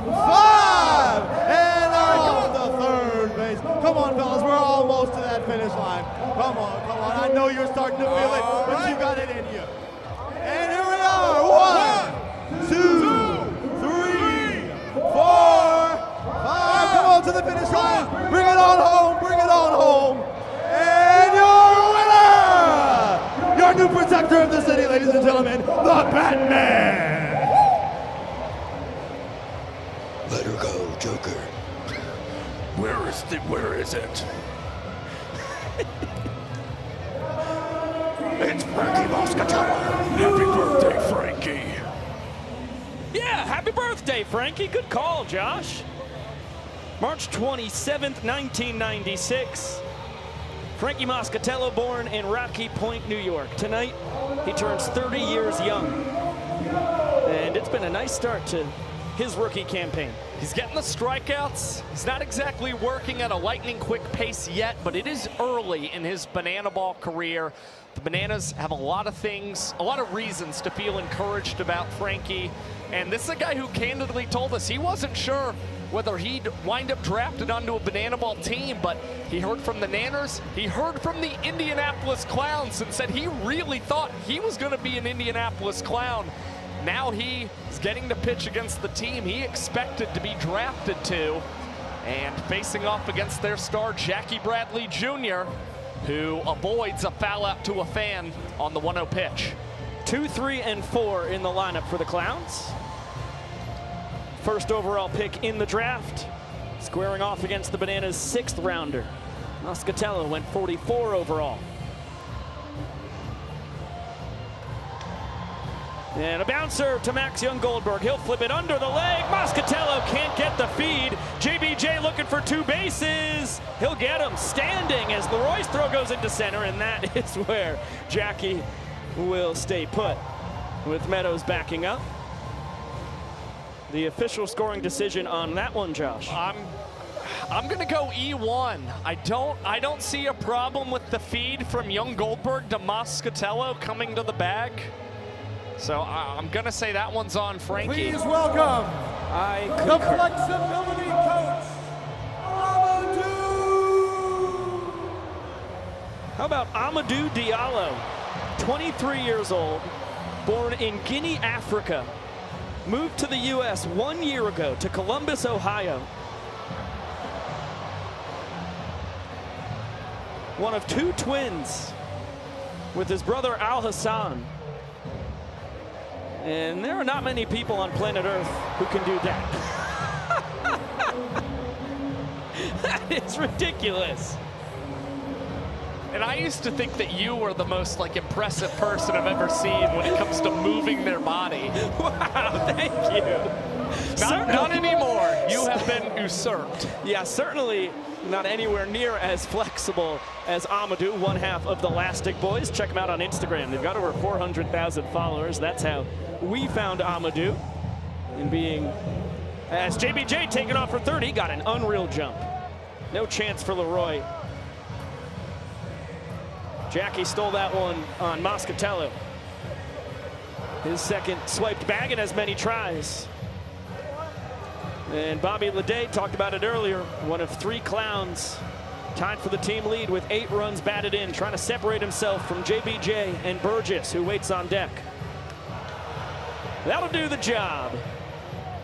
5. And they're off the third base. Come on, fellas. We're almost to that finish line. Come on. I know you're starting to feel it, but you got it in you. And here we are. 1, 2, 3, 4, 5. Come on to the finish line. Bring it on home. And your winner, your new protector of the city, ladies and gentlemen, the Batman. Let her go, Joker. Where is it? It's Frankie Moscatello. Happy birthday, Frankie. Yeah, happy birthday, Frankie. Good call, Josh. March 27th, 1996. Frankie Moscatello, born in Rocky Point, New York. Tonight, he turns 30 years young. And it's been a nice start to his rookie campaign. He's getting the strikeouts. He's not exactly working at a lightning quick pace yet, but it is early in his banana ball career. The Bananas have a lot of reasons to feel encouraged about Frankie. And this is a guy who candidly told us he wasn't sure whether he'd wind up drafted onto a banana ball team, but he heard from the Nanners, he heard from the Indianapolis Clowns, and said he really thought he was going to be an Indianapolis Clown. Now he is getting to pitch against the team he expected to be drafted to, and facing off against their star, Jackie Bradley Jr., who avoids a foul out to a fan on the 1-0 pitch. 2, 3, and 4 in the lineup for the Clowns. First overall pick in the draft, squaring off against the Bananas' 6th rounder. Moscatello went 44 overall. And a bouncer to Max Young Goldberg. He'll flip it under the leg. Moscatello can't get the feed. JBJ looking for 2 bases. He'll get him standing as Leroy's throw goes into center, and that is where Jackie will stay put with Meadows backing up. The official scoring decision on that one, Josh. I'm gonna go E1. I don't see a problem with the feed from Young Goldberg to Moscatello coming to the bag. So I'm gonna say that one's on Frankie. Please welcome the flexibility coach, Mamadou How about Amadou Diallo, 23 years old, born in Guinea, Africa, moved to the U.S. 1 year ago to Columbus, Ohio. One of 2 twins with his brother Al Hassan. And there are not many people on planet Earth who can do that. That is ridiculous. And I used to think that you were the most impressive person I've ever seen when it comes to moving their body. Wow, thank you. Not anymore. You have been usurped. Yeah, certainly not anywhere near as flexible as Amadou, one half of the Elastic Boys. Check them out on Instagram. They've got over 400,000 followers. That's how we found Amadou. And being, as JBJ taking off for 30, got an unreal jump. No chance for Leroy. Jackie stole that one on Moscatello. His second swiped bag in as many tries. And Bobby Leday talked about it earlier. One of 3 Clowns tied for the team lead with 8 runs batted in, trying to separate himself from JBJ and Burgess, who waits on deck. That'll do the job.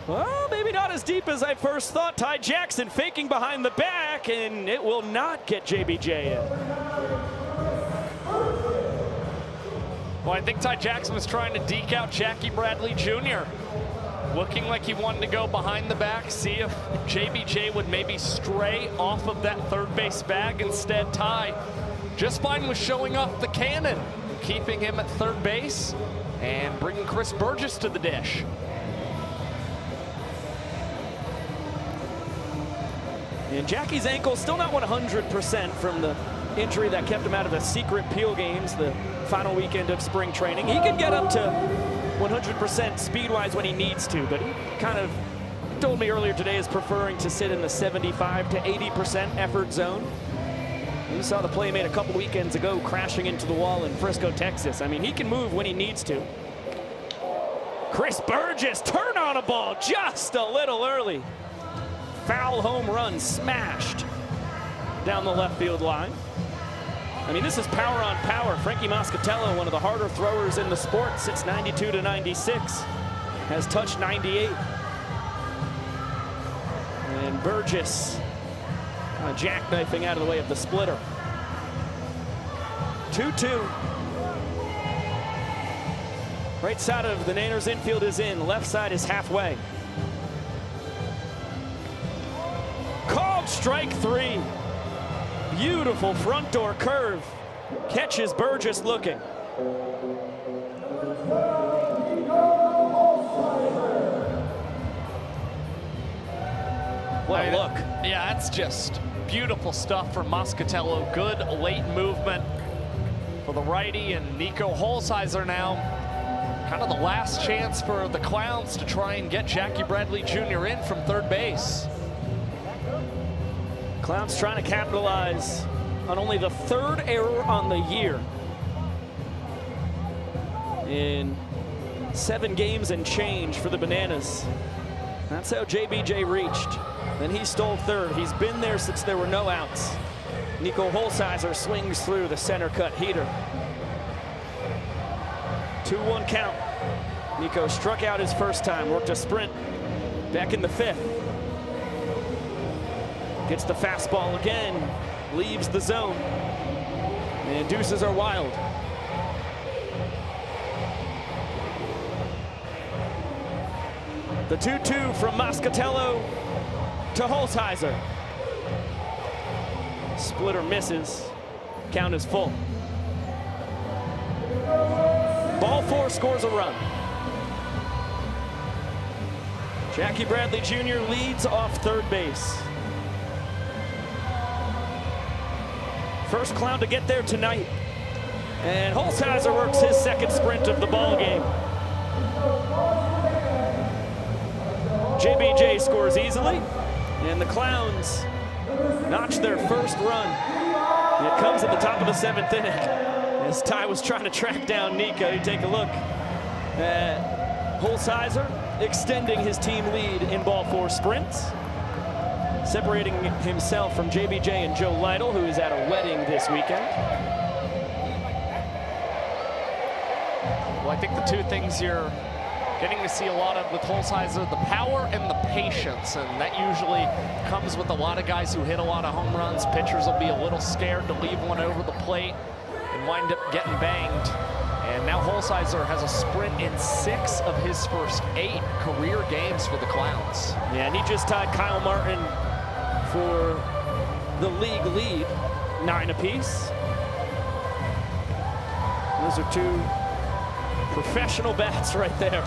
Well, maybe not as deep as I first thought. Ty Jackson faking behind the back, and it will not get JBJ in. Well, I think Ty Jackson was trying to deke out Jackie Bradley Jr. Looking like he wanted to go behind the back, see if JBJ would maybe stray off of that third base bag. Instead, Ty just fine with showing off the cannon, keeping him at third base and bringing Chris Burgess to the dish. And Jackie's ankle still not 100% from the injury that kept him out of the secret Peel games, the final weekend of spring training. He can get up to 100% speed-wise when he needs to, but he kind of told me earlier today is preferring to sit in the 75 to 80% effort zone. You saw the play he made a couple weekends ago crashing into the wall in Frisco, Texas. I mean, he can move when he needs to. Chris Burgess turn on a ball just a little early. Foul home run smashed down the left field line. I mean, this is power on power. Frankie Moscatello, one of the harder throwers in the sport since 92 to 96, has touched 98. And Burgess jackknifing out of the way of the splitter. 2-2. Right side of the Niners infield is in. Left side is halfway. Called strike 3. Beautiful front door curve. Catches Burgess looking. What a look. Yeah, that's just beautiful stuff from Moscatello. Good late movement for the righty, and Nico Holzheiser now kind of the last chance for the Clowns to try and get Jackie Bradley Jr. in from third base. Clowns trying to capitalize on only the 3rd error on the year in 7 games and change for the Bananas. That's how JBJ reached. Then he stole third. He's been there since there were no outs. Nico Holzheiser swings through the center cut heater. 2-1 count. Nico struck out his first time, worked a sprint back in the 5th. Gets the fastball again, leaves the zone, and deuces are wild. The 2-2 from Moscatello to Holzheiser. Splitter misses, count is full. Ball 4 scores a run. Jackie Bradley Jr. leads off third base. First Clown to get there tonight. And Holzheiser works his second sprint of the ball game. JBJ scores easily, and the Clowns notch their first run. It comes at the top of the 7th inning. As Ty was trying to track down Nico, you take a look at Holzheiser extending his team lead in ball 4 sprints, separating himself from JBJ and Joe Lytle, who is at a wedding this weekend. Well, I think the two things you're getting to see a lot of with Holsizer, the power and the patience, and that usually comes with a lot of guys who hit a lot of home runs. Pitchers will be a little scared to leave one over the plate and wind up getting banged. And now Holsizer has a sprint in 6 of his first 8 career games for the Clowns. Yeah, and he just tied Kyle Martin for the league lead, 9 apiece. Those are 2 professional bats right there.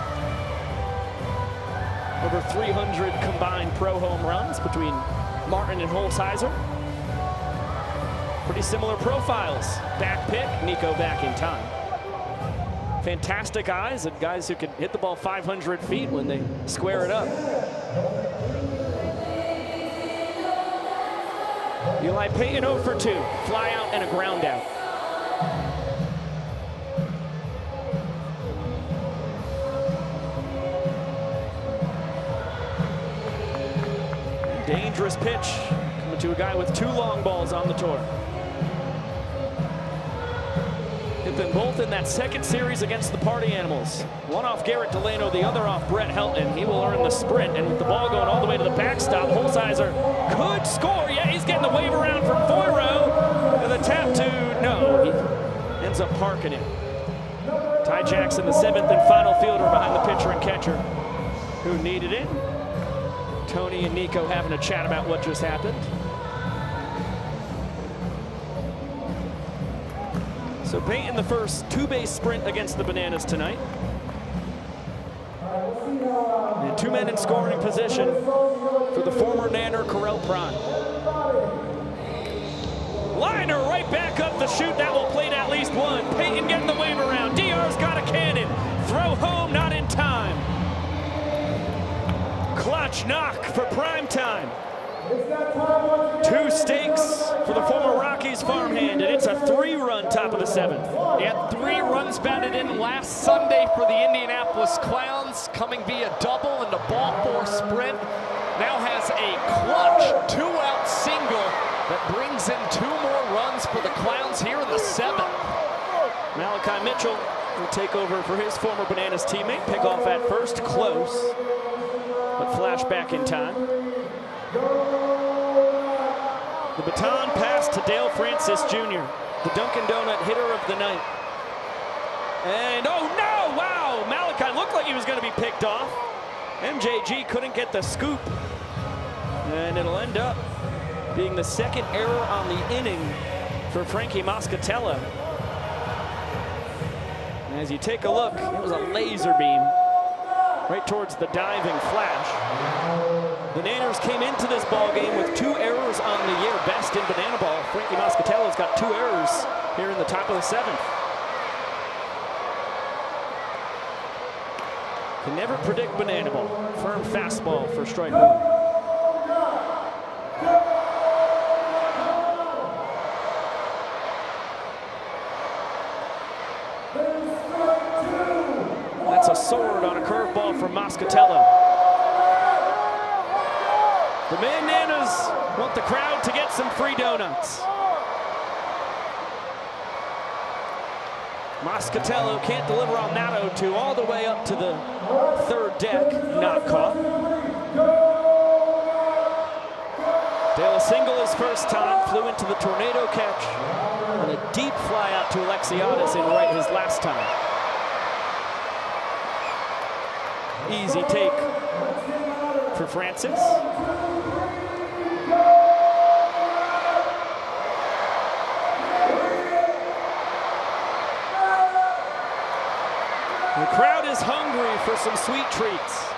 Over 300 combined pro home runs between Martin and Holsizer. Pretty similar profiles. Back pick, Nico back in time. Fantastic eyes and guys who can hit the ball 500 feet when they square it up. Eli Payton 0 for 2, fly out and a ground out. Dangerous pitch coming to a guy with 2 long balls on the tour. Hit them both in that second series against the Party Animals. One off Garrett Delano, the other off Brett Helton. He will earn the sprint, and with the ball going all the way to the backstop, Holsizer could score. Yeah, he's getting the wave around from Foyro. And the tap to, no, he ends up parking it. Ty Jackson, the 7th and final fielder behind the pitcher and catcher who needed it. Tony and Nico having a chat about what just happened. So Payton the first 2-base sprint against the Bananas tonight. And 2 men in scoring position for the former Nanner Correll Prime. Liner right back up the chute. That will plate at least 1. Payton getting the wave around. DR's got a cannon. Throw home, not in time. Clutch knock for prime time. 2 stakes for the former Rockies farmhand, and it's a 3-run top of the 7th. He had 3 runs batted in last Sunday for the Indianapolis Clowns, coming via double and a ball 4 sprint. Now has a clutch 2-out single that brings in 2 more runs for the Clowns here in the 7th. Malachi Mitchell will take over for his former Bananas teammate. Pick off at first, close, but flash back in time. The baton passed to Dale Francis Jr., the Dunkin' Donut hitter of the night. And oh no, wow, Malachi looked like he was going to be picked off. MJG couldn't get the scoop. And it'll end up being the 2nd error on the inning for Frankie Moscatello. And as you take a look, it was a laser beam right towards the diving flash. The Nanners came into this ball game with 2 errors on the year, best in banana ball. Frankie Moscatello's got 2 errors here in the top of the 7th. Can never predict banana ball. Firm fastball for strike 1. That's a sword on a curveball from Moscatello. The Bananas want the crowd to get some free donuts. Moscatello can't deliver on that 0-2 all the way up to the 3rd deck, not caught. Dale a single his first time, flew into the tornado catch, and a deep fly out to Alexiadis in right his last time. Easy take for Francis. The crowd is hungry for some sweet treats.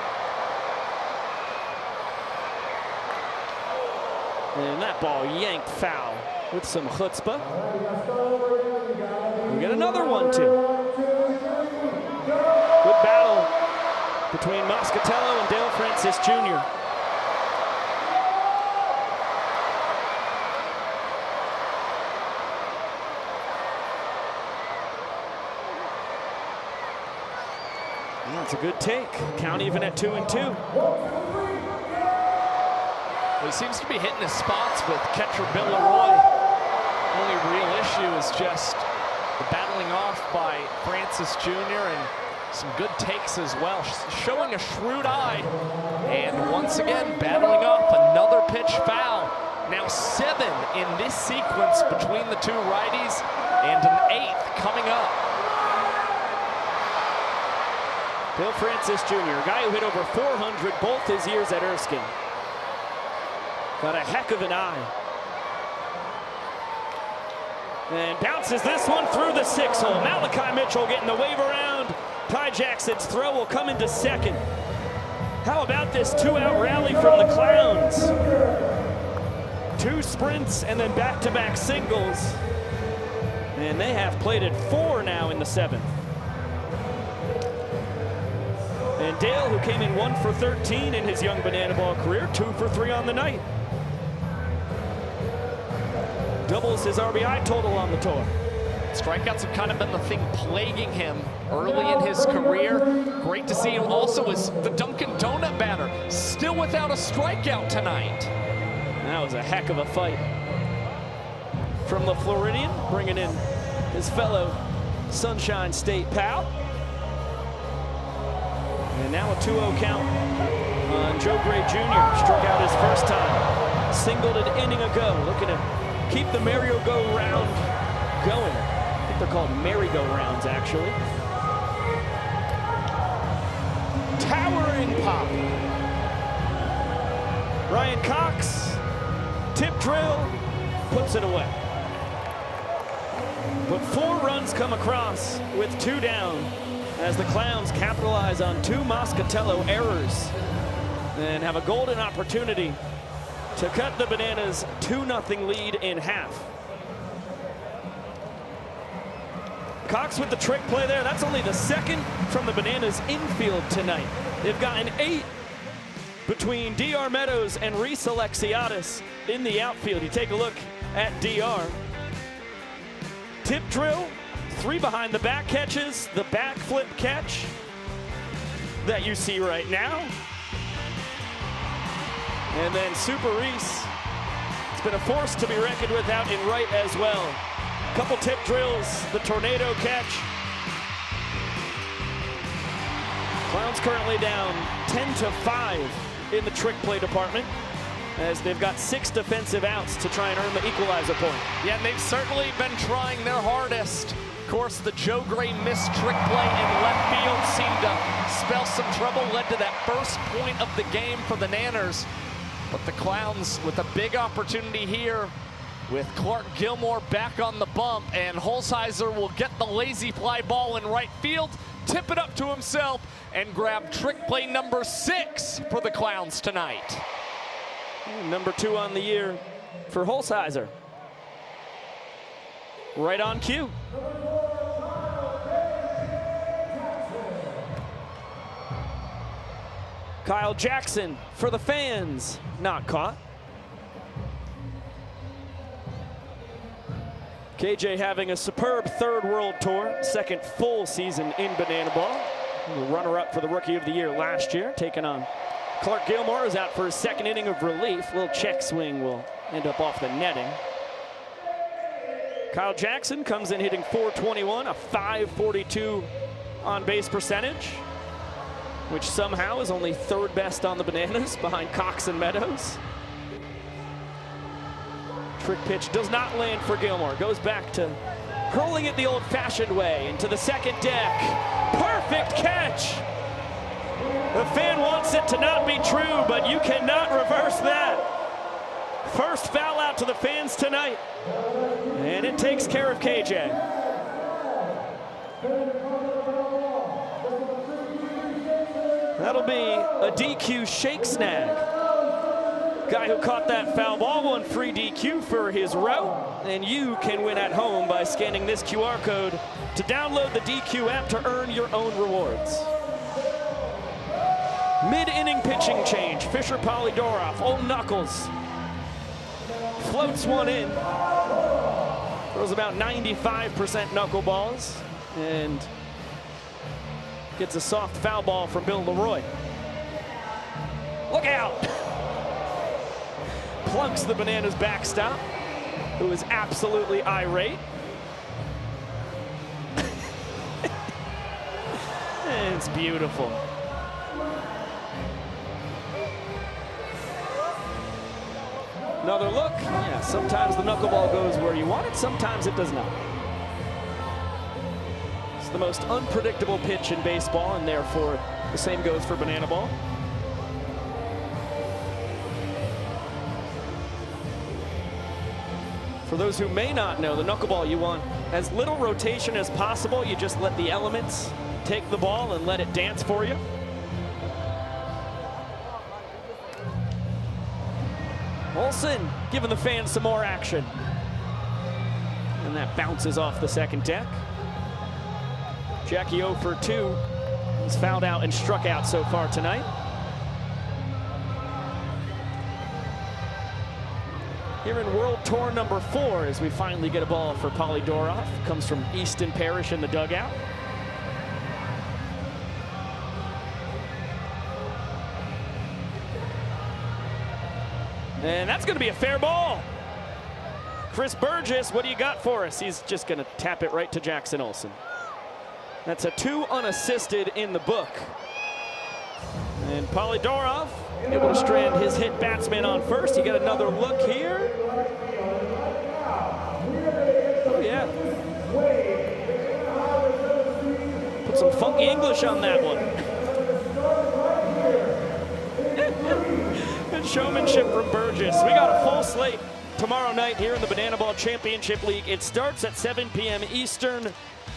And that ball yanked foul with some chutzpah. We get another 1-2. Good battle between Moscatello and Dale Francis Jr. That's a good take. Count even at 2-2. Well, he seems to be hitting his spots with catcher Bill Leroy. Only real issue is just the battling off by Francis Jr. and Some good takes as well, showing a shrewd eye. And once again, battling off another pitch foul. Now 7 in this sequence between the two righties, and an 8th coming up. Bill Francis Jr., a guy who hit over 400 both his years at Erskine. Got a heck of an eye. And bounces this one through the 6-hole. Malachi Mitchell getting the wave around. Ty Jackson's throw will come into second. How about this 2-out rally from the Clowns? 2 sprints and then back-to-back singles. And they have plated 4 now in the 7th. And Dale, who came in 1 for 13 in his young banana ball career, 2 for 3 on the night. Doubles his RBI total on the tour. Strikeouts have kind of been the thing plaguing him early in his career. Great to see him also as the Dunkin' Donut batter, still without a strikeout tonight. That was a heck of a fight from the Floridian, bringing in his fellow Sunshine State pal. And now a 2-0 count on Joe Gray Jr. Struck out his first time. Singled an inning ago, looking to keep the merry-go-round going. I think they're called merry-go-rounds, actually. Towering pop. Ryan Cox, tip drill, puts it away. But 4 runs come across with 2 down as the Clowns capitalize on 2 Moscatello errors and have a golden opportunity to cut the Bananas' 2-0 lead in half. Cox with the trick play there. That's only the 2nd from the Bananas infield tonight. They've gotten 8 between DR Meadows and Reese Alexiadis in the outfield. You take a look at DR. Tip drill, 3 behind the back catches, the backflip catch that you see right now. And then Super Reese, it's been a force to be reckoned with out in right as well. Couple tip drills, the tornado catch. Clowns currently down 10-5 in the trick play department, as they've got 6 defensive outs to try and earn the equalizer point. Yeah, and they've certainly been trying their hardest. Of course, the Joe Gray missed trick play in left field seemed to spell some trouble, led to that first point of the game for the Nanners. But the Clowns with a big opportunity here with Clark Gilmore back on the bump, and Holzheiser will get the lazy fly ball in right field, tip it up to himself, and grab trick play number 6 for the Clowns tonight. Number 2 on the year for Holzheiser. Right on cue. Kyle Jackson for the fans, not caught. KJ having a superb 3rd World Tour, 2nd full season in banana ball. The runner-up for the Rookie of the Year last year, taking on Clark Gilmore, is out for his 2nd inning of relief. Little check swing will end up off the netting. Kyle Jackson comes in hitting .421, a .542 on base percentage, which somehow is only 3rd best on the Bananas behind Cox and Meadows. Trick pitch does not land for Gilmore. Goes back to hurling it the old-fashioned way into the 2nd deck. Perfect catch. The fan wants it to not be true, but you cannot reverse that. First foul out to the fans tonight, and it takes care of KJ. That'll be a DQ shake snag. Guy who caught that foul ball won free DQ for his row, and you can win at home by scanning this QR code to download the DQ app to earn your own rewards. Mid-inning pitching change. Fisher Polydoroff, Old Knuckles, floats one in. Throws about 95% knuckleballs and gets a soft foul ball from Bill Leroy. Look out! Plunks the Bananas backstop, who is absolutely irate. And It's beautiful. Another look. Yeah, sometimes the knuckleball goes where you want it, sometimes it does not. It's the most unpredictable pitch in baseball, and therefore the same goes for banana ball. For those who may not know, the knuckleball, you want as little rotation as possible. You just let the elements take the ball and let it dance for you. Olsen giving the fans some more action. And that bounces off the second deck. Jackie 0 for 2. He's fouled out and struck out so far tonight. Here in World Tour number 4, as we finally get a ball for Polydorov. Comes from Easton Parish in the dugout. And that's going to be a fair ball. Chris Burgess, what do you got for us? He's just going to tap it right to Jackson Olsen. That's a 2 unassisted in the book. And Polydorov able to strand his hit batsman on first. You get another look here. Oh, yeah. Put some funky English on that one. Good showmanship from Burgess. We got a full slate tomorrow night here in the Banana Ball Championship League. It starts at 7 p.m. Eastern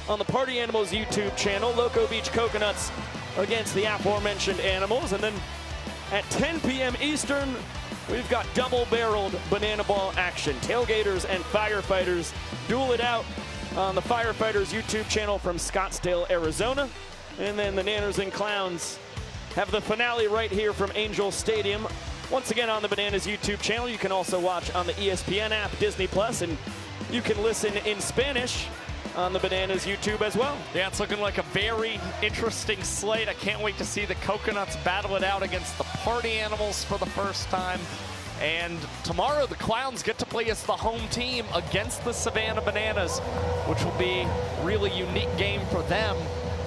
on the Party Animals YouTube channel. Loco Beach Coconuts against the aforementioned Animals. And then at 10 p.m. Eastern, we've got double-barreled banana ball action. Tailgaters and firefighters duel it out on the Firefighters YouTube channel from Scottsdale, Arizona. And then the Nanners and Clowns have the finale right here from Angel Stadium. Once again on the Bananas YouTube channel. You can also watch on the ESPN app, Disney Plus, and you can listen in Spanish on the Bananas YouTube as well. Yeah, it's looking like a very interesting slate. I can't wait to see the Coconuts battle it out against the Party Animals for the first time. And tomorrow the Clowns get to play as the home team against the Savannah Bananas, which will be a really unique game for them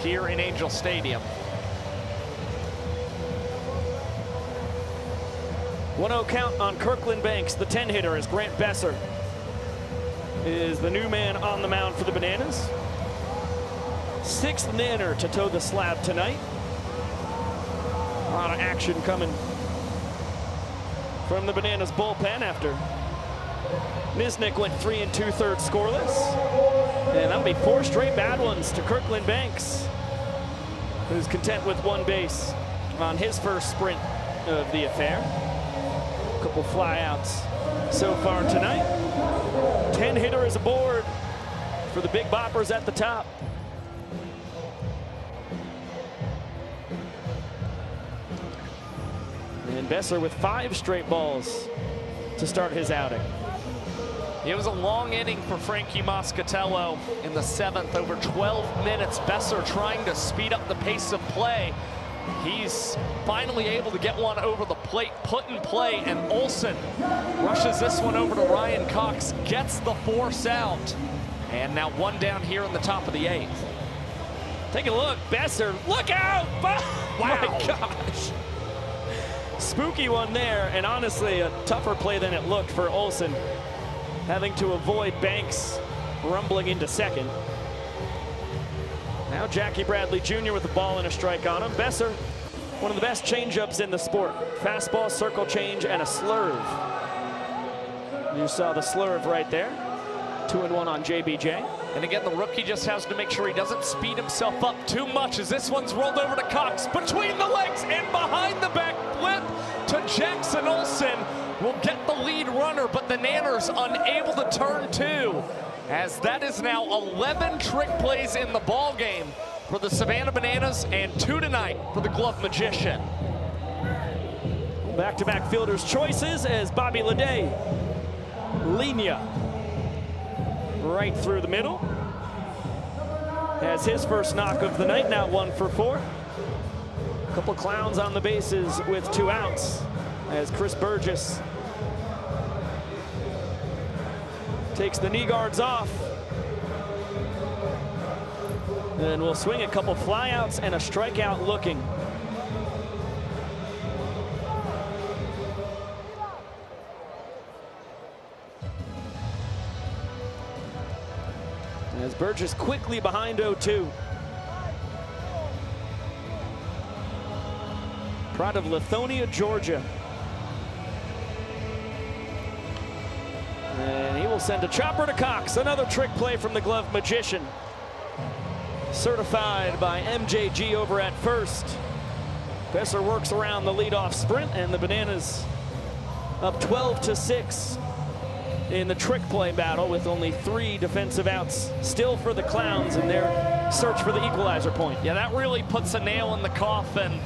here in Angel Stadium. 1-0 count on Kirkland Banks, the 10-hitter, as Grant Besser is the new man on the mound for the Bananas. 6th Nanner to toe the slab tonight. A lot of action coming from the Bananas bullpen after Nisnik went 3 2/3 scoreless. And that'll be 4 straight bad ones to Kirkland Banks, who's content with 1 base on his first sprint of the affair. Couple flyouts so far tonight. 10-hitter is aboard for the Big Boppers at the top. And Besser with 5 straight balls to start his outing. It was a long inning for Frankie Moscatello in the 7th, over 12 minutes. Besser trying to speed up the pace of play. He's finally able to get one over the plate, put in play, and Olsen rushes this one over to Ryan Cox, gets the force out. And now 1 down here in the top of the 8th. Take a look, Besser, look out! Wow. My gosh. Spooky one there, and honestly a tougher play than it looked for Olsen, having to avoid Banks rumbling into second. Now Jackie Bradley Jr. with the ball and a strike on him. Besser, one of the best changeups in the sport. Fastball, circle change, and a slurve. You saw the slurve right there. 2-1 on JBJ. And again, the rookie just has to make sure he doesn't speed himself up too much, as this one's rolled over to Cox between the legs and behind the back flip to Jackson Olsen. Will get the lead runner, but the Nanners unable to turn 2. As that is now 11 trick plays in the ball game for the Savannah Bananas, and 2 tonight for the Glove Magician. Back-to-back fielders' choices as Bobby Leday, Linia, right through the middle. Has his first knock of the night, now 1 for 4. A couple Clowns on the bases with 2 outs as Chris Burgess takes the knee guards off. And we'll swing a couple flyouts and a strikeout looking. As Burgess quickly behind 0-2. Pride of Lithonia, Georgia. And he will send a chopper to Cox. Another trick play from the glove magician. Certified by MJG over at first. Besser works around the leadoff sprint, and the Bananas up 12-6 in the trick play battle with only 3 defensive outs still for the Clowns in their search for the equalizer point. Yeah, that really puts a nail in the coffin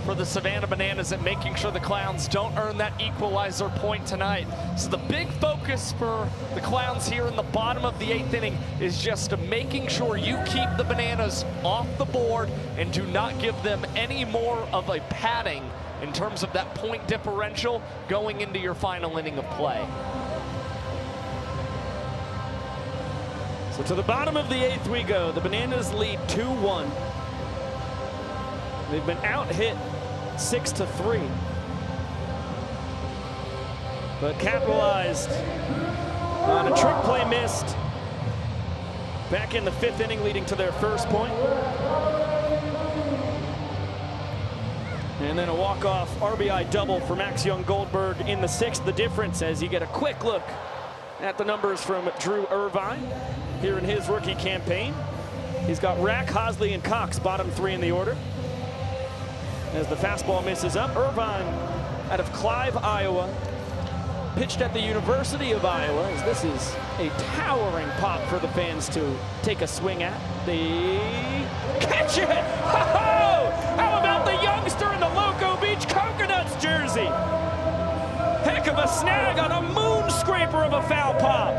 for the Savannah Bananas and making sure the Clowns don't earn that equalizer point tonight. So the big focus for the Clowns here in the bottom of the 8th inning is just making sure you keep the Bananas off the board and do not give them any more of a padding in terms of that point differential going into your final inning of play. So to the bottom of the 8th we go. The Bananas lead 2-1. They've been out-hit 6-3. But capitalized on a trick play missed back in the 5th inning, leading to their first point. And then a walk-off RBI double for Max Young-Goldberg in the 6th. The difference as you get a quick look at the numbers from Drew Irvine here in his rookie campaign. He's got Rack, Hosley, and Cox, bottom 3 in the order. As the fastball misses up, Irvine out of Clive, Iowa, pitched at the University of Iowa, as this is a towering pop for the fans to take a swing at. They catch it! Ho-ho! How about the youngster in the Loco Beach Coconuts jersey? Heck of a snag on a moon scraper of a foul pop.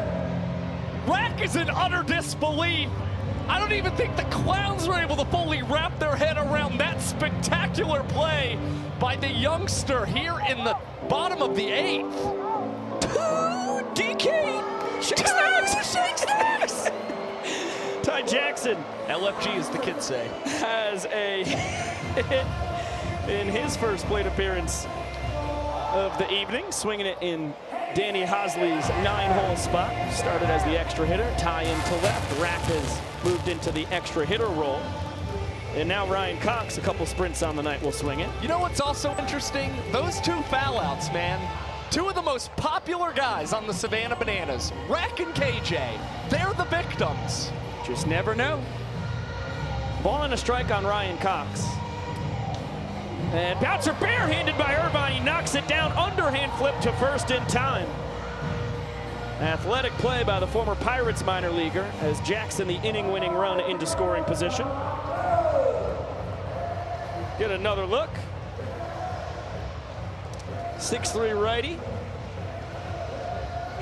Rack is in utter disbelief. I don't even think the Clowns were able to fully wrap their head around that spectacular play by the youngster here in the bottom of the 8th. DK! Shake snacks! Ty Jackson, LFG as the kids say, has a hit in his first plate appearance of the evening, swinging it in Danny Hosley's 9-hole spot. Started as the extra hitter, Ty into left. Rack has moved into the extra hitter role. And now Ryan Cox, a couple sprints on the night, will swing it. You know what's also interesting? Those 2 foul outs, man. 2 of the most popular guys on the Savannah Bananas, Rack and KJ, they're the victims. Just never know. Ball and a strike on Ryan Cox. And bouncer barehanded by Irvine. He knocks it down, underhand flip to first in time. Athletic play by the former Pirates minor leaguer as Jackson the inning-winning run into scoring position. Get another look. 6'3" righty.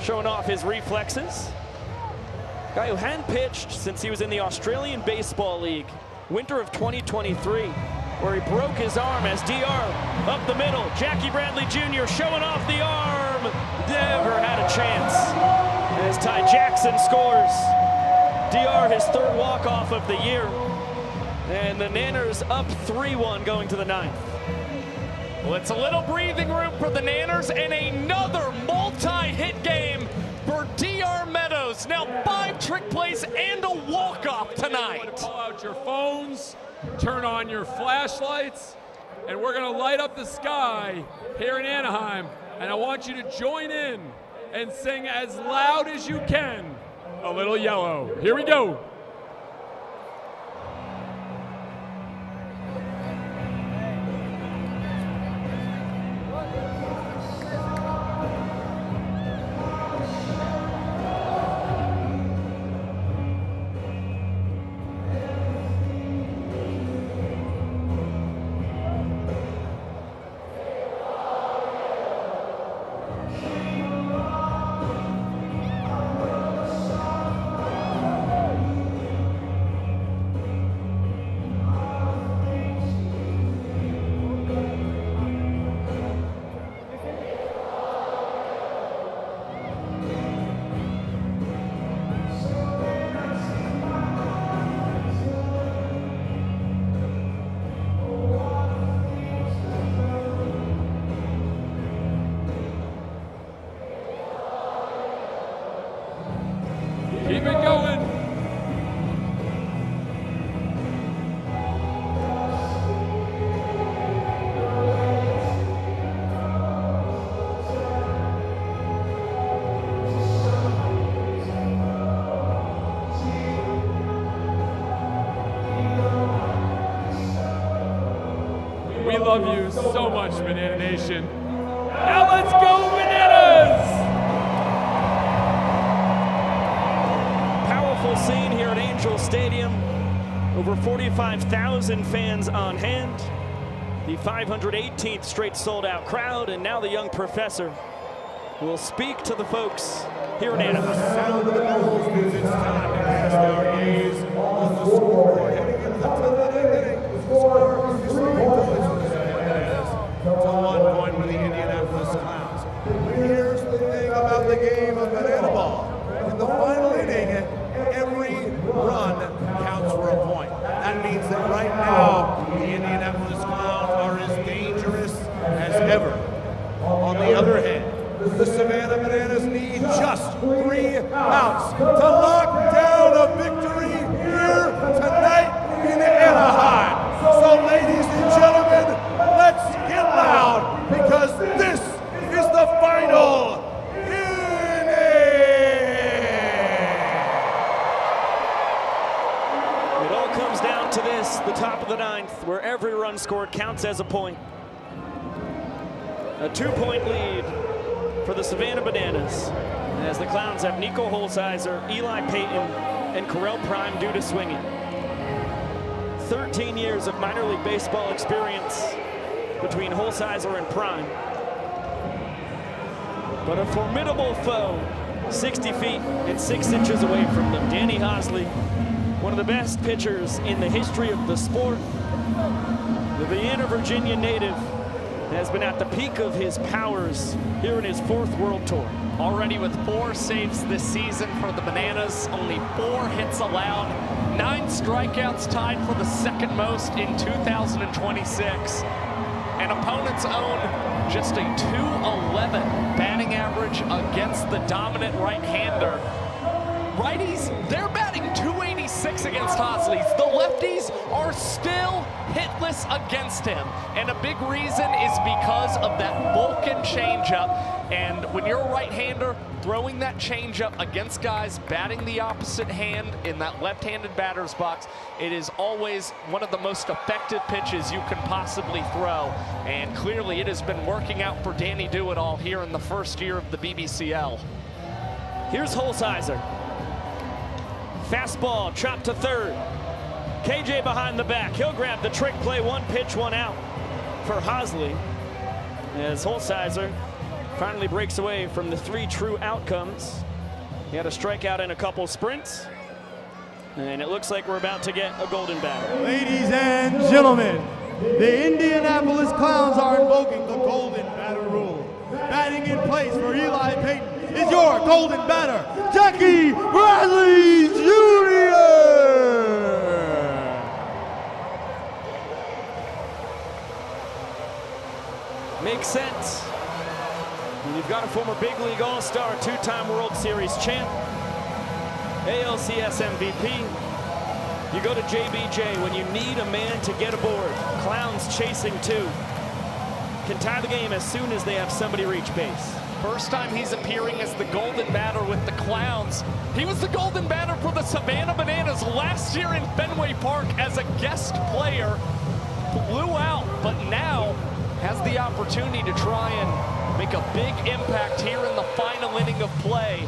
Showing off his reflexes. Guy who hadn't pitched since he was in the Australian Baseball League, winter of 2023. Where he broke his arm as DR up the middle. Jackie Bradley Jr. showing off the arm. Never had a chance. As Ty Jackson scores. DR his 3rd walk-off of the year. And the Nanners up 3-1 going to the 9th. Well, it's a little breathing room for the Nanners and another multi-hit game for DR Meadows. Now 5 trick plays and a walk-off tonight. Pull out your phones. Turn on your flashlights, and we're going to light up the sky here in Anaheim. And I want you to join in and sing as loud as you can, A Little Yellow. Here we go. We love you so much, Banana Nation. Now let's go Bananas! Powerful scene here at Angel Stadium. Over 45,000 fans on hand. The 518th straight sold-out crowd, and now the young professor will speak to the folks here in Anaheim. Sound of the bells means it's time to cast our gaze on the scoreboard. Heading into the 10th inning, the score is 3 points for the Bananas to 1 point for the Indianapolis Clowns. Here's the thing about the game of banana ball. In the final inning, every run counts for a point. That means that right now, the Indianapolis Clowns are as dangerous as ever. On the other hand, the Savannah Bananas need just 3 outs to lock down a victory here tonight in Anaheim. So ladies and gentlemen, let's get loud because this is the final It all comes down to this, the top of the 9th, where every run scored counts as a point. A 2-point lead for the Savannah Bananas, as the Clowns have Nico Holsizer, Eli Payton, and Correll Prime due to swinging. 13 years of minor league baseball experience between Holsizer and Prime. But a formidable foe, 60 feet and 6 inches away from them. Danny Hosley, one of the best pitchers in the history of the sport. The Vienna, Virginia native has been at the peak of his powers here in his 4th World Tour. Already with 4 saves this season for the Bananas, only 4 hits allowed, 9 strikeouts, tied for the 2nd most in 2026. And opponents own just a .211 batting average against the dominant right-hander. Righties, they're batting .286 against Hosley. The lefties are still hitless against him. And a big reason is because of that Vulcan changeup. And when you're a right-hander, throwing that changeup against guys batting the opposite hand in that left-handed batter's box, it is always one of the most effective pitches you can possibly throw. And clearly it has been working out for Danny Do-It-All here in the 1st year of the BBCL. Here's Holsizer. Fastball, chopped to 3rd. KJ behind the back. He'll grab the trick play. 1 pitch, 1 out for Hosley. As Holsizer finally breaks away from the 3 true outcomes. He had a strikeout and a couple sprints. And it looks like we're about to get a golden batter. Ladies and gentlemen, the Indianapolis Clowns are invoking the golden batter rule. Batting in place for Eli Payton is your golden batter, Jackie Bradley Jr. Makes sense. When you've got a former big league all-star, 2-time World Series champ, ALCS MVP. You go to JBJ when you need a man to get aboard. Clowns chasing 2. Can tie the game as soon as they have somebody reach base. First time he's appearing as the golden batter with the Clowns. He was the golden batter for the Savannah Bananas last year in Fenway Park as a guest player. Blew out, but now has the opportunity to try and make a big impact here in the final inning of play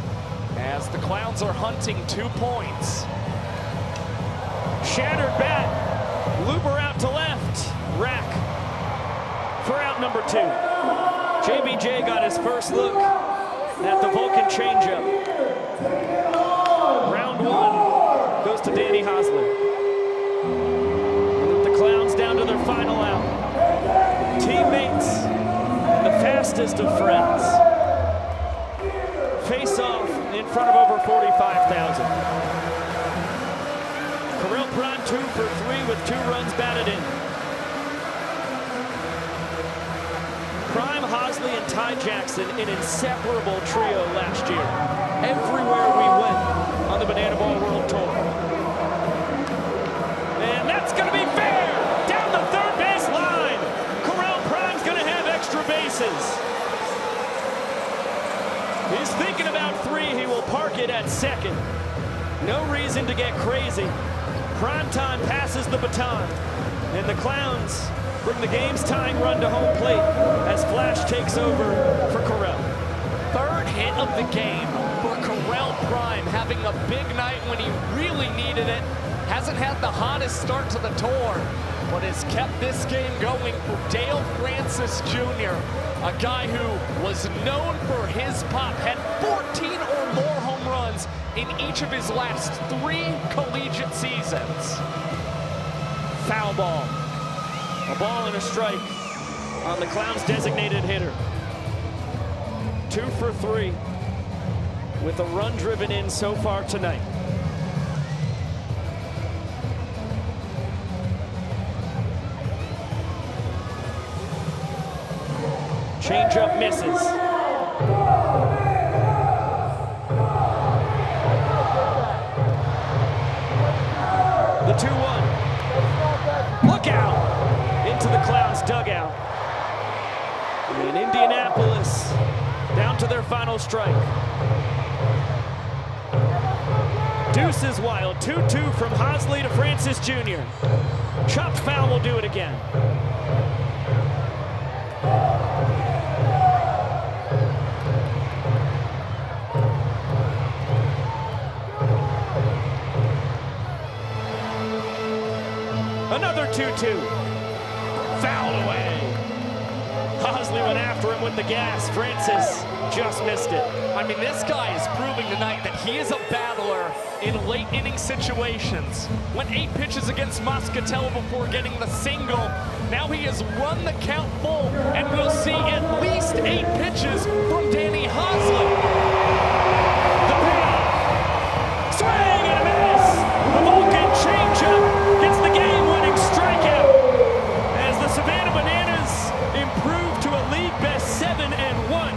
as the Clowns are hunting 2 points. Shattered bat, looper out to left, rack for out number 2. JBJ got his first look at the Vulcan changeup. Round 1 goes to Danny Hosley. With the Clowns down to their final out. Teammates, the fastest of friends. Face off in front of over 45,000. Correll Prime 2 for 3 with 2 runs batted in. Prime, Hosley, and Ty Jackson, an inseparable trio last year. Everywhere we went on the Banana Ball World Tour. And that's going to be fair! Down the 3rd base line! Correll Prime's going to have extra bases. He's thinking about 3. He will park it at 2nd. No reason to get crazy. Primetime passes the baton. And the Clowns bring the game's tying run to home plate as Flash takes over for Correll. Third hit of the game for Correll Prime, having a big night when he really needed it. Hasn't had the hottest start to the tour, but has kept this game going for Dale Francis Jr., a guy who was known for his pop, had 14 or more home runs in each of his last 3 collegiate seasons. Foul ball. A ball and a strike on the Clowns' designated hitter. 2 for 3 with a run driven in so far tonight. Changeup misses. The 2-1. Look out into the Clowns dugout. In Indianapolis, down to their final strike. Deuce is wild. 2-2 from Hosley to Francis Jr. Chopped foul will do it again. Another 2-2. Fouled away. Hosley went after him with the gas. Francis just missed it. I mean, this guy is proving tonight that he is a battler in late inning situations. Went 8 pitches against Moscatello before getting the single. Now he has run the count full, and we'll see at least 8 pitches from Danny Hosley. The pitch. Swing and a miss. The Vulcan changeup gets the game-winning strikeout as the Savannah Bananas improve to a league-best 7-1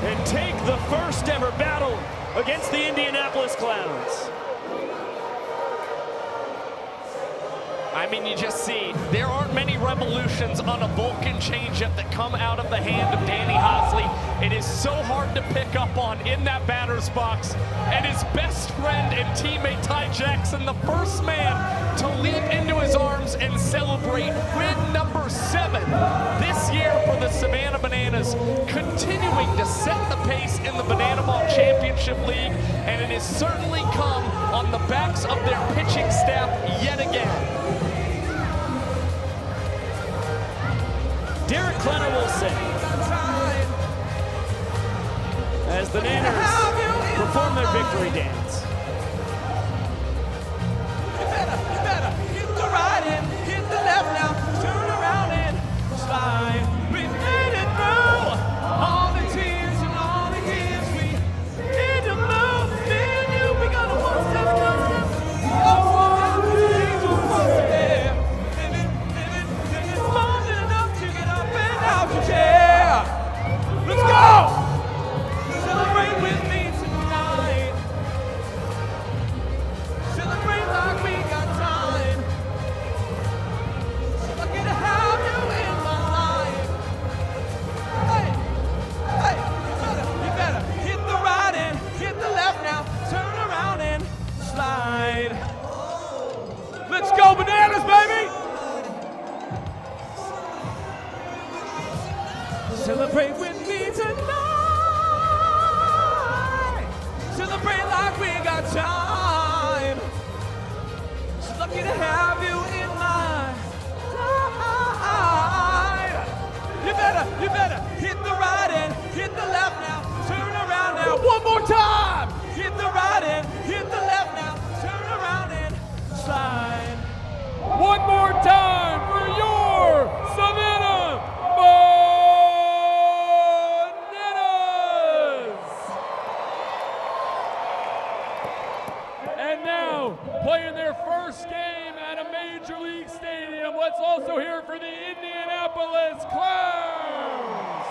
and take the first ever battle against the Indianapolis Clowns. I mean, you just see, there aren't many revolutions on a Vulcan changeup that come out of the hand of Danny Hosley. It is so hard to pick up on in that batter's box. And his best friend and teammate Ty Jackson, the first man to leap into his arms and celebrate win number 7 this year for the Savannah Bananas, continuing to set the pace in the Banana Ball Championship League, and it has certainly come on the backs of their pitching staff yet again. Derek Klenner will sing as the Nanners perform their victory dance. You better hit the right and hit the left now. Turn around and slide. We made it through all the tears and all the years. We need to move. Me and you, we got a one step closer. Oh, let's go! Celebrate with me tonight. Celebrate like we got time. So lucky to have you in my life. Hey, you better hit the right and hit the left now. Turn around and slide. Let's go, Bananas, baby! Celebrate with me tonight. Celebrate like we got time. So lucky to have you in my life. You better hit the right and hit the left now. Turn around now. One more time. Hit the right and hit the left now. Turn around and slide. One more time for your Savannah playing their first game at a major league stadium. Let's also hear for the Indianapolis Clowns.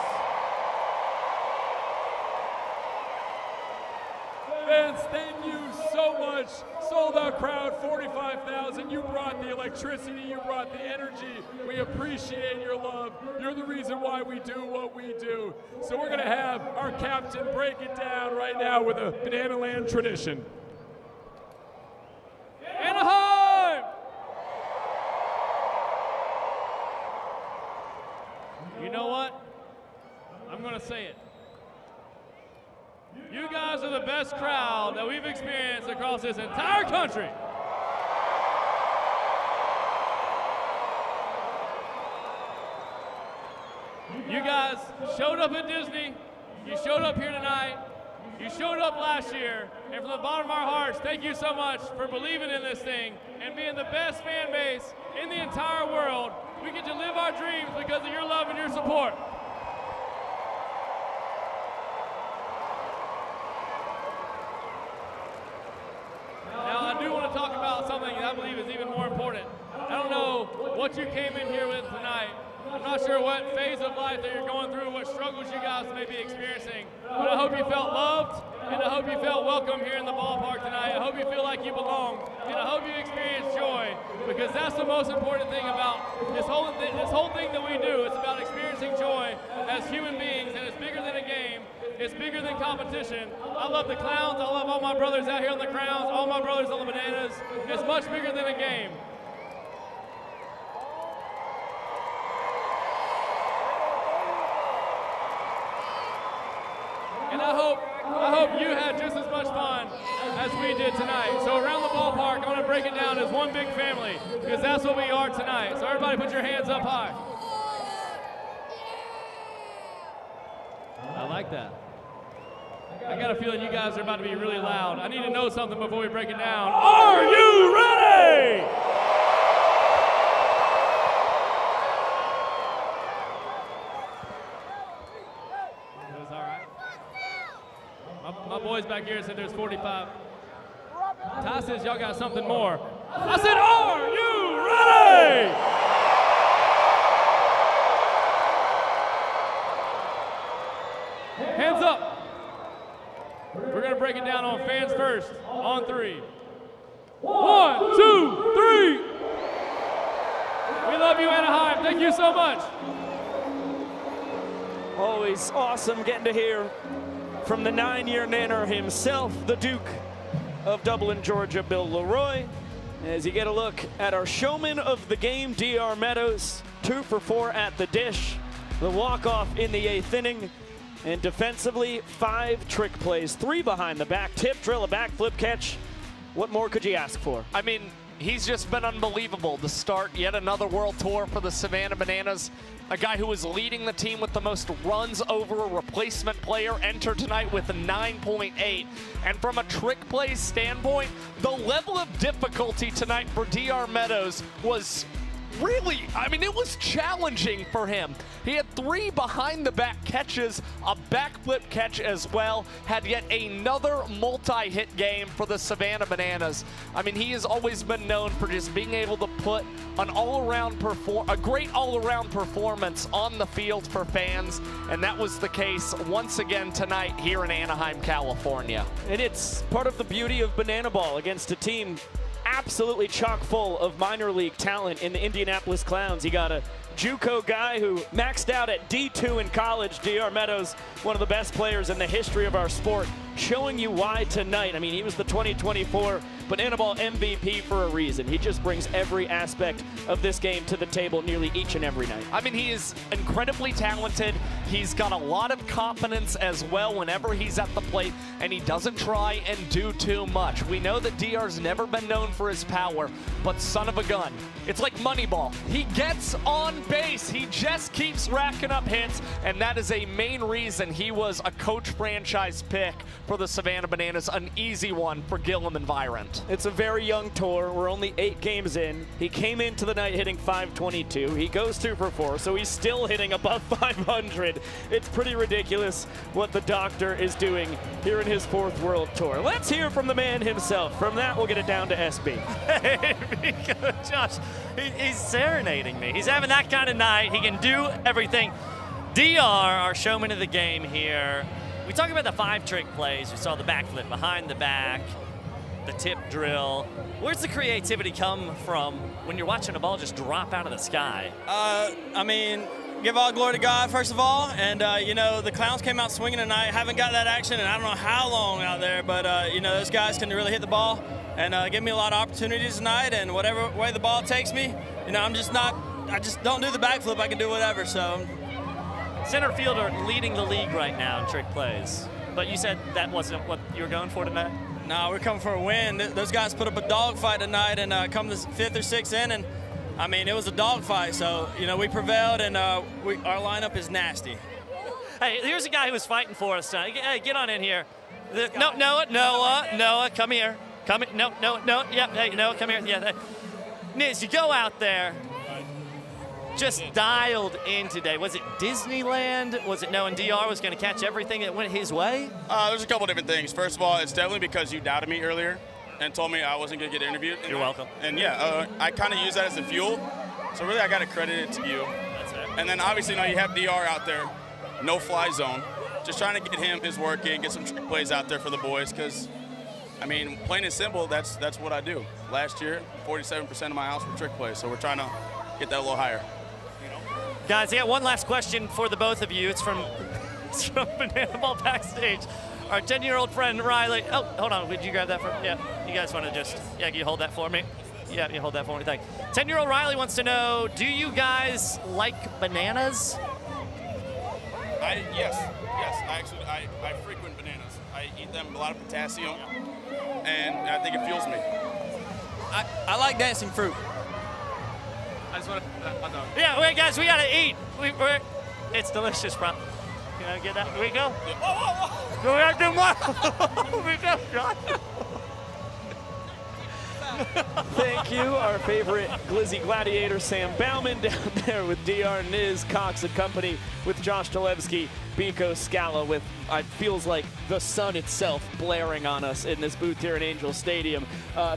Fans, thank you so much. Sold out crowd, 45,000. You brought the electricity, you brought the energy. We appreciate your love. You're the reason why we do what we do. So we're gonna have our captain break it down right now with a Banana Land tradition. Anaheim! You know what? I'm going to say it. You guys are the best crowd that we've experienced across this entire country. You guys showed up at Disney. You showed up here tonight. You showed up last year. And from the bottom of our hearts, thank you so much for believing in this thing and being the best fan base in the entire world. We get to live our dreams because of your love and your support. Now, I do want to talk about something that I believe is even more important. I don't know what you came in here with tonight. I'm not sure what phase of life that you're going through, what struggles you guys may be experiencing, but I hope you felt loved, and I hope you felt welcome here in the ballpark tonight. I hope you feel like you belong, and I hope you experience joy, because that's the most important thing about this whole thing that we do. It's about experiencing joy as human beings, and it's bigger than a game. It's bigger than competition. I love the Clowns. I love all my brothers out here on the Crowns, all my brothers on the Bananas. It's much bigger than a game. And I hope you had just as much fun as we did tonight. So around the ballpark, I want to break it down as one big family, because that's what we are tonight. So everybody put your hands up high. I like that. I got a feeling you guys are about to be really loud. I need to know something before we break it down. Are you ready? My boys back here said there's 45. Ty says y'all got something more. I said, are you ready? Hands up. We're going to break it down on fans first, on 3. 1, 2, 3. We love you, Anaheim. Thank you so much. Always awesome getting to hear from the 9-year nanner himself, the Duke of Dublin, Georgia, Bill Leroy. As you get a look at our showman of the game, DR Meadows, 2 for 4 at the dish. The walk-off in the 8th inning. And defensively, 5 trick plays, 3 behind the back, tip, drill, a backflip catch. What more could you ask for? I mean, he's just been unbelievable to start yet another world tour for the Savannah Bananas. A guy who is leading the team with the most runs over a replacement player entered tonight with a 9.8. And from a trick play standpoint, the level of difficulty tonight for DR Meadows was really, I mean, it was challenging for him. He had 3 behind-the-back catches, a backflip catch as well, had yet another multi-hit game for the Savannah Bananas. I mean, he has always been known for just being able to put an a great all-around performance on the field for fans, and that was the case once again tonight here in Anaheim, California. And it's part of the beauty of banana ball against a team absolutely chock full of minor league talent in the Indianapolis Clowns. You got a JUCO guy who maxed out at D2 in college, DR Meadows, one of the best players in the history of our sport, showing you why tonight. I mean, he was the 2024 Banana Ball MVP for a reason. He just brings every aspect of this game to the table nearly each and every night. I mean, he is incredibly talented. He's got a lot of confidence as well whenever he's at the plate, and he doesn't try and do too much. We know that DR's never been known for his power, but son of a gun, it's like Moneyball. He gets on base. He just keeps racking up hits, and that is a main reason he was a coach franchise pick for the Savannah Bananas, an easy one for Gillum and Virant. It's a very young tour. We're only 8 games in. He came into the night hitting .522. He goes 2 for 4, so he's still hitting above 500. It's pretty ridiculous what the doctor is doing here in his 4th World Tour. Let's hear from the man himself. From that, we'll get it down to SB. Hey, Josh, he's serenading me. He's having that kind of night. He can do everything. DR, our showman of the game here. We talked about the 5 trick plays. We saw the backflip behind the back, the tip drill. Where's the creativity come from when you're watching a ball just drop out of the sky? I mean, give all glory to God, first of all. And, you know, the Clowns came out swinging tonight. Haven't got that action in I don't know how long out there. But, you know, those guys can really hit the ball and give me a lot of opportunities tonight. And whatever way the ball takes me, you know, I just don't do the backflip. I can do whatever. So Center fielder leading the league right now in trick plays. But you said that wasn't what you were going for tonight? No, we're coming for a win. Those guys put up a dogfight tonight, and come the 5th or 6th inning, I mean, it was a dogfight. So, you know, we prevailed, and our lineup is nasty. Hey, here's a guy who was fighting for us tonight. Hey, get on in here. Noah, come here. No, yeah, hey, Noah, come here. Yeah, Niz, you go out there. Just dialed in today. Was it Disneyland? Was it knowing DR was going to catch everything that went his way? There's a couple different things. First of all, it's definitely because you doubted me earlier and told me I wasn't going to get interviewed. You're welcome. And yeah, I kind of use that as the fuel. So really, I got to credit it to you. That's it. And then obviously now you have DR out there, no fly zone, just trying to get him his work in, get some trick plays out there for the boys. Because I mean, plain and simple, that's what I do. Last year, 47% of my house were trick plays. So we're trying to get that a little higher. Guys, I got one last question for the both of you. It's from Banana Ball backstage. Our 10-year-old friend Riley. Oh, hold on. Would you grab that for? Yeah. You guys want to just? Yeah. Can you hold that for me? Yeah. You hold that for me. Thank you. 10-year-old Riley wants to know: do you guys like bananas? Yes. I frequent bananas. I eat them, a lot of potassium, and I think it fuels me. I like dancing fruit. I just want to. Yeah, wait, guys, we gotta eat. It's delicious, bro. Can I get that? Here we go. We gotta do more. We go, John. Thank you, our favorite Glizzy Gladiator, Sam Bauman, down there with DR, Niz, Cox and company, with Josh Dolevsky, Biko Scala, with it feels like the sun itself blaring on us in this booth here at Angel Stadium.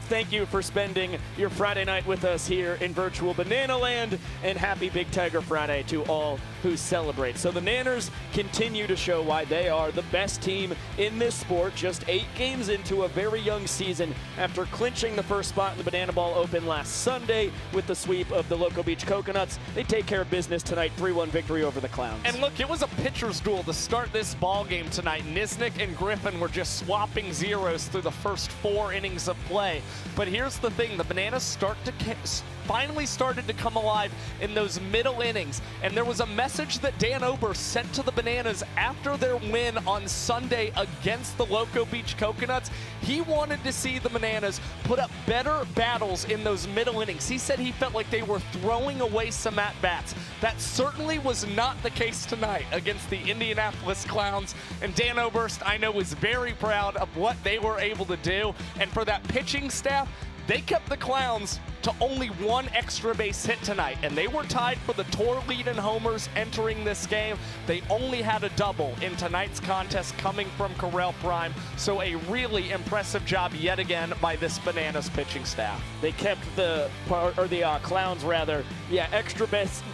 Thank you for spending your Friday night with us here in virtual Banana Land, and happy Big Tiger Friday to all who celebrate. So the Nanners continue to show why they are the best team in this sport, just 8 games into a very young season after clinching the first spot in the Banana Ball Open last Sunday with the sweep of the Loco Beach Coconuts. They take care of business tonight, 3-1 victory over the Clowns. And look, it was a pitcher's duel to start this ball game tonight. Nisnik and Griffin were just swapping zeros through the first 4 innings of play. But here's the thing, the Bananas finally started to come alive in those middle innings. And there was a message that Dan Oberst sent to the Bananas after their win on Sunday against the Loco Beach Coconuts. He wanted to see the Bananas put up better battles in those middle innings. He said he felt like they were throwing away some at-bats. That certainly was not the case tonight against the Indianapolis Clowns. And Dan Oberst, I know, is very proud of what they were able to do. And for that pitching staff, they kept the Clowns to only 1 extra base hit tonight, and they were tied for the tour lead in homers entering this game. They only had a double in tonight's contest coming from Correll Prime, so a really impressive job yet again by this Bananas pitching staff. They kept the Clowns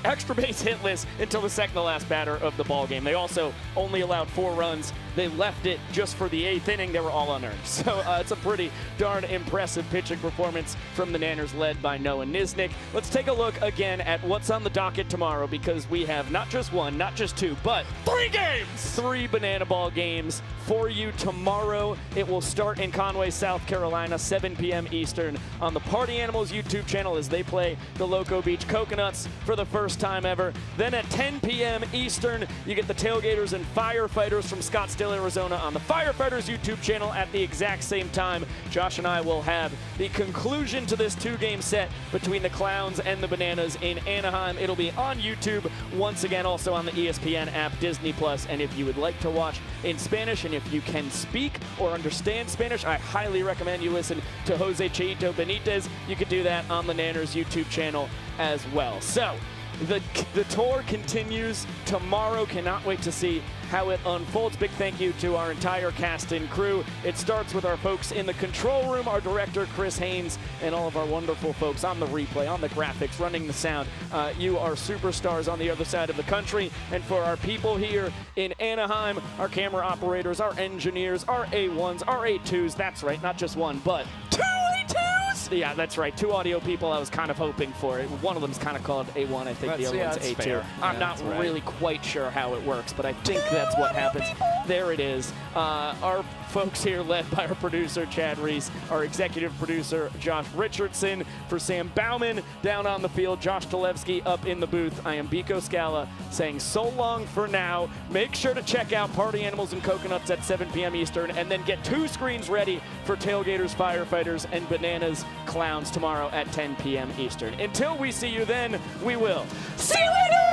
extra base hitless until the second to last batter of the ball game. They also only allowed 4 runs. They left it just for the 8th inning. They were all unearned. So it's a pretty darn impressive pitching performance from the Nanners, led by Noah Nisnik. Let's take a look again at what's on the docket tomorrow, because we have not just 1, not just 2, but 3 games! 3 Banana Ball games for you tomorrow. It will start in Conway, South Carolina, 7 p.m. Eastern on the Party Animals YouTube channel as they play the Loco Beach Coconuts for the first time ever. Then at 10 p.m. Eastern, you get the Tailgaters and Firefighters from Scottsdale, Arizona on the Firefighters YouTube channel at the exact same time. Josh and I will have the conclusion to this 2-game set between the Clowns and the Bananas in Anaheim. It'll be on YouTube, once again also on the ESPN app, Disney Plus, and if you would like to watch in Spanish, and if you can speak or understand Spanish, I highly recommend you listen to Jose Cheito Benitez. You can do that on the Nanners YouTube channel as well. So the tour continues tomorrow. Cannot wait to see how it unfolds. Big thank you to our entire cast and crew. It starts with our folks in the control room, our director, Chris Haynes, and all of our wonderful folks on the replay, on the graphics, running the sound. You are superstars on the other side of the country. And for our people here in Anaheim, our camera operators, our engineers, our A1s, our A2s, that's right, not just 1, but 2 A2s! Yeah, that's right. 2 audio people. I was kind of hoping for it. One of them's kind of called A1. I think the other one's A2. Fair. I'm not really quite sure how it works, but I think that's what happens. There it is. Our folks here, led by our producer, Chad Reese, our executive producer, Josh Richardson. For Sam Bauman down on the field, Josh Dolevsky up in the booth. I am Biko Scala saying so long for now. Make sure to check out Party Animals and Coconuts at 7 p.m. Eastern, and then get 2 screens ready for Tailgaters, Firefighters, and Bananas Clowns tomorrow at 10 p.m. Eastern. Until we see you then, we will see you later!